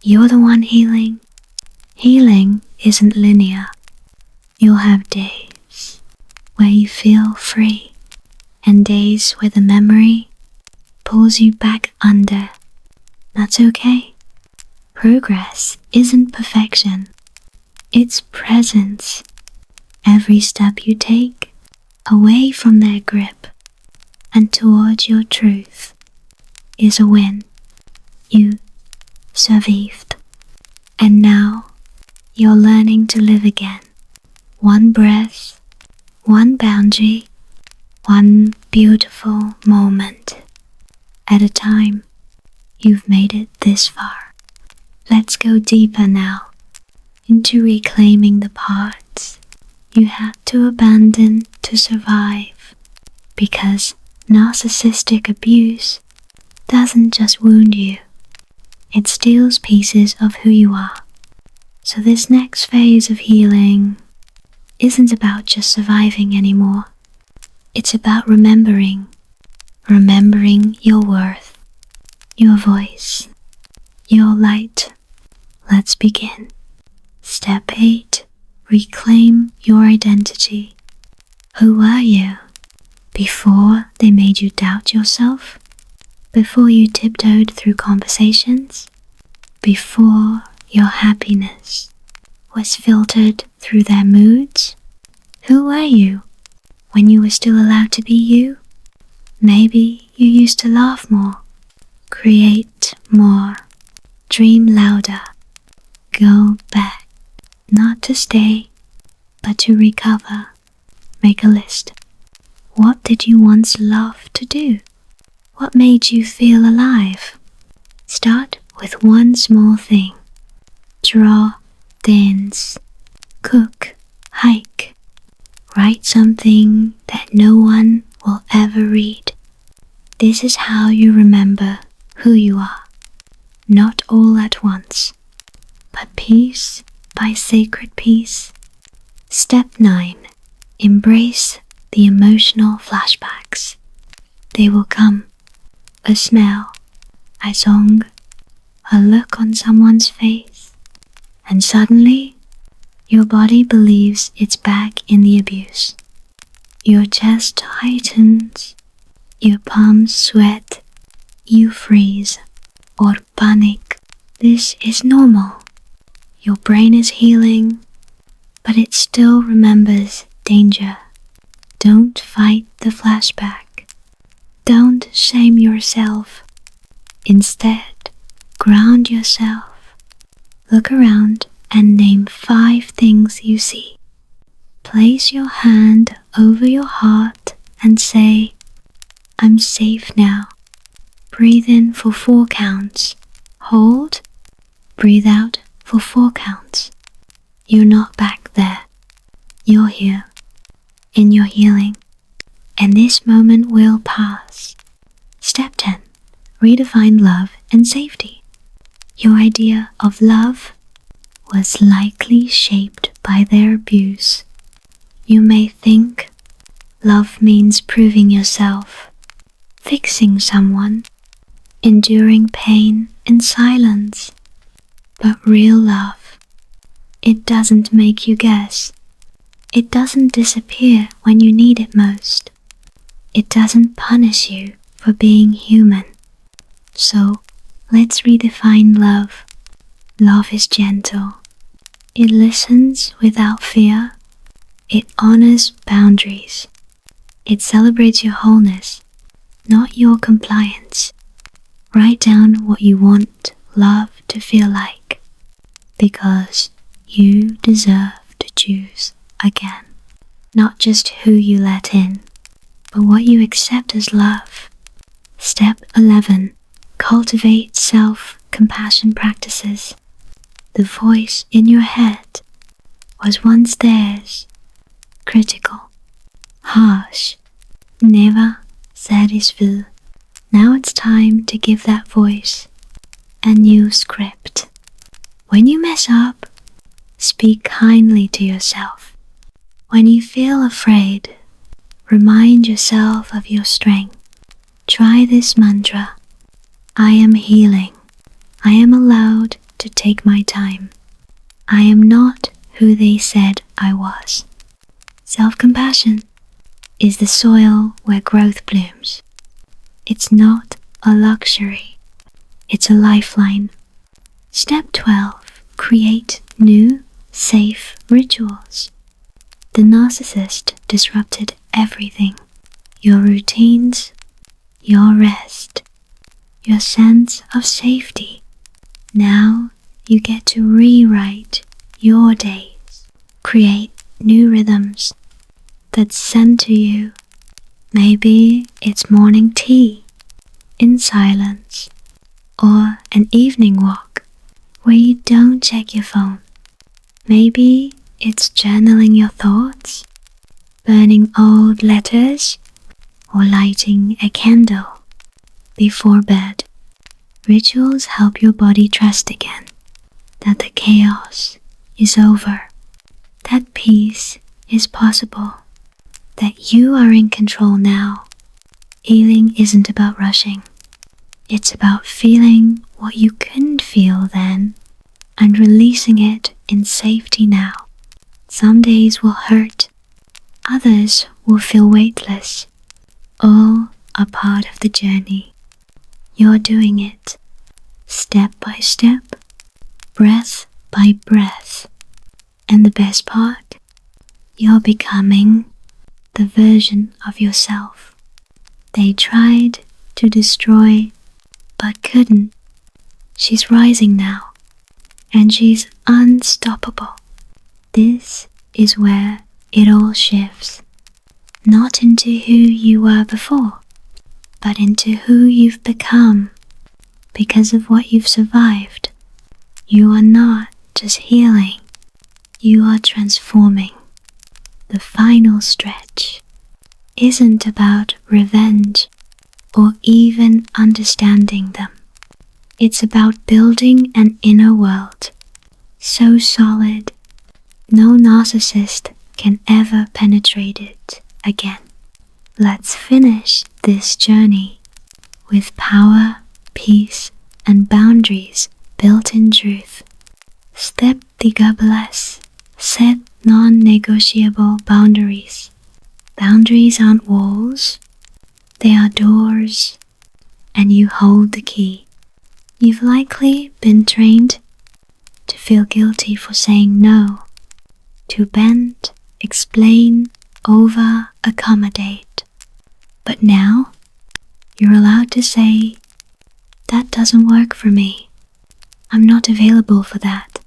A: You're the one healing. Healing isn't linear. You'll have days where you feel free, and days where the memory pulls you back under. That's okay. Progress isn't perfection. It's presence. Every step you take away from their grip and towards your truth is a win. You survived. And now you're learning to live again. One breath, one boundary, one beautiful moment at a time. You've made it this far. Let's go deeper now. into reclaiming the parts you had to abandon to survive, because narcissistic abuse doesn't just wound you, it steals pieces of who you are. So this next phase of healing isn't about just surviving anymore. It's about remembering your worth, your voice, your light. Let's begin. Step 8. Reclaim your identity. Who were you before they made you doubt yourself? Before you tiptoed through conversations? Before your happiness was filtered through their moods? Who were you when you were still allowed to be you? Maybe you used to laugh more, create more, dream louder. Go back, not to stay, but to recover. Make a list. What did you once love to do? What made you feel alive? Start with one small thing. Draw, dance, cook, hike. Write something that no one will ever read. This is how you remember who you are. Not all at once, but piece by sacred piece. Step 9. Embrace the emotional flashbacks. They will come. A smell, a song, a look on someone's face, and suddenly your body believes it's back in the abuse. Your chest tightens, your palms sweat, you freeze or panic. This is normal. Your brain is healing, but it still remembers danger. Don't fight the flashback. Don't shame yourself. Instead, ground yourself. Look around and name 5 things you see. Place your hand over your heart and say, I'm safe now. Breathe in for 4 counts. Hold. Breathe out for 4 counts. You're not back there. You're here. In your healing. And this moment will pass. Step 10. Redefine love and safety. Your idea of love was likely shaped by their abuse. You may think love means proving yourself, fixing someone, enduring pain in silence. But real love, it doesn't make you guess. It doesn't disappear when you need it most. It doesn't punish you for being human. So, let's redefine love. Love is gentle. It listens without fear. It honors boundaries. It celebrates your wholeness, not your compliance. Write down what you want love to feel like, because you deserve to choose again. Not just who you let in, but what you accept as love. Step 11. Cultivate self-compassion practices. The voice in your head was once theirs, critical, harsh, never satisfied. Now it's time to give that voice a new script. When you mess up, speak kindly to yourself. When you feel afraid, remind yourself of your strength. Try this mantra. I am healing. I am allowed to take my time. I am not who they said I was. Self-compassion is the soil where growth blooms. It's not a luxury. It's a lifeline. Step 12. Create new, safe rituals. The narcissist disrupted everything. Your routines, your rest, your sense of safety. Now you get to rewrite your days. Create new rhythms that center you. Maybe it's morning tea in silence, or an evening walk where you don't check your phone. Maybe it's journaling your thoughts, burning old letters, or lighting a candle before bed. Rituals help your body trust again that the chaos is over, that peace is possible, that you are in control now. Healing isn't about rushing. It's about feeling what you couldn't feel then and releasing it in safety now. Some days will hurt, others will feel weightless. All are part of the journey. You're doing it, step by step, breath by breath. And the best part, you're becoming the version of yourself they tried to destroy but couldn't. She's rising now, and she's unstoppable. This is where it all shifts, not into who you were before, but into who you've become because of what you've survived. You are not just healing, you are transforming. The final stretch isn't about revenge or even understanding them. It's about building an inner world so solid, no narcissist can ever penetrate it again. Let's finish this journey with power, peace, and boundaries built in truth. Step 13. Set non-negotiable boundaries. Boundaries aren't walls, they are doors, and you hold the key. You've likely been trained to feel guilty for saying no, to bend, explain, over-accommodate. But now, you're allowed to say, that doesn't work for me. I'm not available for that.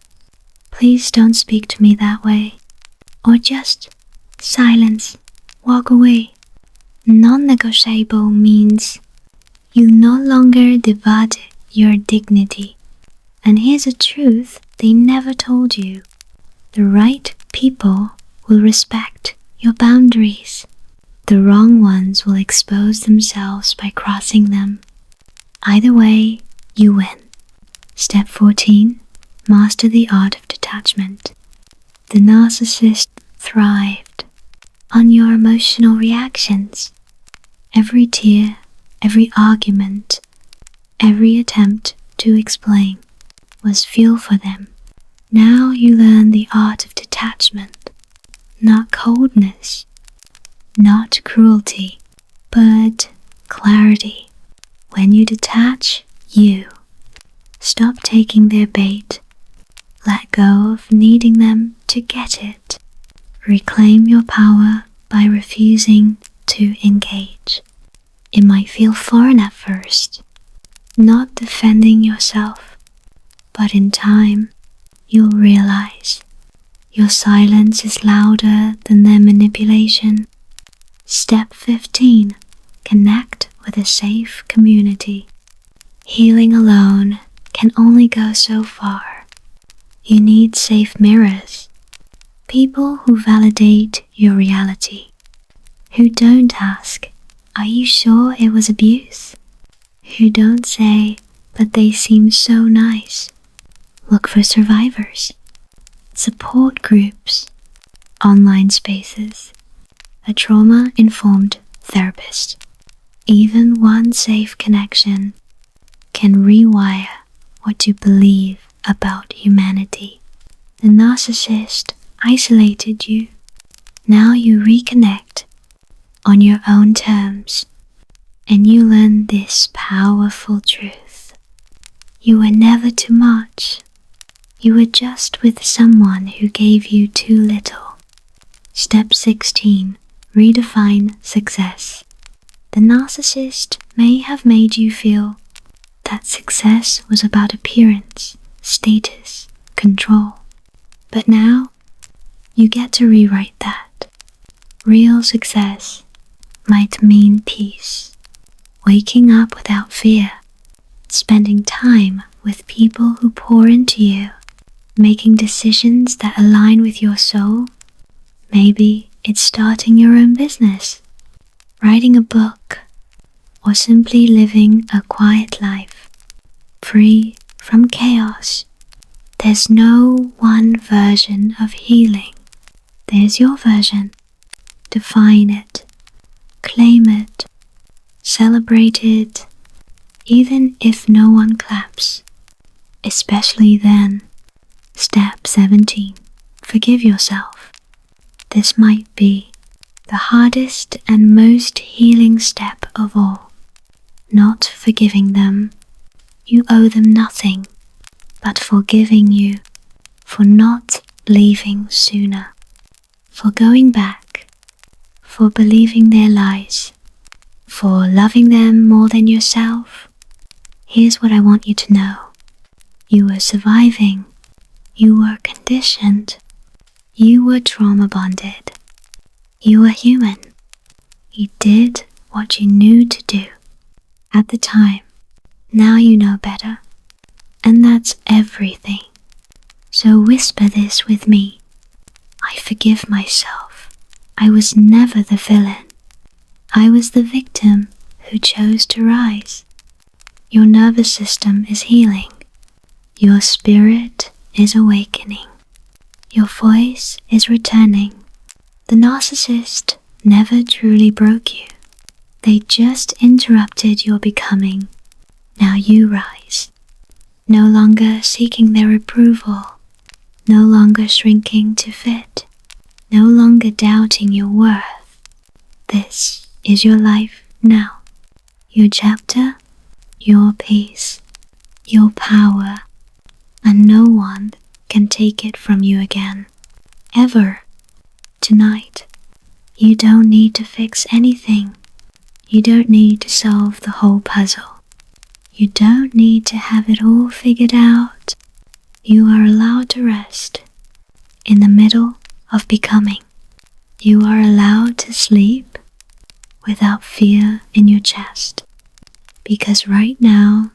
A: Please don't speak to me that way. Or just silence, walk away. Non-negotiable means you no longer divide your dignity. And here's a truth they never told you. The right people will respect your boundaries. The wrong ones will expose themselves by crossing them. Either way, you win. Step 14. Master the art of detachment. The narcissist thrived on your emotional reactions. Every tear, every argument, every attempt to explain was fuel for them. Now you learn the art of detachment, not coldness, not cruelty, but clarity. When you detach, you stop taking their bait. Let go of needing them to get it. Reclaim your power by refusing to engage. It might feel foreign at first, not defending yourself, but in time, you'll realize your silence is louder than their manipulation. Step 15. Connect with a safe community. Healing alone can only go so far. You need safe mirrors. People who validate your reality. Who don't ask, are you sure it was abuse? Who don't say, but they seem so nice. Look for survivors. Support groups. Online spaces. A trauma-informed therapist. Even one safe connection can rewire what you believe about humanity. The narcissist isolated you. Now you reconnect on your own terms, and you learn this powerful truth. You were never too much. You were just with someone who gave you too little. Step 16. Redefine success. The narcissist may have made you feel that success was about appearance, status, control. But now, you get to rewrite that. Real success might mean peace, waking up without fear, spending time with people who pour into you, making decisions that align with your soul. Maybe it's starting your own business, writing a book, or simply living a quiet life, free from chaos. There's no one version of healing. There's your version. Define it, claim it, celebrate it, even if no one claps. Especially then. Step 17. Forgive yourself. This might be the hardest and most healing step of all. Not forgiving them. You owe them nothing, but forgiving you for not leaving sooner, for going back, for believing their lies, for loving them more than yourself. Here's what I want you to know. You were surviving. You were conditioned. You were trauma bonded. You were human. You did what you knew to do at the time. Now you know better. And that's everything. So whisper this with me. I forgive myself. I was never the villain. I was the victim who chose to rise. Your nervous system is healing. Your spirit is awakening. Your voice is returning. The narcissist never truly broke you. They just interrupted your becoming. Now you rise. No longer seeking their approval. No longer shrinking to fit. No longer doubting your worth. This is your life now. Your chapter, your peace, your power. And no one can take it from you again. Ever. Tonight, you don't need to fix anything. You don't need to solve the whole puzzle. You don't need to have it all figured out. You are allowed to rest in the middle of becoming. You are allowed to sleep without fear in your chest. Because right now,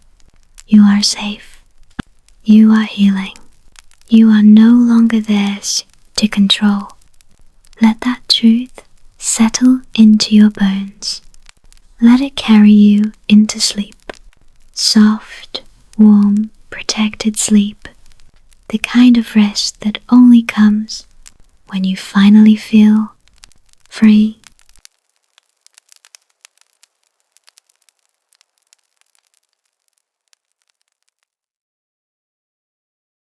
A: you are safe. You are healing. You are no longer theirs to control. Let that truth settle into your bones. Let it carry you into sleep. Soft, warm, protected sleep. The kind of rest that only comes when you finally feel free